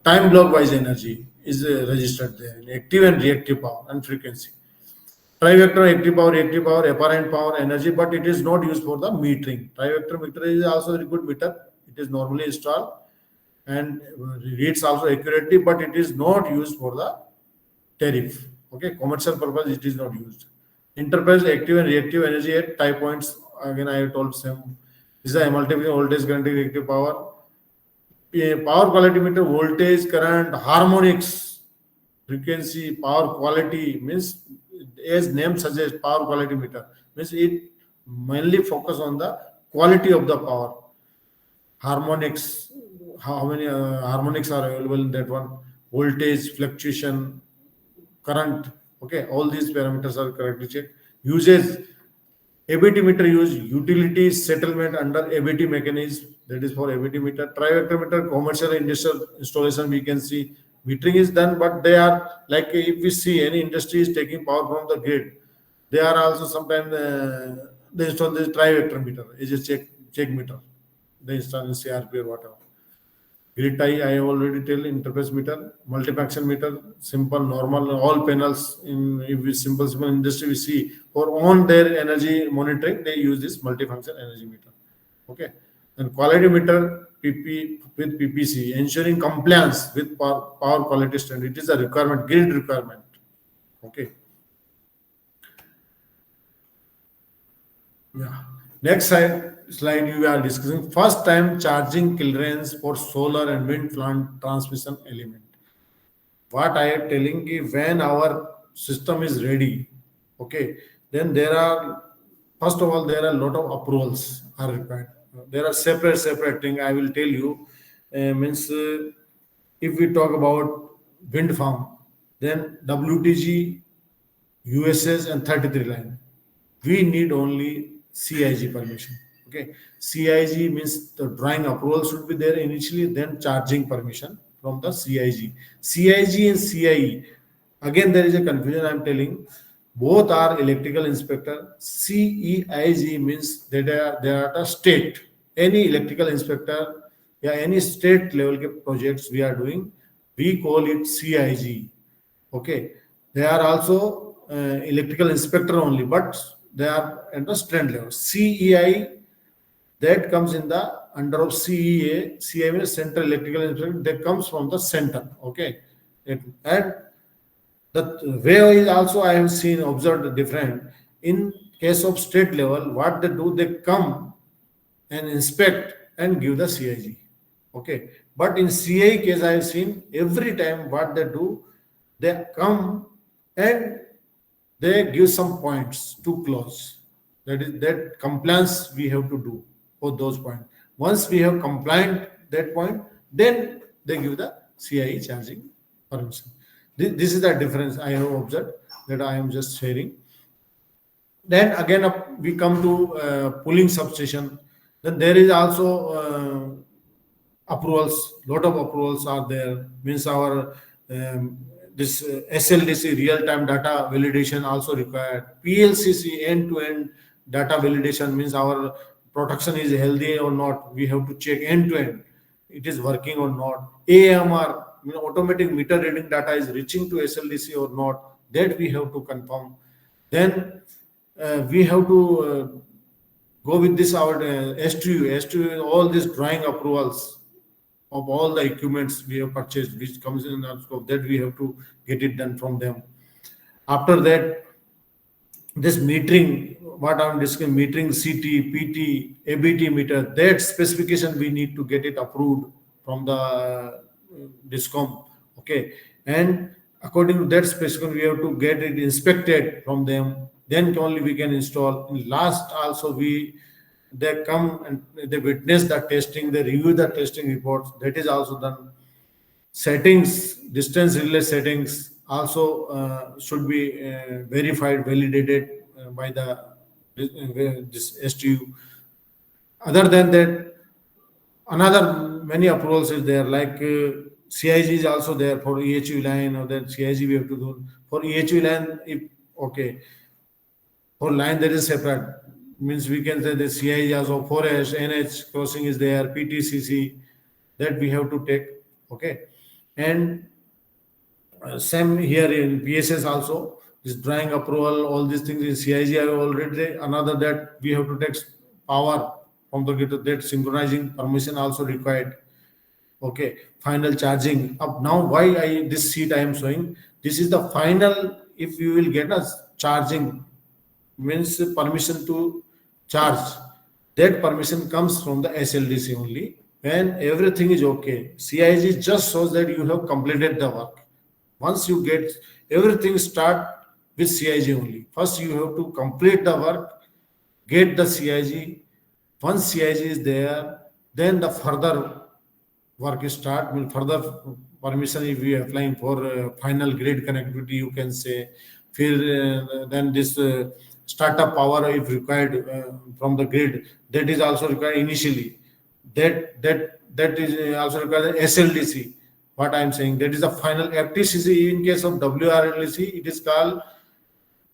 Time block wise energy is registered there, active and reactive power and frequency. Tri-vector, active power, reactive power, apparent power, energy, but it is not used for the metering. Tri-vector meter is also a very good meter. It is normally installed and reads also accurately, but it is not used for the tariff. Okay, commercial purpose it is not used. Interface, active and reactive energy at tie points. Again, I have told some. This is a multiple voltage, current, reactive power. Power quality meter, voltage, current, harmonics, frequency, power quality means as name suggests, power quality meter means it mainly focus on the quality of the power. Harmonics, how many harmonics are available in that one, voltage, fluctuation, current. Okay, all these parameters are correctly checked. Usage, ABT meter use utility settlement under ABT mechanism, that is for ABT meter. Tri-vector meter, commercial industrial installation, we can see metering is done, but they are like if we see any industry is taking power from the grid, they are also sometimes they install this tri-vector meter, is a check meter. They install in CRP or whatever. Grid tie, I have already tell, interface meter, multifunction meter, simple, normal, all panels in if we simple industry we see for on their energy monitoring, they use this multifunction energy meter. Okay. And quality meter PP with PPC, ensuring compliance with power quality standard. It is a requirement, grid requirement. Okay. Yeah. Next slide we are discussing first time charging clearance for solar and wind plant transmission element. What I am telling you, when our system is ready, okay, then there are, first of all, there are a lot of approvals are required. There are separate thing. I will tell you. If we talk about wind farm, then WTG, USS and 33 line, we need only CIG permission. Okay, CIG means the drawing approval should be there initially, then charging permission from the CIG. CIG and CIE, again there is a confusion I am telling. Both are electrical inspector. CEIG means that they are the state. Any electrical inspector, yeah, any state level projects we are doing, we call it CIG. Okay, they are also electrical inspector only, but they are at the strength level. CEI, that comes in the under of CEA. CEI means Central Electrical Inspector. That comes from the center. Okay, and the way is also I have seen observed different. In case of state level, what they do, they come and inspect and give the CIG. Okay, but in CI case I have seen every time what they do, they come and they give some points to close. That is that compliance we have to do for those points. Once we have compliant that point, then they give the CIE charging permission. This is the difference I have observed that I am just sharing. Then again we come to pooling substation. Then there is also approvals. Lot of approvals are there. Means our this SLDC real-time data validation also required. PLCC end-to-end data validation means our production is healthy or not. We have to check end-to-end. It is working or not. AMR, automatic meter reading data is reaching to SLDC or not. That we have to confirm. Then we have to go with this our STU, all these drawing approvals of all the equipments we have purchased, which comes in our scope, that we have to get it done from them. After that, this metering, what I'm discussing, metering CT, PT, ABT meter, that specification we need to get it approved from the DISCOM. Okay, and according to that specification, we have to get it inspected from them. Then only we can install. In last also they come and they witness the testing, they review the testing reports. That is also done. Settings, distance relay settings also should be verified, validated by this STU. Other than that, another many approvals is there, like CIG is also there for EHV line, or then CIG we have to do. For EHV line, if okay, for line that is separate, means we can say the CIG also 4S, NH crossing is there, PTCC, that we have to take. Okay, and same here in PSS also, this drawing approval, all these things in CIG I have already. Another that we have to take power from the grid, that synchronizing permission also required. Okay, final charging up. Now why this sheet I am showing, this is the final. If you will get a charging, means permission to charge, that permission comes from the SLDC only. When everything is okay, CIG just shows that you have completed the work. Once you get everything start with CIG only. First, you have to complete the work, get the CIG. Once CIG is there, then the further work is start. Will further permission if we are applying for final grid connectivity, you can say. Then this startup power if required from the grid, that is also required initially. That is also required SLDC. What I am saying, that is the final FTCC. In case of WRLDC, it is called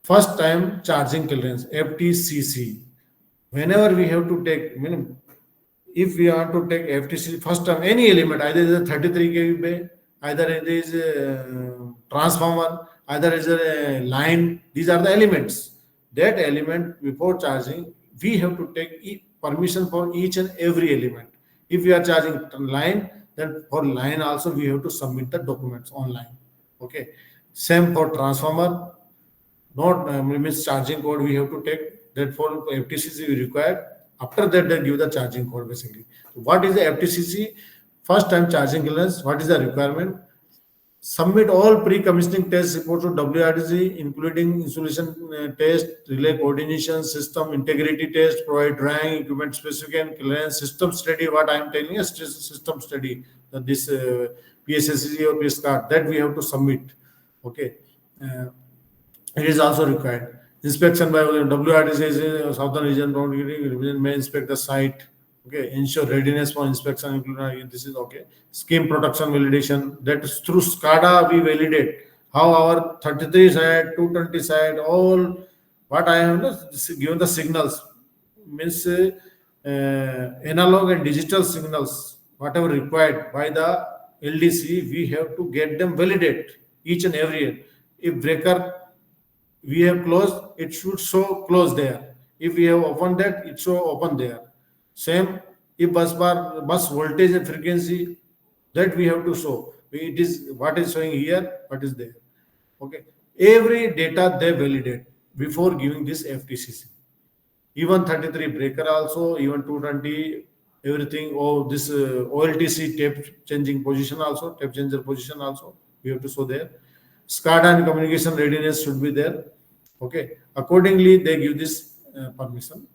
first time charging clearance, FTCC. Whenever we have to take, if we are to take FTC first time, any element, either it is a 33 kV bay, either it is a transformer, either it is a line, these are the elements. That element before charging, we have to take permission for each and every element. If we are charging line, then for line also we have to submit the documents online. Okay. Same for transformer, not means charging code we have to take. That for FTCC we required. After that, they give the charging code basically. So what is the FTCC? First time charging clearance. What is the requirement? Submit all pre-commissioning test reports to WRDC, including installation test, relay coordination, system integrity test, provide drawing, equipment specification, clearance, system study. What I am telling is system study. That this PSSC or PS card that we have to submit. Okay, it is also required. Inspection by WRDC is Southern Region may inspect the site. Okay, ensure readiness for inspection, including this is okay. Scheme production validation, that is through SCADA we validate how our 33 side, 220 side, all what I have given the signals means analog and digital signals, whatever required by the LDC, we have to get them validate each and every year. If breaker we have closed, it should show closed there. If we have opened that, it show open there. Same, if bus voltage and frequency, that we have to show. It is what is showing here, what is there. Okay. Every data they validate before giving this FTCC. Even 33 breaker also, even 220, everything. Oh, this OLTC tape changing position also, tape changer position also, we have to show there. SCADA and communication readiness should be there. Okay. Accordingly, they give this permission.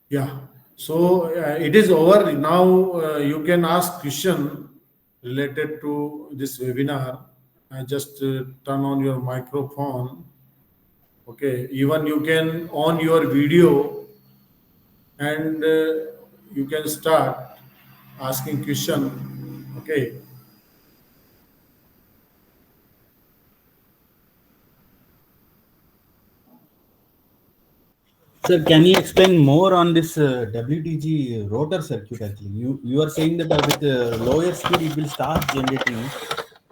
Yeah, so it is over now. You can ask question related to this webinar. I just turn on your microphone. Okay, even you can on your video and you can start asking question. Okay. Sir, can you explain more on this WTG rotor circuit actually? You are saying that with lower speed it will start generating.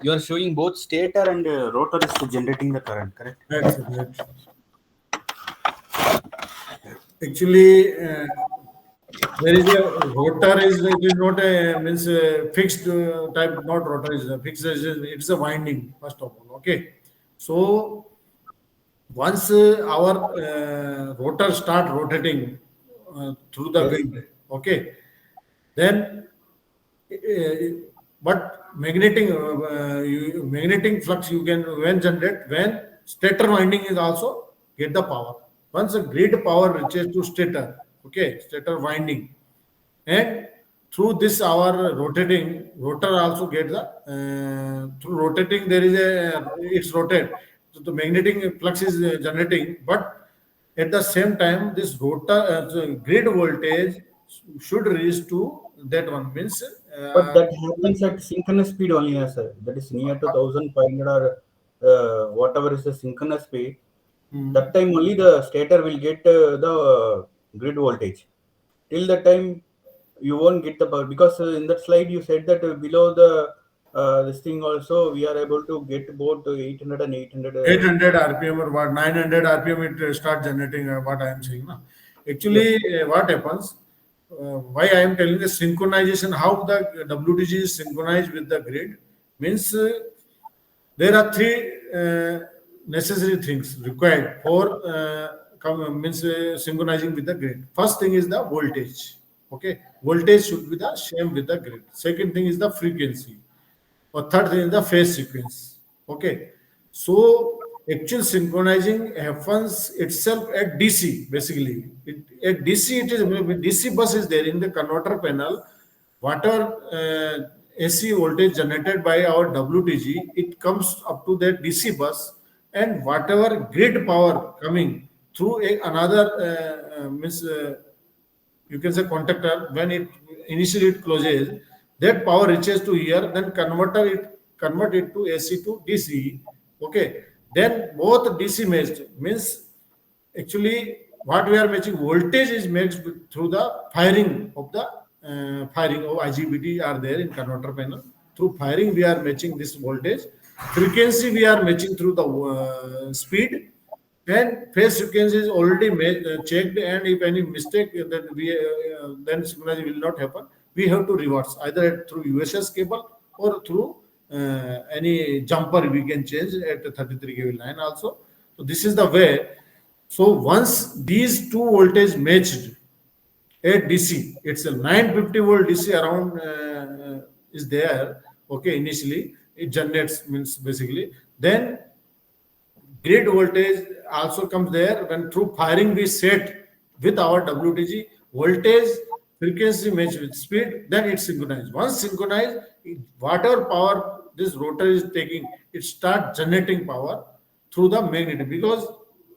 You are showing both stator and rotor is generating the current, correct? That's it. Actually, there is a rotor it is not a means fixed type, not rotor is a fixed. It's a winding first of all. Okay, so once our rotor start rotating through the wind, okay, then but magnetic flux you can when generate when stator winding is also get the power. Once the grid power reaches to stator, okay, stator winding, and through this our rotating rotor also get the through rotating there is a it's rotate. So the magnetic flux is generating, but at the same time, this rotor grid voltage should reach to that one means. But that happens at synchronous speed only, sir. That is near to 1500 or whatever is the synchronous speed. That time only the stator will get the grid voltage. Till that time, you won't get the power because in that slide you said that below the this thing also we are able to get both 800 and 800 RPM or what 900 RPM it start generating what I am saying. No? Actually, yes. What happens? Why I am telling the synchronization, how the WTG is synchronized with the grid means there are three necessary things required for synchronizing with the grid. First thing is the voltage. Okay, voltage should be the same with the grid. Second thing is the frequency. Or third thing is the phase sequence. Okay, so actual synchronizing happens itself at DC basically. At DC, it is DC bus is there in the converter panel. Whatever AC voltage generated by our WTG, it comes up to that DC bus, and whatever grid power coming through another means you can say contactor, when it initially it closes, that power reaches to here, then convert it to AC to DC. Okay, then both DC matched means actually what we are matching voltage is matched through the firing of the firing of IGBT are there in converter panel. Through firing we are matching this voltage. Frequency we are matching through the speed, and phase frequency is already checked, and if any mistake, then synchronizing will not happen. We have to reverse either through USS cable or through any jumper we can change at the 33 kV line also. So this is the way. So once these two voltage matched at DC, it's a 950 volt DC around is there. Okay, initially it generates means basically then grid voltage also comes there. When through firing we set with our WTG voltage frequency match with speed, then it's synchronized. Once synchronized, whatever power this rotor is taking, it starts generating power through the magnet because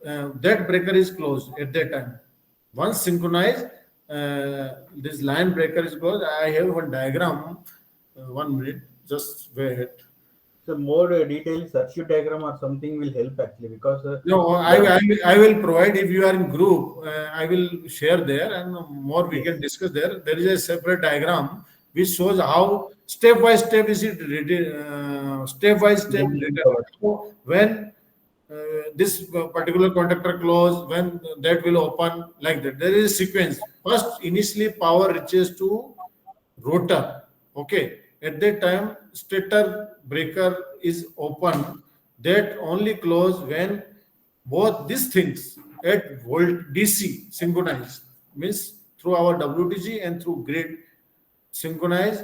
that breaker is closed at that time. Once synchronized, this line breaker is closed. I have one diagram. 1 minute, just wait. So more detailed circuit diagram or something will help actually because no, I will provide if you are in group. I will share there and more we can discuss there. There is a separate diagram which shows how step by step is it step by step when this particular conductor close, when that will open like that. There is a sequence. First, initially power reaches to rotor. Okay. At that time, stator breaker is open. That only close when both these things at volt DC synchronized means through our WTG and through grid synchronized.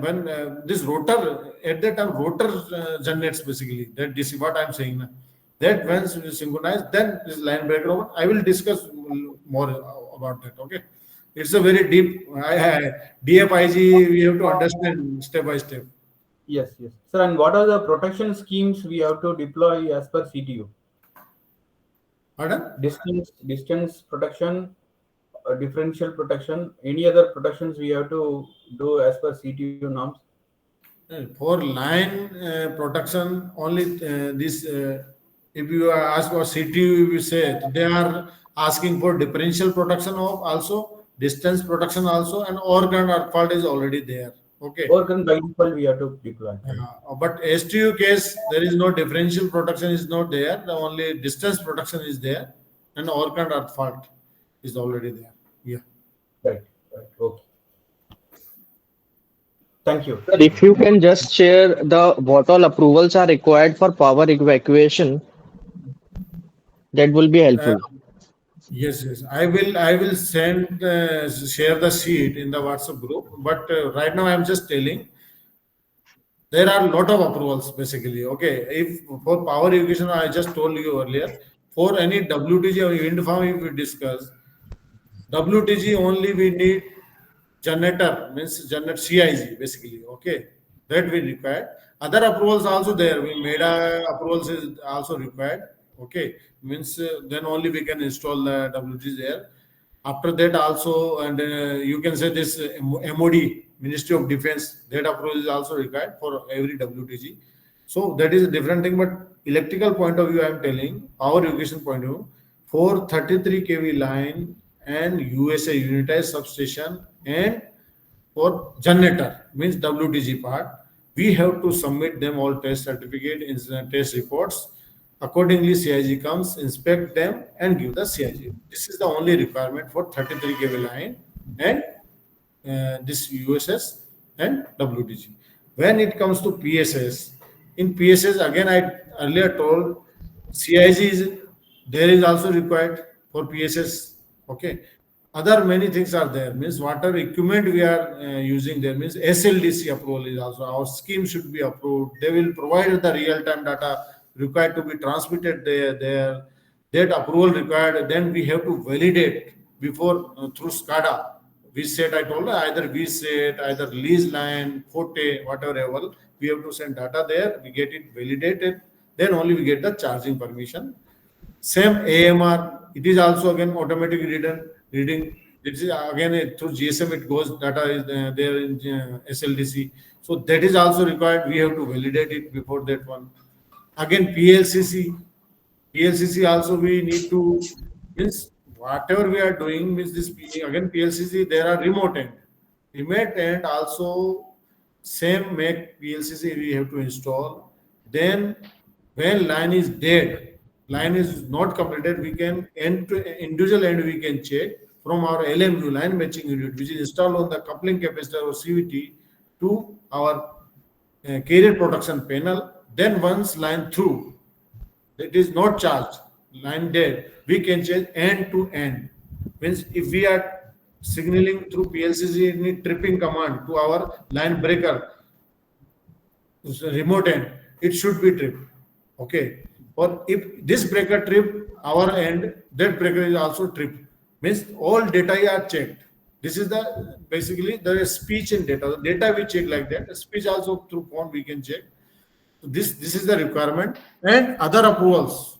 When this rotor at that time rotor generates basically that DC. What I'm saying now, that when synchronized, then this line breaker open. I will discuss more about that. Okay. It's a very deep DFIG. We have to understand step by step. Yes. Sir, and what are the protection schemes we have to deploy as per CTU? Pardon? Distance protection, differential protection, any other protections we have to do as per CTU norms? For line protection, only this. If you ask for CTU, we say they are asking for differential protection of also. Distance protection also, and organ or fault is already there. Okay. Organ by default we have to deploy. But STU case, there is no differential protection is not there. The only distance protection is there, and organ or fault is already there. Yeah. Right. Okay. Thank you. Sir, if you can just share what all approvals are required for power evacuation, that will be helpful. Yes. I will send share the sheet in the WhatsApp group. But right now I am just telling there are a lot of approvals basically. Okay, if for power evacuation I just told you earlier, for any WTG or wind farm if we discuss WTG only we need generator means generate CIG basically. Okay, that we require. Other approvals also there. We MEDA approvals is also required. Okay, means then only we can install the WTG there. After that also, and you can say this MOD, Ministry of Defense, that approval is also required for every WTG. So that is a different thing. But electrical point of view, I am telling, power evacuation point of view, for 33 kV line and USA unitized substation and for generator means WTG part, we have to submit them all test certificate in test reports. Accordingly, CIG comes, inspect them, and give the CIG. This is the only requirement for 33 kV line and this USS and WTG. When it comes to PSS, in PSS, again, I earlier told CIG is there is also required for PSS. Okay. other many things are there. Means whatever equipment we are using there, means SLDC approval is also, our scheme should be approved. They will provide the real-time data required to be transmitted there. That approval required, then we have to validate before through SCADA. VSET, I told you, either VSET, either lease line, Forte, whatever available, we have to send data there, we get it validated, then only we get the charging permission. Same AMR, it is also again automatic reading. It is again through GSM it goes, data is there in SLDC. So that is also required, we have to validate it before that one. Again PLCC also we need to, means whatever we are doing means this again PLCC there are remote and also same make PLCC we have to install. Then when line is dead, line is not completed, we can end to individual end we can check from our LMU line matching unit, which is installed on the coupling capacitor or CVT to our carrier protection panel. Then once line through, it is not charged, line dead, we can change end to end. Means if we are signaling through PLCC any tripping command to our line breaker, remote end, it should be tripped. Okay. Or if this breaker trip our end, that breaker is also tripped. Means all data are checked. This is the basically there is speech in data. The data we check like that. The speech also through phone we can check. This is the requirement, and other approvals,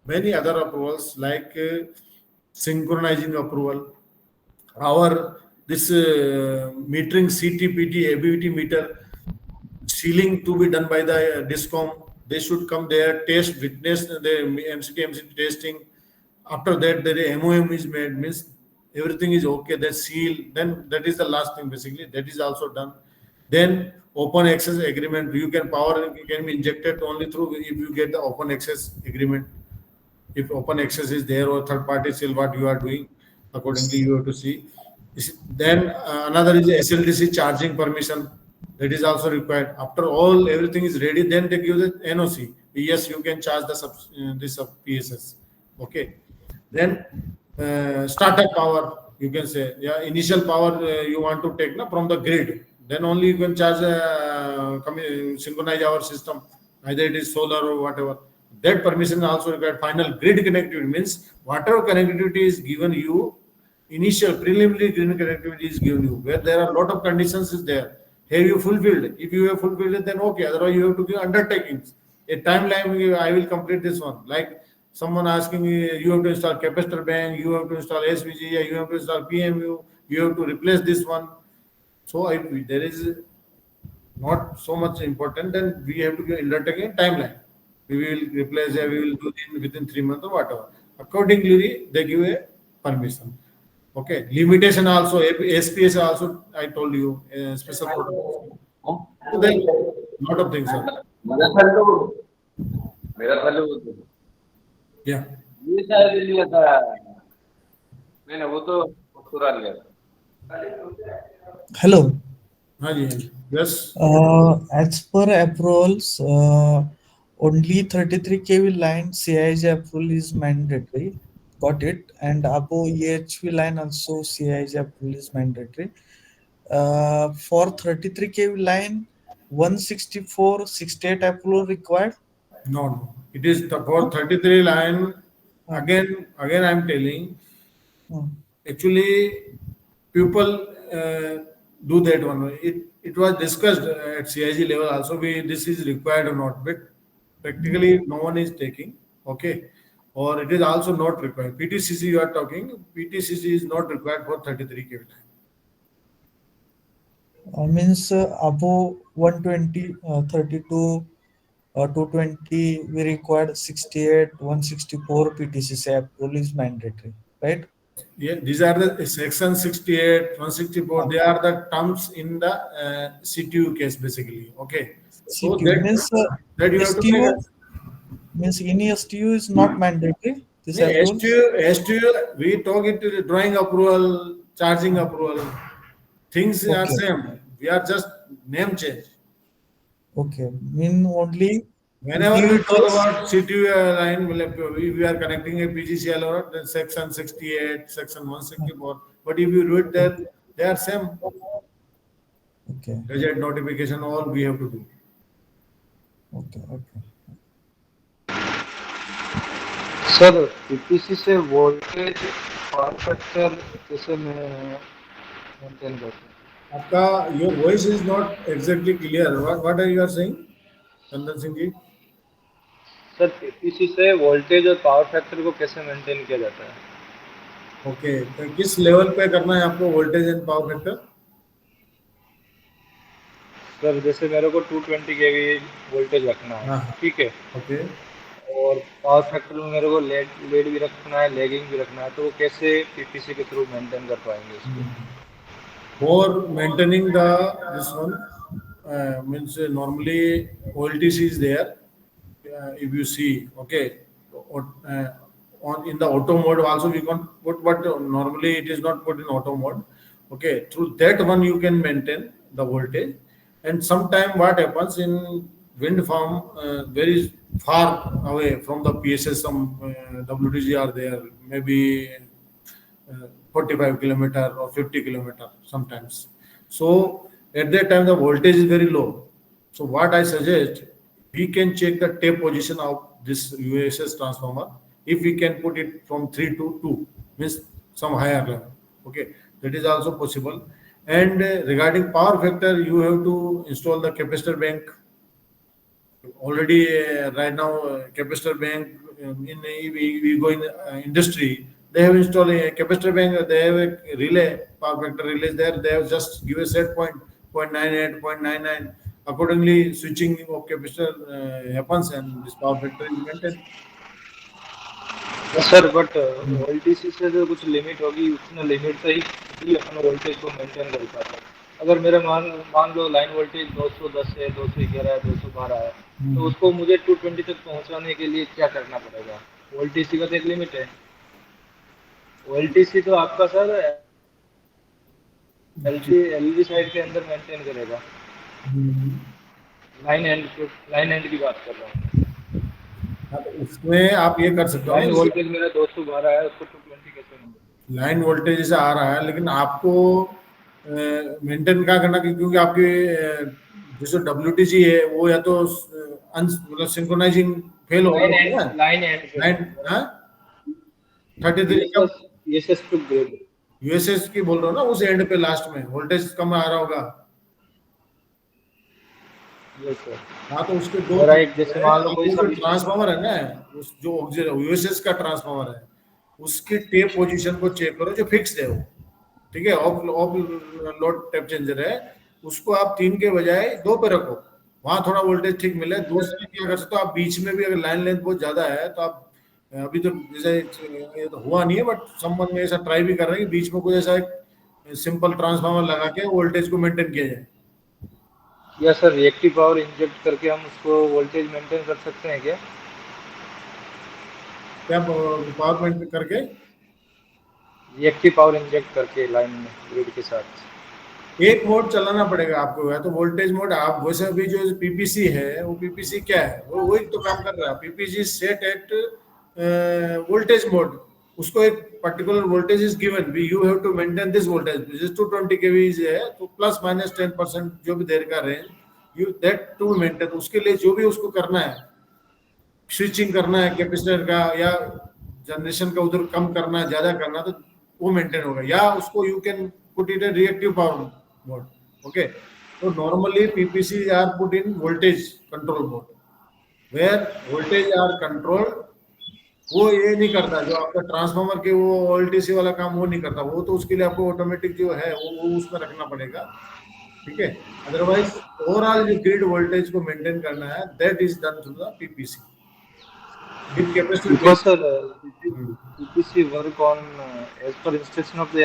many other approvals like synchronizing approval, our this metering CTPT ability meter sealing to be done by the DISCOM. They should come there, test, witness the MCT testing. After that, the MOM is made, means everything is okay. That seal, then that is the last thing basically. That is also done. Then open access agreement, you can power can be injected only through if you get the open access agreement. If open access is there or third party still what you are doing, accordingly you have to see. Then another is SLDC charging permission, that is also required. After all everything is ready, then they give the NOC. Yes, you can charge the this PSS. Okay. Then startup power, you can say, yeah, initial power you want to take from the grid. Then only you can charge, synchronize our system, either it is solar or whatever. That permission also required. Final grid connectivity means whatever connectivity is given you, initial preliminary grid connectivity is given you, where there are a lot of conditions is there. Have you fulfilled? If you have fulfilled it, then okay. Otherwise, you have to give undertakings. A timeline, I will complete this one. Like someone asking you have to install capacitor bank, you have to install SVG, you have to install PMU, you have to replace this one. So if there is not so much important, then we have to give undertaking timeline. We will replace, we will do it within 3 months or whatever. Accordingly, they give a permission. Okay. Limitation also, SPS also, I told you, special protocol. So then, lot of things are there. Yeah. Hello. Yes. As per approvals, only 33 kV line CIJ approval is mandatory. Got it. And above EHV line also CIJ approval is mandatory. For 33 kV line, 164, 68 approval required. No. It is for 33 line. Again, I'm telling. Actually, people do that one. It was discussed at CIG level also. This is required or not, but practically no one is taking. Okay, or it is also not required. PTCC you are talking. PTCC is not required for 33 kV line. Means above 120, 32, 220, we required 68, 164 PTCC approval is mandatory, right? Yeah, these are the section 68, 164. They are the terms in the CTU case basically. Okay. So CTU means that you have to STU means any STU is not mandatory. This STU, we talk it drawing approval, charging approval. Things are same. We are just name change. Okay. Mean only whenever we talk about CTU line, we are connecting a PGCL or then section 68, section 164. But if you do it there, they are same. Okay. Gadget notification, all we have to do. Okay. Sir PPC से voltage power factor कैसे maintain करते हैं? आपका your voice is not exactly clear. What are you are saying, Chandan Singh ji? Sir PPC से voltage और power factor को कैसे maintain किया जाता है? ओके, तो किस लेवल पे करना है आपको voltage and power factor? Sir जैसे मेरे को 220 केवी वोल्टेज रखना है, हाँ, ठीक है, ओके। और पावर फैक्टर में मेरे को लेड भी रखना है, लैगिंग भी रखना है, तो वो कैसे पीपीसी के थ्रू मेंटेन कर पाएंगे इसको? For maintaining the this one means normally OLTC is there. If you see, okay, on in the auto mode also we can put, but normally it is not put in auto mode. Okay, through that one you can maintain the voltage. And sometime what happens in wind farm very far away from the PSS, some WTG are there, maybe 45 kilometer or 50 kilometer sometimes. So at that time the voltage is very low. So what I suggest, we can check the tape position of this USS transformer. If we can put it from 3 to 2, means some higher level. Okay, that is also possible. And regarding power factor, you have to install the capacitor bank. Already right now capacitor bank in we go in industry, they have installed a capacitor bank, they have a relay, power factor relays there, they have just give a set point 0.98, 0.99. Accordingly switching of capacitor happens and this power factor is maintained. Sir but voltage से जो कुछ limit होगी, उतना limit से ही अपन voltage को maintain कर पाता है। अगर मेरा मान लो लाइन वोल्टेज 210 है, 211 है, 212 है, तो उसको मुझे 220 तक पहुंचाने के लिए क्या करना पड़ेगा? वोल्टेज का तो एक लिमिट है। वोल्टेज तो आपका सर एलजी साइड के अंदर मेंटेन करेगा। लाइन एंड की बात कर रहा हूँ। उसमें आप ये कर सकते हो, लाइन वोल्टेज मेरा 212 है, उसको 220 कैसे? लाइन वोल्टेज से आ रहा है, लेकिन आपको मेंटेन क्या करना, क्योंकि आपके जैसे WTG है वो या तो मतलब सिंक्रोनाइजिंग फेल हो गया, लाइन 33 का यूएसएस की बोल रहा हूँ ना, उस एंड पे लास्ट में वोल्टेज कम आ रहा होगा। हाँ, तो उसके दो ट्रांसफार्मर है ना, उस जो यूएसएस का ट्रांसफार्मर है उसकी टेप पोजीशन को चेक करो जो फिक्स्ड है वो, ठीक है, ऑफ लोड टेप चेंजर है, उसको आप 3 के बजाय 2 पे रखो, वहां थोड़ा वोल्टेज ठीक मिले। दूसरा क्या कर सकते हो आप, बीच में भी अगर लाइन लेंथ बहुत ज्यादा है तो आप अभी तो जैसे ये तो हुआ नहीं है, बट संबंध में ऐसा ट्राई भी कर रहे हैं कि बीच में कोई ऐसा एक सिंपल ट्रांसफार्मर लगा के वोल्टेज को मेंटेन किया जाए। या सर रिएक्टिव पावर इंजेक्ट करके हम उसको वोल्टेज मेंटेन कर सकते हैं क्या? क्या पावर पॉइंट करके? रिएक्टिव पावर इंजेक्ट करके लाइन में ग्रिड के साथ एक मोड चलाना पड़ेगा आपको, या तो वोल्टेज मोड। आप वैसे अभी जो पीपीसी है वो पीपीसी क्या है, वो वही तो काम कर रहा है। PPC set at voltage mode, उसको एक particular voltage is given, we you have to maintain this voltage, जिस 220 केवी है तो प्लस माइनस 10% जो भी देर का range you that to maintain, उसके लिए जो भी उसको करना है, स्विचिंग करना है कैपेसिटर का या जनरेशन का उधर कम करना है, ज्यादा करना, तो वो मेंटेन होगा। या उसको you can put it in reactive power mode. Okay, तो normally PPC are put in voltage control mode, where voltage are controlled. वो ये नहीं करता जो आपका ट्रांसफार्मर के वो OLTC वाला काम वो नहीं करता, वो तो उसके लिए आपको ऑटोमेटिक जो है वो उसमें रखना पड़ेगा, ठीक है। अदरवाइज ओवरऑल जो ग्रिड वोल्टेज को मेंटेन करना है that is done through the PPC with capacity. Because sir PPC work on as per instruction of the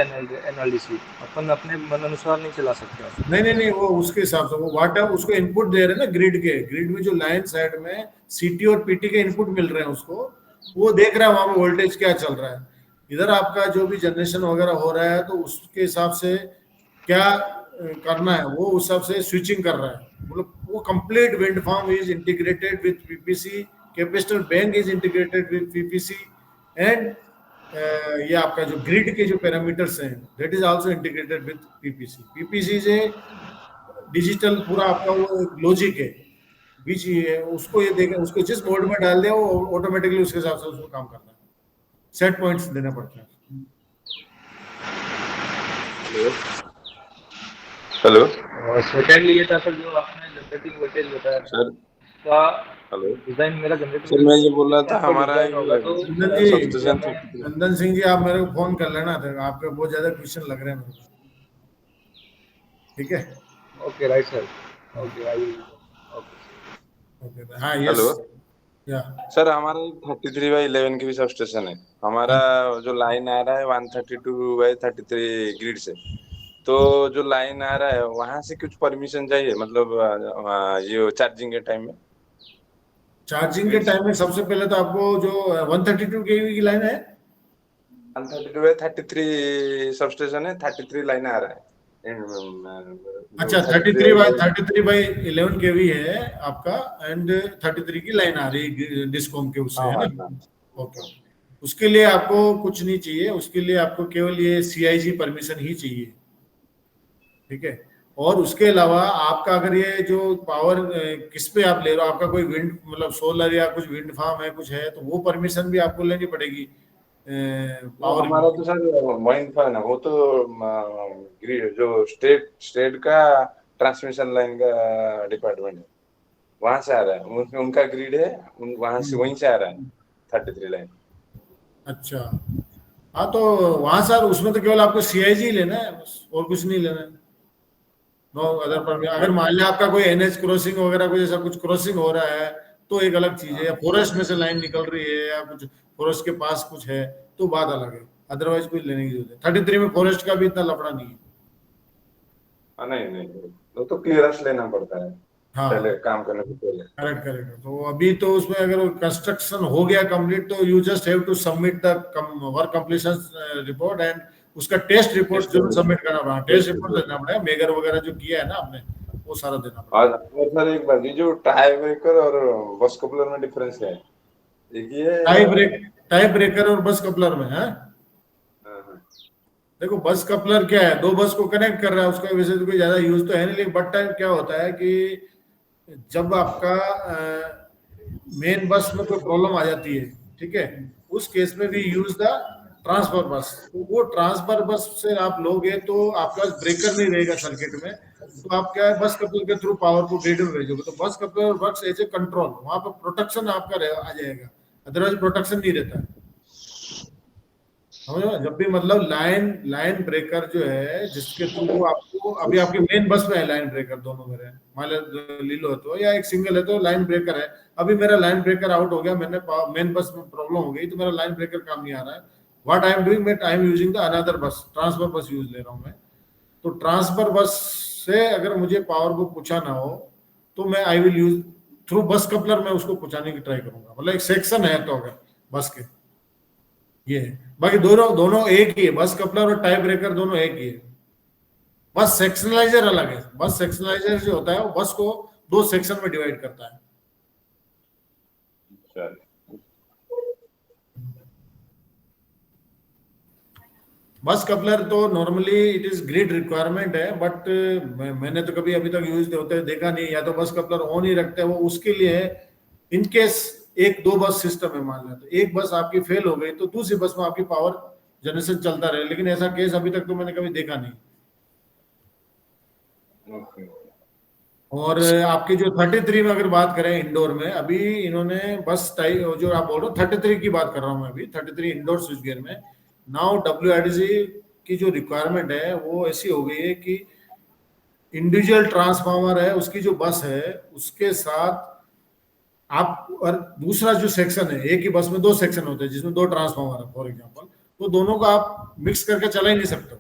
NLDC, अपन अपने मन अनुसार नहीं चला सकते। नहीं, वो उसके हिसाब से वो वाट है, उसको इनपुट दे रहे हैं ना ग्रिड में जो लाइन साइड में सीटी और पीटी के इनपुट मिल रहे हैं, उसको वो देख रहा है वहां पे वोल्टेज क्या चल रहा है। इधर आपका जो भी जनरेशन वगैरह हो रहा है तो उसके हिसाब से क्या करना है वो उस हिसाब से स्विचिंग कर रहा है। मतलब वो complete wind farm is integrated with PPC, capacitor bank is integrated with PPC, and ये आपका जो ग्रिड के जो पैरामीटर्स हैं, that is also integrated with PPC. PPC से डिजिटल पूरा आपका वो लॉजिक है, बीच ये उसको ये देखें, उसको जिस मोड में डाल दिया वो ऑटोमेटिकली उसके हिसाब से उसको काम करता है। सेट पॉइंट्स देना पड़ता है। हेलो और सेकेंडली ये था सर जो आपने जनरेटिंग वोल्टेज बताया सर। का हेलो डिजाइन, मेरा जनरेटिंग सर, मैं ये बोल रहा था हमारा डिजाइन होगा तो नंदन सिंह जी आप मेरे को फोन कर लेना था, आपके बहुत ज्यादा क्वेश्चन लग रहे हैं मेरे को, ठीक है? Okay right sir, okay I okay हाँ यस हेलो या सर, हमारा 33/11 की भी सब स्टेशन है। हमारा जो लाइन आ रहा है 132/33 ग्रिड से, तो जो लाइन आ रहा है वहां से कुछ परमिशन चाहिए, मतलब ये चार्जिंग के टाइम में? चार्जिंग के टाइम में सबसे पहले तो आपको जो 132 केवी की लाइन है, 132/33 सब स्टेशन है, 33 लाइन आ रहा है। अच्छा 33/11 केवी है आपका, एंड 33 की लाइन आ रही है डिस्कॉम के उससे, है ना? ओके, उसके लिए आपको कुछ नहीं चाहिए, उसके लिए आपको केवल ये सीआईजी परमिशन ही चाहिए, ठीक है? और उसके अलावा आपका अगर ये जो पावर किस पे आप ले रहे हो, आपका कोई विंड मतलब सोलर या कुछ विंड फार्म है कुछ है, तो वो परमिशन भी आपको लेनी पड़ेगी पावर। हमारा तो सर माइंड फन है, वो तो ग्रिड जो स्टेट का ट्रांसमिशन लाइन का डिपार्टमेंट है, वहां से आ रहा है, उनका ग्रिड है, वहां से वहीं से आ रहा है 33 लाइन। अच्छा हाँ, तो वहां सर उसमें तो केवल आपको सीआईजी लेना है बस, और कुछ नहीं लेना है। No other permission. अगर मान लिया आपका कोई एनएच क्रॉसिंग वगैरह कुछ ऐसा कुछ क्रॉसिंग हो रहा है तो एक अलग चीज है, या फॉरेस्ट में से लाइन निकल रही है या कुछ फॉरेस्ट के पास कुछ है तो बात अलग है, अदरवाइज कुछ लेने की जरूरत है। 33 में फॉरेस्ट का भी इतना लफड़ा नहीं है। नहीं, वो तो क्लियरेंस लेना पड़ता है हाँ पहले काम करने से पहले। Correct correct. तो अभी तो उसमें अगर कंस्ट्रक्शन हो गया कंप्लीट तो you just have to submit the work completion report, and उसका टेस्ट रिपोर्ट जरूर सबमिट करना पड़ा, टेस्ट रिपोर्ट देना पड़ेगा, मेगर वगैरह जो किया है ना आपने वो सारा देना पड़ेगा। और सर एक बात, ये जो टाई ब्रेकर और बस कपलर में डिफरेंस क्या है? एक ये टाई ब्रेकर और बस कपलर में है। देखो बस कपलर क्या है, दो बस को कनेक्ट कर रहा है, उसका वैसे तो कोई ज्यादा यूज तो है नहीं, लेकिन बट टाइम क्या होता है कि जब आपका मेन बस में कोई प्रॉब्लम आ जाती है, ठीक है, उस केस में भी यूज द ट्रांसफर बस। तो वो ट्रांसफर बस से आप लोगे तो आपके पास ब्रेकर नहीं रहेगा सर्किट में, तो आप क्या है बस कपलर के थ्रू पावर को ग्रिड में भेजोगे, तो bus coupler works as a control, वहां पर प्रोटेक्शन आपका आ जाएगा, अदरवाइज प्रोटेक्शन नहीं रहता है। जब भी मतलब लाइन ब्रेकर जो है जिसके थ्रू आपको, अभी आपके मेन बस में है लाइन ब्रेकर, दोनों मेरे मान लो तो, या एक सिंगल है तो लाइन ब्रेकर है, अभी मेरा लाइन ब्रेकर आउट हो गया, मैंने मेन बस में प्रॉब्लम हो गई तो मेरा लाइन ब्रेकर काम नहीं आ रहा है, what I am doing, I am using the another बस, ट्रांसफर बस यूज ले रहा हूँ मैं। तो ट्रांसफर बस से अगर मुझे पावर को पहुंचाना हो तो मैं आई विल यूज थ्रू बस कपलर में उसको पहुंचाने की ट्राई करूंगा, मतलब एक सेक्शन है तो अगर बस के ये है, बाकी दोनों एक ही है, बस कपलर और टाई ब्रेकर दोनों एक ही है, बस सेक्शनलाइजर अलग है। बस सेक्शनलाइजर जो होता है वो बस को दो सेक्शन में डिवाइड करता है। बस कपलर तो normally it is grid requirement है, बट मैंने तो कभी अभी तक यूज होते देखा नहीं, या तो बस कपलर ऑन ही रखते हैं, वो उसके लिए है इनकेस एक दो बस सिस्टम है, मान लेते एक बस आपकी फेल हो गई तो दूसरी बस में आपकी पावर जनरेशन चलता रहे, लेकिन ऐसा केस अभी तक तो मैंने कभी देखा नहीं। और आपकी जो 33 में अगर बात करें इंडोर में, अभी इन्होंने बस टाइप जो आप बोल रहे हो 33 की बात कर रहा हूं मैं, अभी 33 इंडोर स्विच गियर में नाउ WRLDC की जो रिक्वायरमेंट है वो ऐसी हो गई है कि इंडिविजुअल ट्रांसफार्मर है उसकी जो बस है उसके साथ आप, और दूसरा जो सेक्शन है, एक ही बस में दो सेक्शन होते हैं जिसमें दो ट्रांसफार्मर है फॉर एग्जांपल, तो दोनों को आप मिक्स करके चला ही नहीं सकते,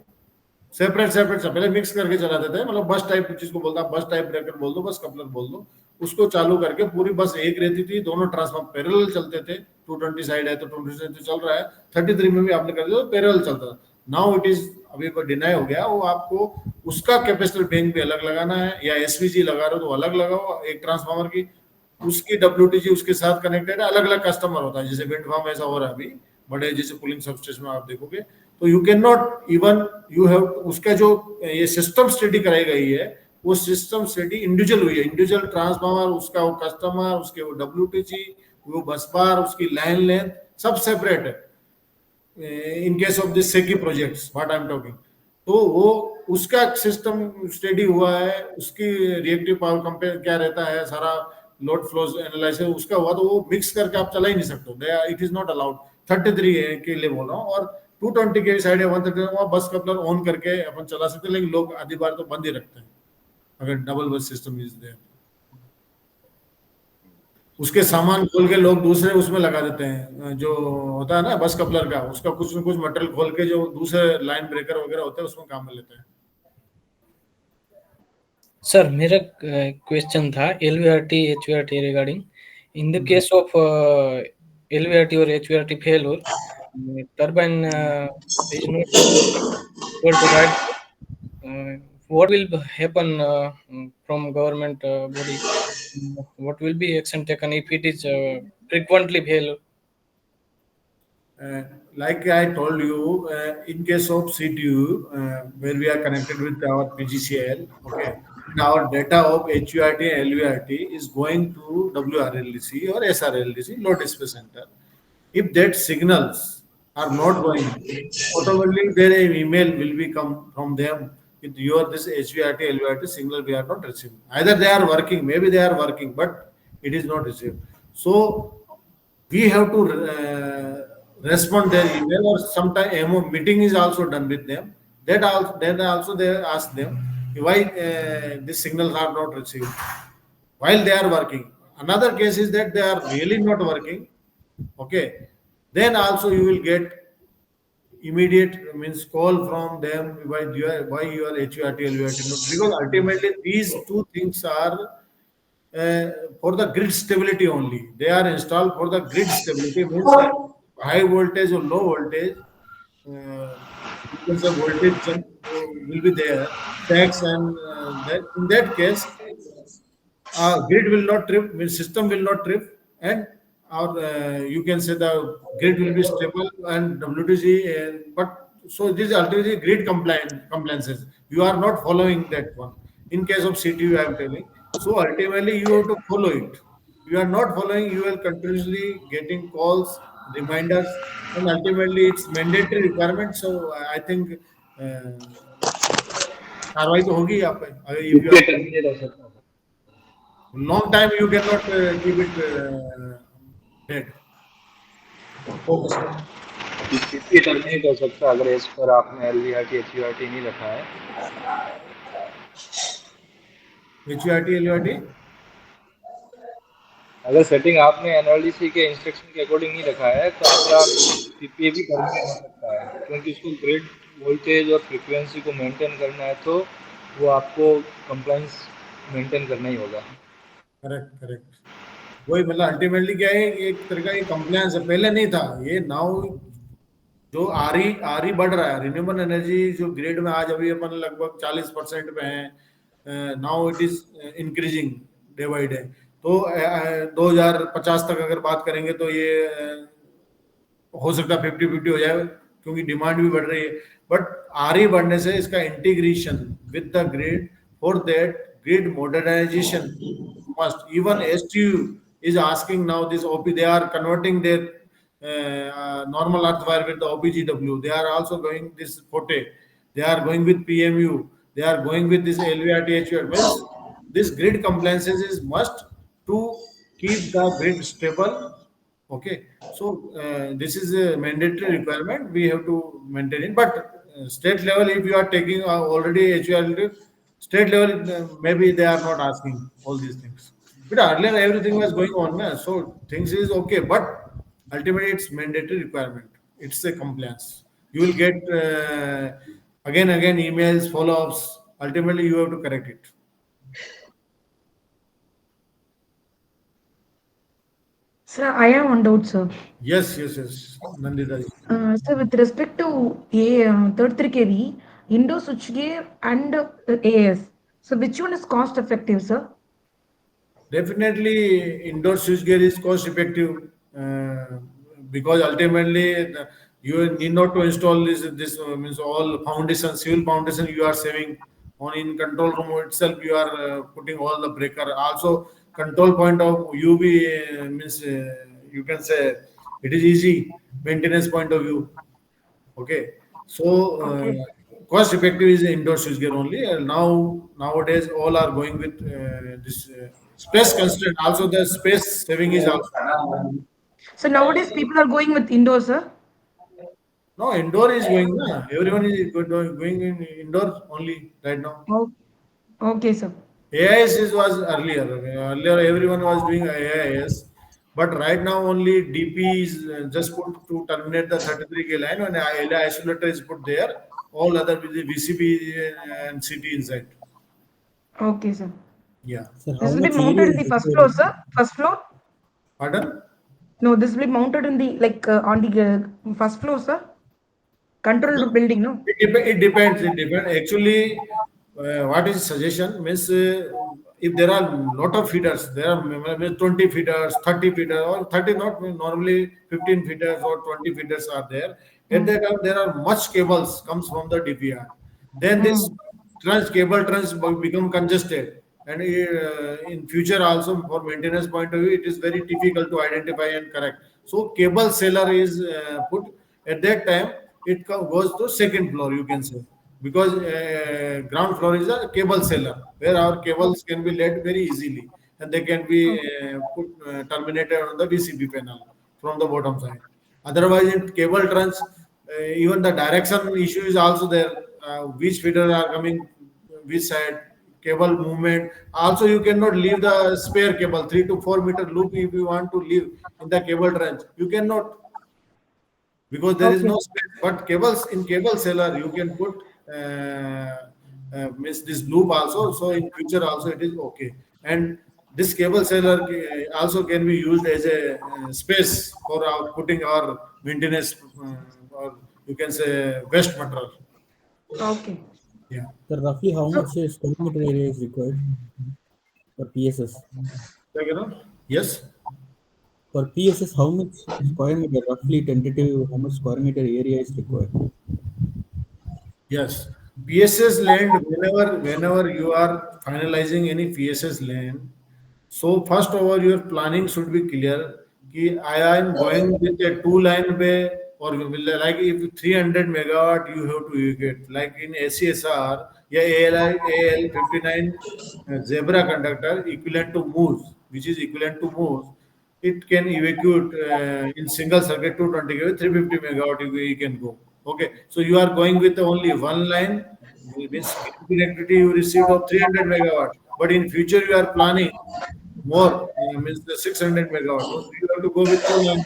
सेपरेट पहले मिक्स करके चला देते हैं, मतलब बस टाइप जिसको बोलता है बस टाइप ब्रेकर बोल दो, बस कपलर बोल दो, उसको चालू करके पूरी बस एक रहती थी, दोनों ट्रांसफार्मर पैरेलल चलते थे, 220 साइड है तो 220 चल रहा है, 33 में भी आपने कर दिया तो पैरेलल चलता था। नाउ इट इज अभी डिनाई हो गया, वो आपको उसका कैपेसिटर बैंक भी अलग लगाना है, या एसवीजी लगा रहे हो तो अलग लगाओ एक ट्रांसफार्मर की, उसकी WTG उसके साथ कनेक्टेड है, अलग अलग कस्टमर होता है, जैसे विंड फार्म ऐसा हो रहा है अभी, बड़े जैसे पुलिंग सबस्टेशन में आप देखोगे, तो you can not even you have उसका जो ये सिस्टम स्टडी कराई गई है, वो सिस्टम स्टडी इंडिविजुअल हुई है, इंडिविजुअल ट्रांसफार्मर, उसका वो कस्टमर, उसके वो WTC, वो बस बार, उसकी लाइन लेंथ सब सेपरेट है in case of this SECI projects what I am talking. तो वो उसका सिस्टम स्टडी हुआ है, उसकी रिएक्टिव पावर कंपेयर क्या रहता है, सारा लोड फ्लोज एनालिसिस उसका हुआ, तो वो मिक्स करके आप चला ही नहीं सकते, इट इज नॉट अलाउड। 33 के लिए बोल रहा हूँ, और 220 के साइड है 130 वहाँ बस कपलर ऑन करके अपन चला सकते हैं, लेकिन लोग आधी बार तो बंद ही रखते हैं अगर डबल बस सिस्टम इज देयर। उसके सामान खोल के लोग दूसरे उसमें लगा देते हैं, जो होता है ना बस कपलर का, उसका कुछ न कुछ मटेरियल खोल के जो दूसरे लाइन ब्रेकर वगैरह होते हैं उसमें काम में लेते हैं। सर मेरा क्वेश्चन था LVRT HVRT regarding in the case of LVRT और HVRT failure, turbine is not able to ride. What will happen from government body? What will be action taken if it is frequently fail? Like I told you, in case of CTU, where we are connected with our PGCL, okay, and our data of HURT and LVRT is going to WRLDC or SRLDC, load display center. If that signals are not going, automatically there an email will be come from them with your this HVRT, LVRT signal we are not receiving. Either they are working, maybe they are working, but it is not received. So we have to respond their email, or sometime MO meeting is also done with them. That also, then also they ask them why these signals are not received while they are working. Another case is that they are really not working. Okay, then also you will get immediate means call from them why your HURT, LVRT not, because ultimately these two things are for the grid stability only. They are installed for the grid stability, means high voltage or low voltage. You can say voltage jump will be there, tax, and that in that case, grid will not trip, means system will not trip, and or you can say the grid will be stable and WTC. But so this is ultimately grid compliances. You are not following that one. In case of CTU, I am telling. So ultimately, you have to follow it. You are not following, you will continuously getting calls, reminders, and ultimately it's mandatory requirement. So I think कार्रवाई तो होगी यहाँ पे, अगर if you are long time you cannot keep it dead. Okay sir, इसकी terminate हो सकता है अगर इस पर आपने LVRT HVRT नहीं रखा है। HURT, LURT अगर सेटिंग आपने NLDC के इंस्ट्रक्शन के अकॉर्डिंग नहीं रखा है तो आपका PPA भी टर्मिनेट हो सकता है, क्योंकि उसको ग्रिड वोल्टेज और फ्रीक्वेंसी को मेंटेन करना है, तो वो आपको कंप्लायंस मेंटेन करना ही होगा। करेक्ट करेक्ट, वही मतलब अल्टीमेटली क्या है, एक तरह का ये कंप्लायंस है, पहले नहीं था ये। नाउ जो आरी बढ़ रहा है, रिन्यूएबल एनर्जी जो ग्रिड में आज अभी अपन लगभग 40% पे हैं, now it is increasing day by day. तो 2050 तक अगर बात करेंगे तो ये हो सकता है 50-50 हो जाए, क्योंकि डिमांड भी बढ़ रही है। बट आरई बढ़ने से इसका integration with the grid, for that grid modernisation must, even STU is asking now this OP, they are converting their normal earth wire with the OPGW. They are also going this FOTE, they are going with PMU, they are going with this LVRT HVRT. Means this grid compliances is must to keep the grid stable. Okay, so this is a mandatory requirement, we have to maintain it. But state level, if you are taking already HVRT, state level, maybe they are not asking all these things. But earlier everything was going on, so things is okay. But ultimately it's mandatory requirement. It's a compliance. You will get again emails, follow-ups. Ultimately you have to correct it. Sir, I have one doubt, sir. Yes, Nandita ji. Sir, with respect to a 33 kV, indoor switchgear and AS, so which one is cost effective, sir? Definitely indoor switchgear is cost effective because ultimately you need not to install this means all foundation, civil foundation you are saving on in control room itself. You are putting all the breaker. Also, control point of UV means you can say it is easy maintenance point of view. Okay, so Okay. cost effective is indoor switchgear only. Nowadays all are going with this space constraint. Also, the space saving is also there. So nowadays people are going with indoors, sir. No, indoor is going. Na. Everyone is going in indoor only right now. Oh, okay, sir. AIS was earlier. Earlier, everyone was doing AIS, but right now only DP is just put to terminate the 33K line, and isolator is put there. All other with the VCB and CT inside. Okay, sir. Yeah. Sir, how This will be much area mounted in is the first floor, required? sir. First floor? Pardon? No, this will be mounted in the on the first floor, sir. Control building, no? It depends. It depends. Actually, what is suggestion means if there are lot of feeders, there are maybe 20 feeders, 30 feeders, or 30 not normally 15 feeders or 20 feeders are there. At Mm. that time, there are much cables comes from the DPR. Then this Mm. cable trans become congested, and in future also for maintenance point of view, it is very difficult to identify and correct. So cable seller is put at that time. It goes to second floor, you can say, because ground floor is a cable seller where our cables can be laid very easily, and they can be Okay. put terminated on the VCB panel from the bottom side. Otherwise, in cable trans, even the direction issue is also there. Which feeder are coming, which side, cable movement. Also, you cannot leave the spare cable 3 to 4 meter loop if you want to leave in the cable trench. You cannot because there is Okay. no space. But cables in cable seller you can put miss this loop also. So in future also it is okay. And this cable seller also can be used as a space for our putting our maintenance or you can say waste material. Okay. Yeah. Sir, roughly how So much square meter area is required for PSS? So, yes. For PSS, how much square meter, roughly tentative, how much square meter area is required? Yes, PSS land, whenever you are finalizing any PSS land, so first of all your planning should be clear. Ki I am going with a two line way or like if 300 megawatt you have to evacuate. Like in ACSR, yeah, AL 59 zebra conductor equivalent to moose, which is equivalent to moose. It can evacuate in single circuit 220 kV, 350 megawatt you can go. Okay, so you are going with only one line, means connectivity you received of 300 megawatt, but in future you are planning more, means the 600 megawatt. So you have to go with two line.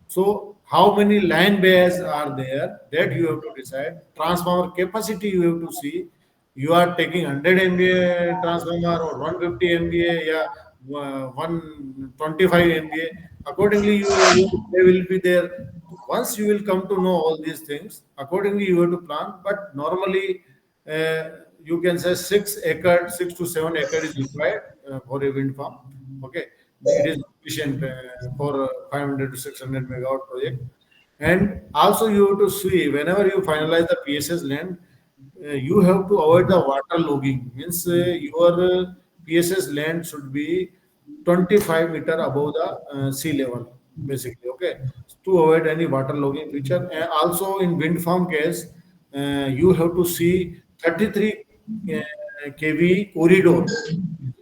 So how many line bays are there that you have to decide. Transformer capacity you have to see. You are taking 100 MVA transformer or 150 MVA, yeah, 125 MVA. Accordingly, they will be there. Once you will come to know all these things, accordingly you have to plan. But normally, uh, you can say 6 acre, 6 to 7 acre is required for a wind farm. Okay, it is sufficient for 500 to 600 megawatt project. And also, you have to see whenever you finalize the PSS land, you have to avoid the water logging. Means your PSS land should be 25 meter above the sea level, basically. Okay, to avoid any water logging feature. And also in wind farm case, you have to see 33 kV corridor.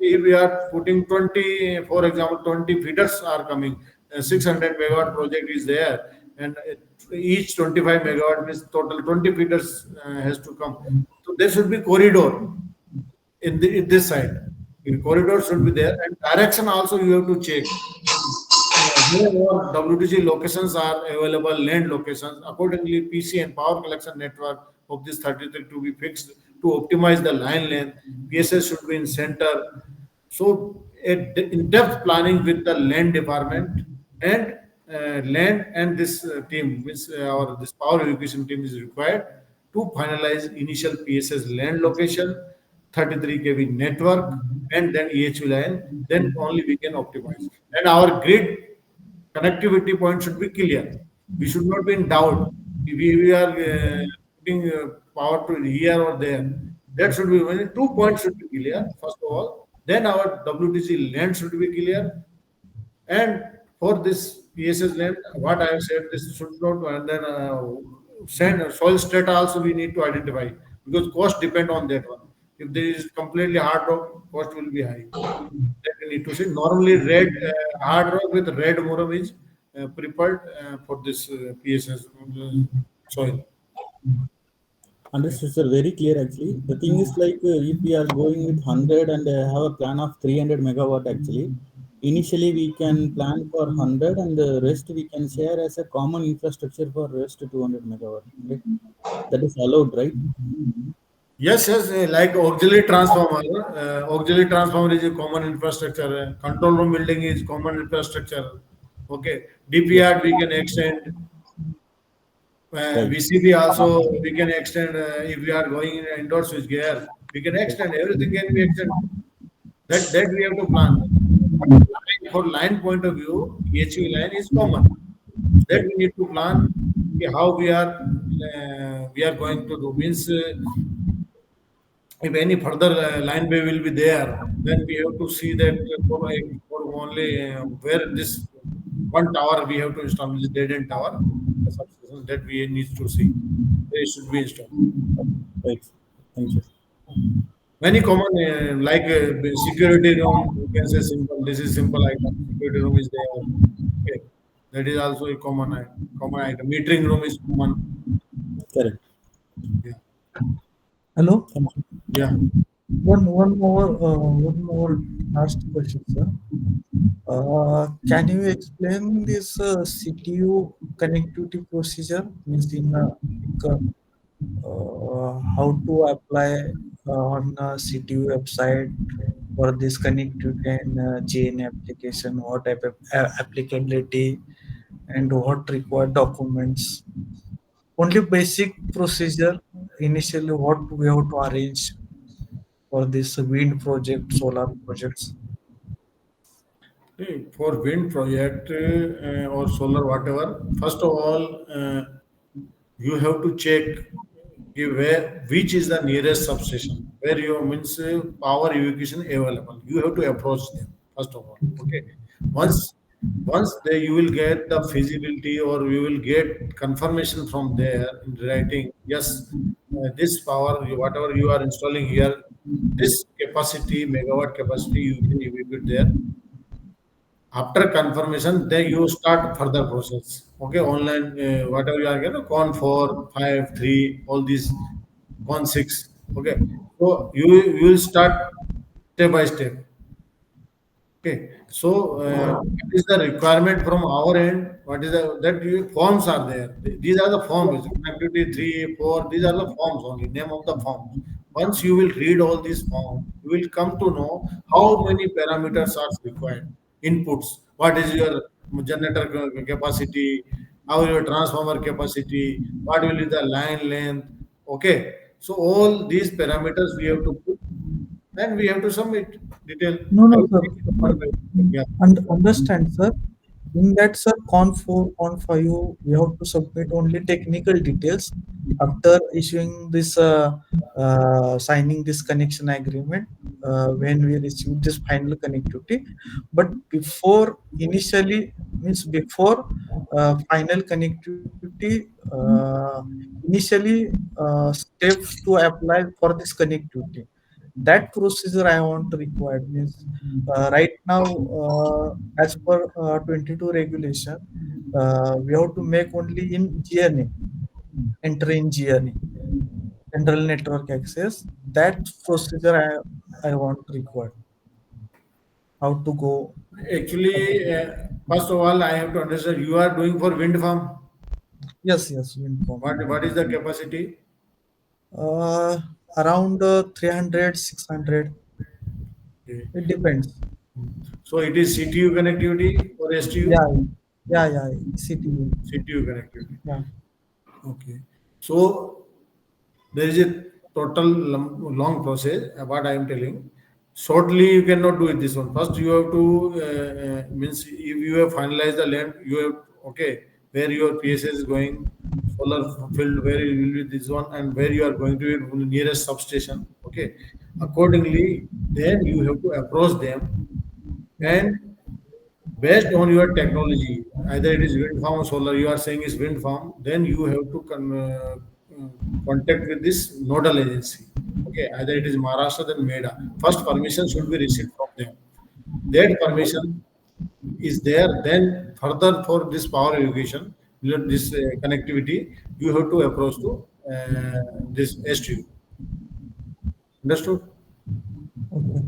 If we are putting 20, for example, 20 feeders are coming, 600 megawatt project is there, and each 25 megawatt means total 20 feeders has to come. So there should be corridor in this side. In corridor should be there, and direction also you have to check. Wherever WTG locations are available, land locations, accordingly, PC and power collection network of this 33 to be fixed to optimize the line length. PSS should be in center. So, in-depth planning with the land department and land and this team, which our this power evacuation team is required to finalize initial PSS land location, 33 kV network, and then EHV line. Then only we can optimize. And our grid connectivity point should be clear. We should not be in doubt. If we are putting power to here or there, that should be when 2 points should be clear. First of all, then our WTC land should be clear, and for this PSS land, what I have said, this should not, and then sand, soil strata also we need to identify because cost depend on that one. If there is completely hard rock, cost will be high. That we need to see. Normally, red hard rock with red muram is prepared for this PSS soil. Understood, sir. Very clear, actually. The thing is like if we are going with 100 and have a plan of 300 megawatt, actually, initially we can plan for 100 and the rest we can share as a common infrastructure for rest 200 megawatt. Right? That is allowed, right? Yes, yes, like auxiliary transformer. Auxiliary transformer is a common infrastructure. Control room building is common infrastructure. Okay, DPR we can extend. Right. VCB also we can extend if we are going in indoor switch gear. We can extend everything can be extended. That we have to plan. But for line point of view, EHV line is common. That we need to plan how we are going to do. Means if any further line way will be there, then we have to see that for only where this one tower we have to install, this dead end tower, the substation that we need to see. They should be installed. Right. Thank you. Many common like security room, you can say simple. This is simple item. Security room is there. Okay, that is also a common item. Metering room is common. Correct. Yeah, Hello. Thank you. yeah. One more last question, sir. Can you explain this CTU connectivity procedure? Means in how to apply on CTU website for this connectivity and GN application? What type of applicability and what required documents? Only basic procedure. Initially, what we have to arrange for this wind project, solar projects. For wind project or solar, whatever, first of all, you have to check where which is the nearest substation where you means power evacuation available. You have to approach them first of all. Okay, once they you will get the feasibility or you will get confirmation from there in writing. Yes, this power whatever you are installing here, this capacity megawatt capacity you can evacuate there. After confirmation, then you start further process. Okay, online, whatever you are getting, con 4, 5, 3, all these con 6. Okay, so you will start step by step. Okay, so what is the requirement from our end? What is the that forms are there? These are the forms. Activity 3, 4. These are the forms only. Name of the forms. Once you will read all these forms, you will come to know how many parameters are required. Inputs. What is your generator capacity? How your transformer capacity? What will be the line length? Okay. So all these parameters we have to put and we have to submit detail. No, I no, will sir. take it one by one. Yeah. Understand, sir. In that, sir, con 4, con 5, we have to submit only technical details after issuing this, signing this connection agreement when we receive this final connectivity. But before, initially, means before final connectivity, initially steps to apply for this connectivity. That procedure I want to require means right now as per 22 regulation we have to make only in GNA, enter in GNA, general network access. That procedure I want to require. How to go? Actually, first of all, I have to understand you are doing for wind farm. Yes, yes, inform. What is the capacity? Uh, Around 300, 600. Okay. It depends. So it is CTU connectivity or STU? Yeah, yeah, CTU. CTU connectivity. Yeah. Okay. So there is a total long process. What I am telling. shortly you cannot do it this one. First you have to means if you have finalized the land, you have okay where your PSS is going, solar field where it will be this one, and where you are going to be nearest substation. Okay, accordingly, then you have to approach them, and based on your technology, either it is wind farm or solar, you are saying is wind farm, then you have to contact with this nodal agency. Okay, either it is Maharashtra, then MEDA. First permission should be received from them. That permission is there, then further for this power irrigation, this connectivity, you have to approach to this STU. Understood? Okay.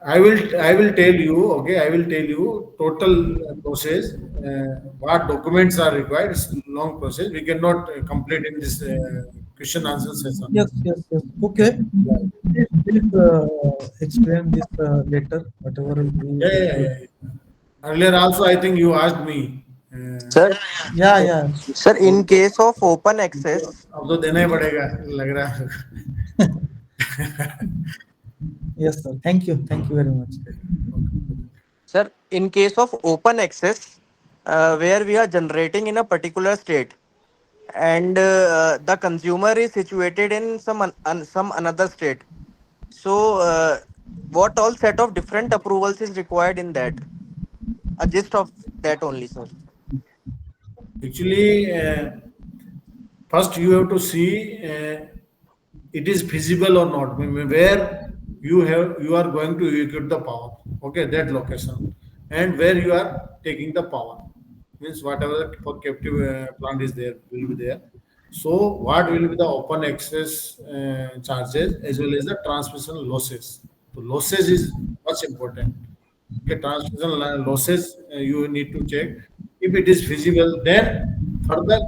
I will tell you, okay, I will tell you total process, what documents are required. It's a long process. We cannot complete in this question answer session. Yes, yes, yes. Okay. Yeah. Please explain this later, whatever we. Yeah. Earlier also, I think you asked me. Sir, Yeah, yeah. sir, in case of open access, अब तो देना ही पड़ेगा लग रहा है. Yes, sir. Thank you. Thank you very much. sir, in case of open access, where we are generating in a particular state, and the consumer is situated in some another state. So, what all set of different approvals is required in that? A gist of that only, sir. Actually, first you have to see it is feasible or not. Where you are going to evacuate the power, okay, that location, and where you are taking the power, means whatever for captive plant is there will be there. So what will be the open access charges as well as the transmission losses? So losses is much important. Okay, transmission losses you need to check. If it is feasible, then further,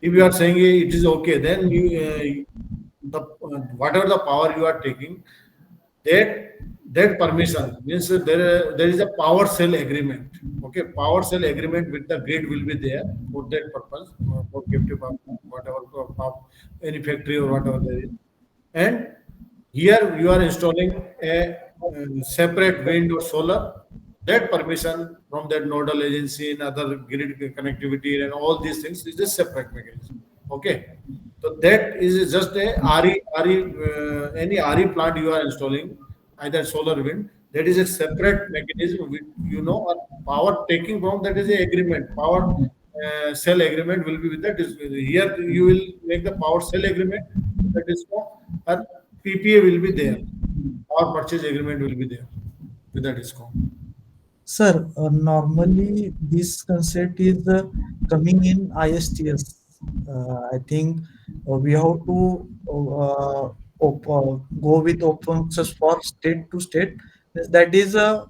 if you are saying it is okay, then you the whatever the power you are taking, that permission means there is a power sale agreement. Okay, power sale agreement with the grid will be there for that purpose, for captive power, whatever any factory or whatever there is, and here you are installing a separate wind or solar. That permission from that nodal agency and other grid connectivity and all these things is a separate mechanism. Okay, so that is just a any RE plant you are installing, either solar wind. That is a separate mechanism. With, or power taking from that is a agreement. Power sell agreement will be with that. Here you will make the power sell agreement with the discom, and PPA will be there. Power purchase agreement will be there with the discom. Sir, normally this concept is coming in ISTS. I think we have to go with open access for state to state. That is a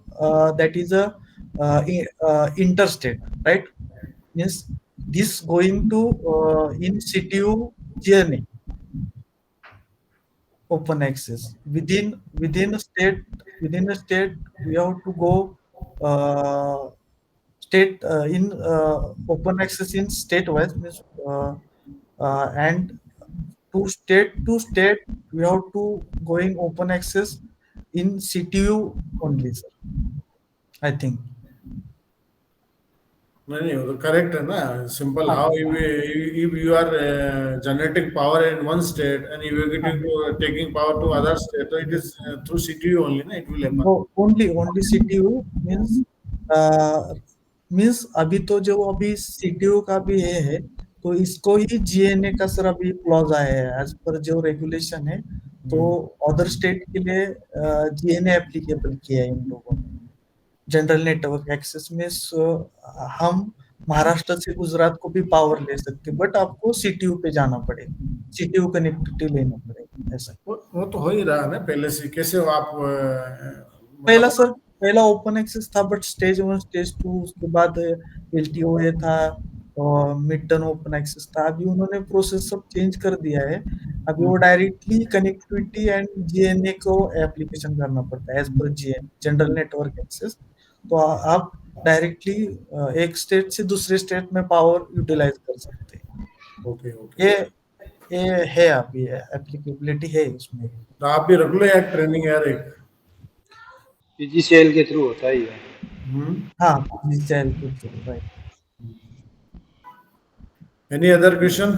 interstate, right? Yes, this going to in CTU GNA open access within a state we have to go state in open access in state wise means and to state we have to going open access in CTU only, sir. I think. नहीं वो तो correct है ना. Simple. How if you are generating power in one state and evacuating to taking power to other state, so it is through CTU only, na, it will happen. only CTU means अभी तो जो अभी CTU का भी है तो इसको ही GNA का सर अभी क्लॉज आया है एज पर जो रेगुलेशन है. तो अदर स्टेट के लिए GNA एप्लीकेबल किया है इन लोगों ने जनरल नेटवर्क एक्सेस में. हम महाराष्ट्र से गुजरात को भी पावर ले सकते, बट आपको CTU पे जाना पड़ेगा, CTU कनेक्टिविटी लेना पड़ेगा. ऐसा वो तो हो ही रहा है ना पहले से. कैसे आप पहला ओपन एक्सेस था, बट स्टेज 1 स्टेज 2 उसके बाद LTOA था और मिड टर्म ओपन एक्सेस था. अभी उन्होंने प्रोसेस सब चेंज कर दिया है. अभी वो डायरेक्टली कनेक्टिविटी एंड GNA को एप्लीकेशन करना पड़ता है as per general network access. तो आप डायरेक्टली एक स्टेट से दूसरे स्टेट में पावर यूटिलाइज कर सकते हैं. Okay okay. ये है अभी एप्लीकेबिलिटी है उसमें। तो आप भी रख लो यार ट्रेनिंग यार एक। पीजीसीएल के थ्रू होता ही है। हाँ डिजिटल के through right. Any other question?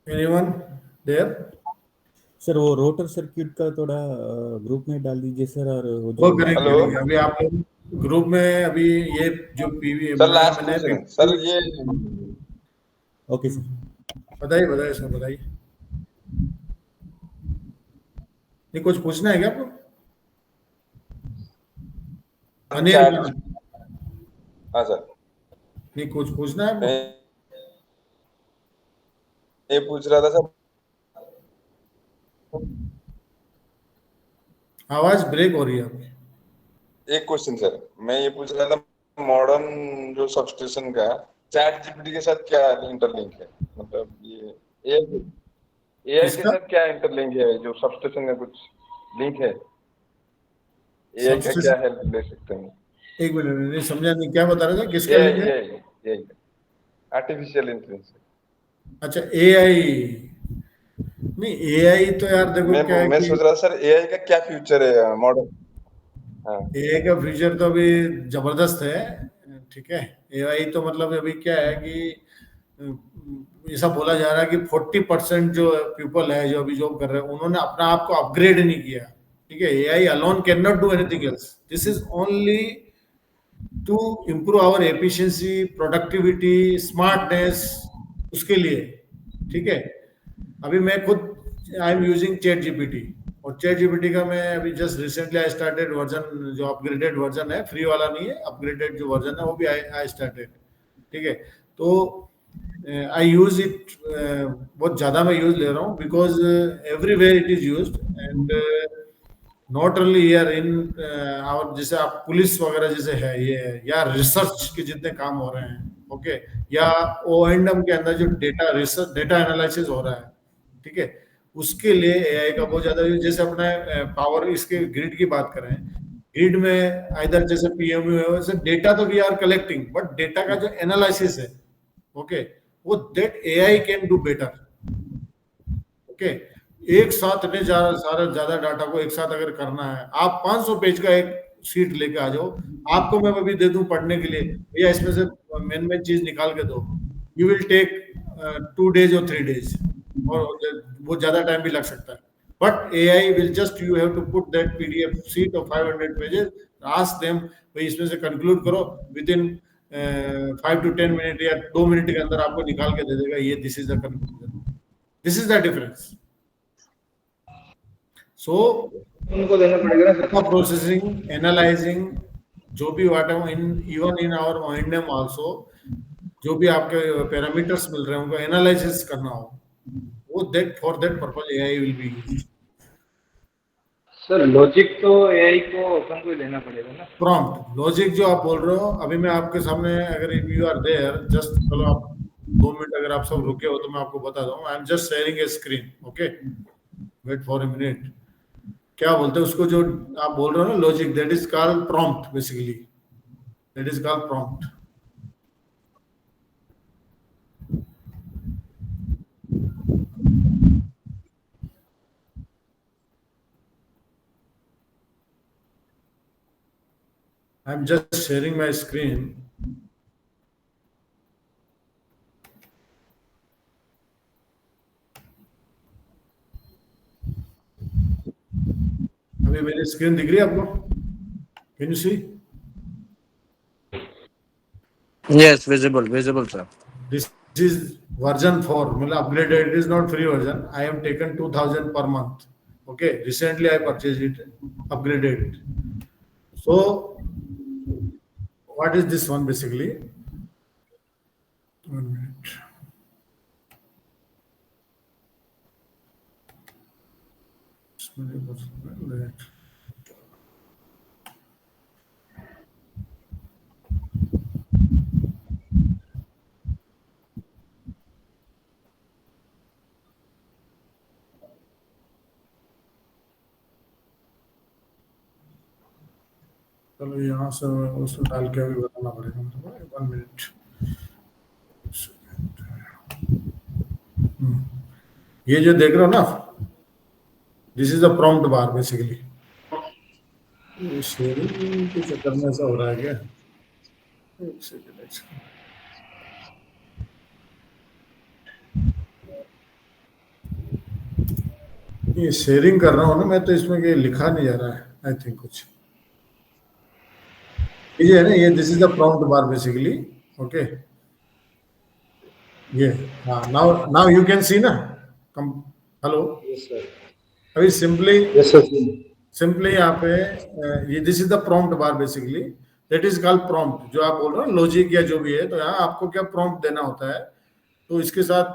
Anyone there? Sir वो रोटर सर्किट का थोड़ा ग्रुप में डाल दीजिए सर। और वो वो जो करेंगे हेलो करेंगे। अभी आप लोग ग्रुप में अभी ये जो पीवी सर, बनाया लास्ट मैंने क्वेश्चन सर, PPT। ये ओके सर। बताइए बताइए सर बताइए। नहीं कुछ पूछना है क्या आपको? चार्ज। अनिर्बान? हाँ सर, नहीं कुछ पूछना है आपको? मैं ये पूछ रहा था सर, आवाज ब्रेक हो रही है आपकी। एक क्वेश्चन सर, मैं ये पूछ रहा था मॉडर्न जो सबस्टेशन का चैट जीपीटी के साथ क्या इंटरलिंक है, मतलब ये एआई एआई के किसका? साथ क्या इंटरलिंक है, जो सबस्टेशन का कुछ लिंक है, एआई का क्या सबस्टेशन? हेल्प ले सकते हैं? एक मिनट नहीं समझा, नहीं क्या बता रहे थे, किसका एआई लिंक है? AI AI artificial intelligence. अच्छा एआई। नहीं एआई तो यार देखो मैं क्या है मैं कि सोच रहा था सर, एआई का क्या फ्यूचर है मॉडर्न। हाँ एआई का फ्यूचर तो अभी जबरदस्त है। ठीक है। एआई तो मतलब अभी क्या है कि ऐसा बोला जा रहा है कि 40% जो पीपल है जो अभी जॉब कर रहे हैं उन्होंने अपना आप को अपग्रेड नहीं किया। ठीक है। AI alone can not do anything else. This is only to improve our efficiency, productivity, smartness, उसके लिए। ठीक है। अभी मैं खुद I am using chat GPT. और चैट जीपीटी का मैं अभी just recently I started version, जो अपग्रेडेड वर्जन है, फ्री वाला नहीं है, अपग्रेडेड जो वर्जन है वो भी आई स्टार्टेड। ठीक है। तो आई यूज इट, बहुत ज़्यादा मैं यूज ले रहा हूँ because everywhere it is used. And not only here in और जैसे आप पुलिस वगैरह जैसे है ये, या रिसर्च के जितने काम हो रहे हैं। ओके। या ओ एंड एम के अंदर जो डेटा रिसर्च, डेटा एनालिसिस हो रहा है। ठीक है। उसके लिए एआई का बहुत ज्यादा यूज। जैसे अपने पावर इसके ग्रिड की बात करें, ग्रिड में आइदर जैसे पीएमयू है वैसे डेटा तो we are collecting, but data का जो एनालिसिस है, ओके, वो that AI can do better. Okay. एक साथ इतने सारे ज्यादा डाटा को एक साथ अगर करना है, आप 500 पेज का एक शीट लेके आ जाओ, आपको मैं अभी दे दूं पढ़ने के लिए, भैया इसमें से मेन मेन चीज निकाल के दो, यू विल टेक 2 days और 3 days, और वो ज्यादा टाइम भी लग सकता है। But AI will just, you have to put that PDF sheet of 500 pages, ask them भाई इसमें से कंक्लूड करो, विद इन 5 to 10 मिनट या 2 मिनट के अंदर आपको निकाल के दे देगा, ये this is the conclusion. This is the difference. So उनको देना पड़ेगा ना data सर। processing, analyzing, जो भी whatever in even in our O&M also, जो भी आपके पैरामीटर्स मिल रहे हैं उनको एनालिसिस करना हो, वो that for that purpose AI will be used. Sir logic तो एआई को अपन को ही देना पड़ेगा ना। प्रॉम्प्ट लॉजिक जो आप बोल रहे हो, अभी मैं आपके सामने, अगर यू आर देयर जस्ट, चलो आप 2 मिनट अगर आप सब रुके हो तो मैं आपको बता दूं। I am just sharing a screen. Okay, wait for a minute. क्या बोलते हैं उसको जो आप बोल रहे हो ना, logic, that is called prompt basically, that is called prompt. I'm just sharing my screen. अभी मेरी स्क्रीन दिख रही है आपको? Can you see? Yes, visible, sir. This is version 4, मतलब upgraded. It is not free version. I am taken 2000 per month. Okay, recently I purchased it, upgraded it. So what is this one basically? 1 minute. चलो यहाँ से उसमें डाल के अभी बताना पड़ेगा मुझे। 1 मिनट। ये जो देख रहे हो ना, this is the prompt bar basically. Sharing के चक्कर में ऐसा हो रहा है क्या? एक सेकंड। ये शेयरिंग कर रहा हूँ ना मैं, तो इसमें ये लिखा नहीं जा रहा है आई थिंक कुछ। ये है ना, ये this is the prompt bar basically. Okay, ये हाँ, now now you can see ना। हेलो, यस सर, अभी सिंपली यस सर। सिंपली यहाँ पे ये this is the prompt bar basically, that is called prompt. जो आप बोल रहे हो लॉजिक या जो भी है, तो यहाँ आपको क्या प्रॉम्प्ट देना होता है, तो इसके साथ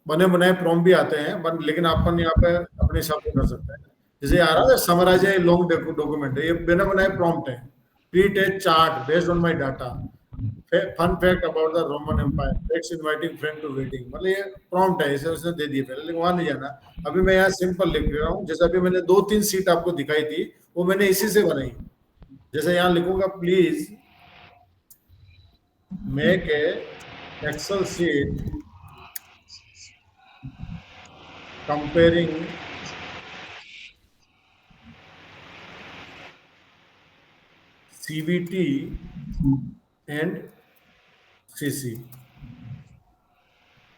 बने बनाए प्रॉम्प्ट भी आते हैं, लेकिन अपन यहाँ पे अपने हिसाब से कर सकते हैं। जैसे आ रहा है समराइज ए लॉन्ग डॉक्यूमेंट है, ये बने बनाए प्रॉम्प्ट है। Create a chart based on my data, fun fact about the Roman empire, let's inviting friend to wedding. मतलब ये प्रॉम्प्ट है, इसे उसने दे दिए पहले, लेकिन वहां नहीं जाना। अभी मैं यहाँ सिंपल लिख रहा हूँ। जैसे अभी मैंने 2-3 सीट आपको दिखाई थी, वो मैंने इसी से बनाई। जैसे यहाँ लिखूंगा, please make a excel sheet comparing CVT and CC।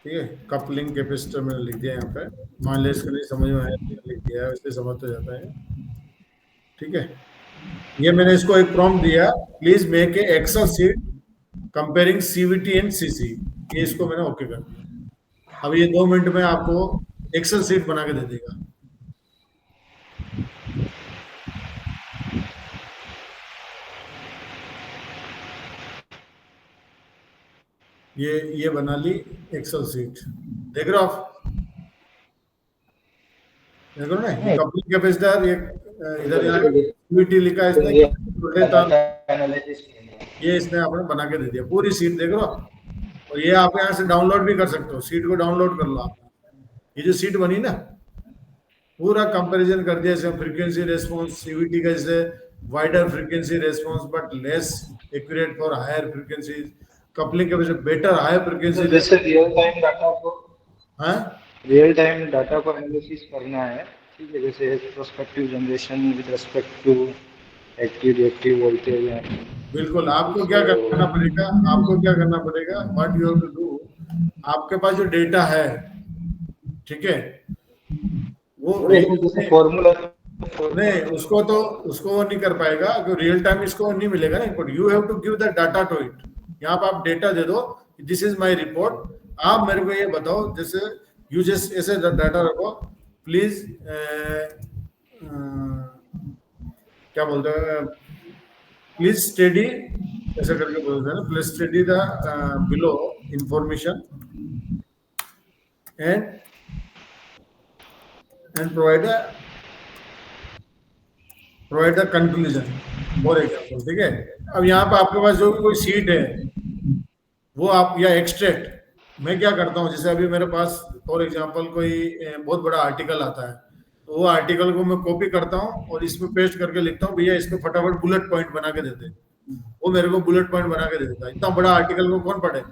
ठीक है, कपलिंग कैपेसिटर मैंने लिख दिया यहाँ पे। मान लिया इसको नहीं समझ में आया, लिख दिया है, वैसे समझ तो जाता है। ठीक है, ये मैंने इसको एक प्रॉम्प्ट दिया, please make a excel sheet comparing CVT and CC। ये इसको मैंने ओके कर दिया। अब ये 2 मिनट में आपको एक्सेल शीट बना के दे देगा। ये बना ली एक्सेल शीट, देख रहे हो आप? देख रहे हो ना, कपलिंग कैपेसिटर, ये इधर यहाँ CVT लिखा है इसने, ये इसने आपने बना के दे दिया पूरी सीट, देख रहे हो? और ये आप यहाँ से डाउनलोड भी कर सकते हो, सीट को डाउनलोड कर लो आप। ये जो सीट बनी ना, पूरा कंपैरिजन कर दिया। जैसे फ्रीक्वेंसी रेस्पॉन्स CVT का, जैसे wider frequency response but less accurate for higher frequency, coupling capacitor better higher frequency. जैसे रियल टाइम डाटा को, हाँ, रियल टाइम डाटा को एनालिसिस करना है, ठीक है, जैसे prospective generation with respect to active reactive voltage है। बिल्कुल, आपको क्या करना पड़ेगा, आपको क्या करना पड़ेगा, what you have to do, आपके पास जो डेटा है, ठीक है, वो फॉर्मूला नहीं, उसको वो नहीं कर पाएगा, क्योंकि रियल टाइम इसको नहीं मिलेगा ना input. You have to give the data to it. यहाँ पे आप डेटा दे दो, दिस इज माय रिपोर्ट, आप मेरे को ये बताओ, जैसे यू जस्ट ऐसे डाटा रखो, प्लीज क्या बोलते हैं, प्लीज स्टडी, ऐसा करके बोलते हैं ना, please study the below information and provide the conclusion for example. ठीक है, अब यहाँ पे आपके पास जो भी कोई सीट है, वो आप, या एक्सट्रैक्ट, मैं क्या करता हूँ, जैसे अभी मेरे पास फॉर एग्जांपल कोई बहुत बड़ा आर्टिकल आता है, तो वो आर्टिकल को मैं कॉपी करता हूँ और इसमें पेस्ट करके लिखता हूँ, भैया इसको फटाफट बुलेट पॉइंट बना के देते। वो मेरे को बुलेट पॉइंट बना के दे देता है। इतना बड़ा आर्टिकल को कौन पढ़े,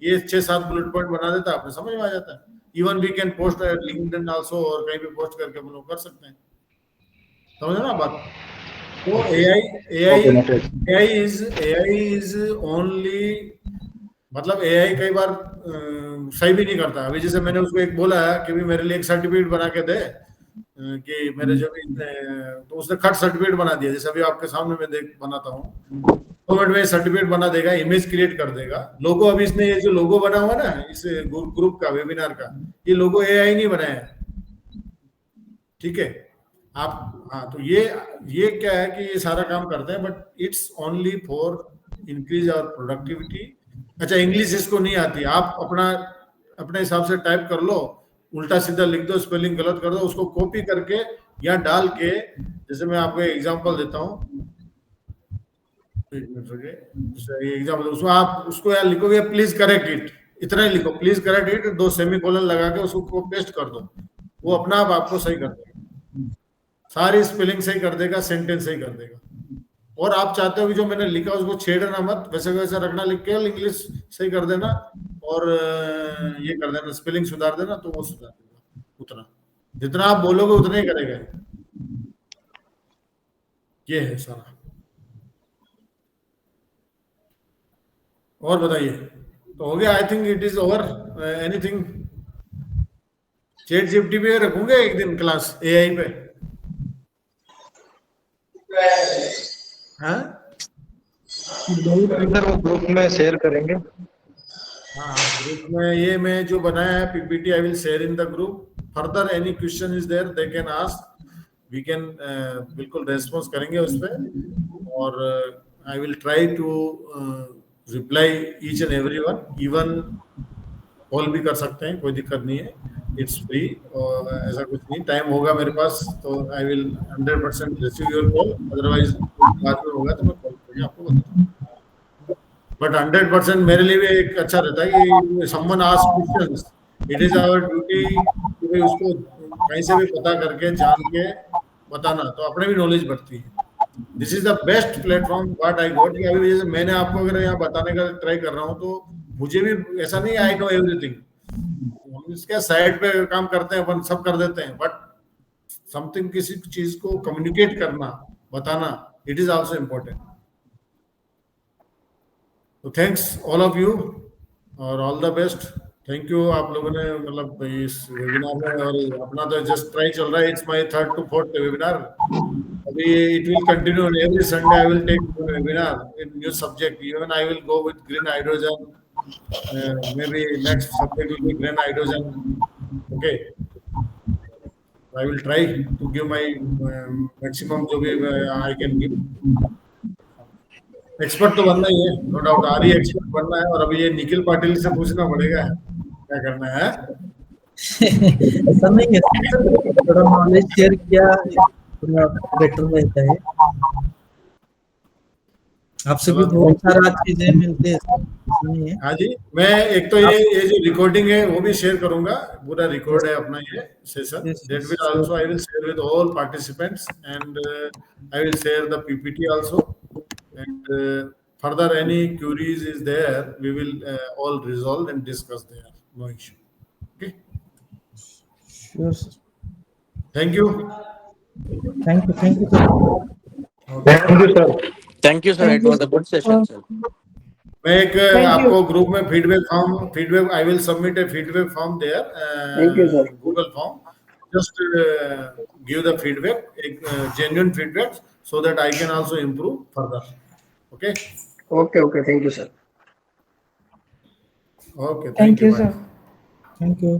ये 6-7 बुलेट पॉइंट बना देता है, आपने समझ में आ जाता है। Even we can post LinkedIn also, और कहीं भी पोस्ट करके हम लोग कर सकते हैं। समझ ना बात? तो AI इज ओनली, मतलब AI कई बार सही भी नहीं करता। अभी जैसे मैंने उसको एक बोला है कि भी मेरे लिए एक सर्टिफिकेट बना के दे, कि मेरे जो भी, तो उसने खट सर्टिफिकेट बना दिया। जैसे अभी आपके सामने मैं बनाता हूँ, 2 मिनट में सर्टिफिकेट बना देगा, इमेज क्रिएट कर देगा, लोगो। अभी इसने ये जो लोगो बना हुआ ना इस ग्रुप का, वेबिनार का, ये लोगो AI नहीं बनाया है। ठीक है, आप, हाँ, तो ये क्या है कि ये सारा काम करते हैं, but it's only for increase our productivity. अच्छा, इंग्लिश इसको नहीं आती, आप अपने हिसाब से टाइप कर लो, उल्टा सीधा लिख दो, स्पेलिंग गलत कर दो, उसको कॉपी करके या डाल के, जैसे मैं आपको एग्जांपल देता हूँ, एक मिनट, जैसे एग्जांपल, उसमें आप उसको यार लिखोगे, प्लीज करेक्ट इट, इतना ही लिखो, प्लीज करेक्ट इट, 2 सेमीकोलन लगा के उसको पेस्ट कर दो, वो अपना आप आपको सही कर देगा, सारी स्पेलिंग सही कर देगा, सेंटेंस सही कर देगा। और आप चाहते हो कि जो मैंने लिखा उसको छेड़ना मत, वैसे वैसे रखना, लिख के इंग्लिश सही कर देना और ये कर देना, स्पेलिंग सुधार देना, तो वो सुधार देगा। उतना जितना आप बोलोगे उतना ही करेगा। ये है सारा। और बताइए, तो हो गया? I think it is over. Anything? Chat GPT पे रखूंगे एक दिन क्लास एआई पे। हाँ सर वो ग्रुप में शेयर करेंगे। हाँ, ग्रुप में ये मैं जो बनाया है PPT, I will share in the group. Further any question is there, they can ask, we can बिल्कुल रेस्पॉन्स करेंगे उस पर। और I will try to reply each and every one. Even call भी कर सकते हैं, कोई दिक्कत नहीं है, इट्स फ्री। और ऐसा कुछ नहीं, टाइम होगा मेरे पास तो I will 100% receive your call. Otherwise बाद में होगा तो मैं कॉल करके आपको बताऊंगा। बट 100% मेरे लिए भी एक अच्छा रहता है कि someone ask questions, it is our duty कि भाई उसको कहीं से भी पता करके जान के बताना, तो अपने भी नॉलेज बढ़ती है। This is the best platform what I got. अभी जैसे मैंने आपको अगर यहाँ बताने का ट्राई कर रहा हूँ, तो मुझे भी ऐसा नहीं आई नो एवरीथिंग। हम इसके साइड पे काम करते हैं, अपन सब कर देते हैं, बट समथिंग, किसी चीज को कम्युनिकेट करना, बताना, इट इज आल्सो इम्पोर्टेंट। तो थैंक्स ऑल ऑफ यू और all the best. Thank you आप लोगों ने, मतलब इस वेबिनार में, और अपना तो जस्ट ट्राई चल रहा है। It's my 3rd to 4th webinar. अभी it will continue on every Sunday. I will take webinar in new subject. Even I will go with green hydrogen. maybe next subject will be green hydrogen. Okay, I will try to give my maximum जो भी I can give। Expert तो बनना ही है, no doubt. आरई expert बनना है। और अभी ये निखिल पाटिल से पूछना पड़ेगा क्या करना है। ऐसा नहीं है सर, थोड़ा नॉलेज शेयर किया थोड़ा बेटर रहता है। आपसे भी बहुत सारा चीजें मिलते हैं। हाँ जी, मैं एक तो ये जो रिकॉर्डिंग है वो भी शेयर करूंगा। पूरा रिकॉर्ड है अपना ये session. That will also I will share with all participants, and I will share the PPT also. And further any queries is there, we will all resolve and discuss there, no issue. Okay, Sure sir. thank you sir. Thank you sir. Thank you, sir. It was a good session, sir. मैं एक आपको group में feedback I will submit a feedback form there, Google form. Just give the feedback, एक genuine feedback, so that I can also improve further. Okay, okay, thank you sir. okay, Thank you, sir. Thank you.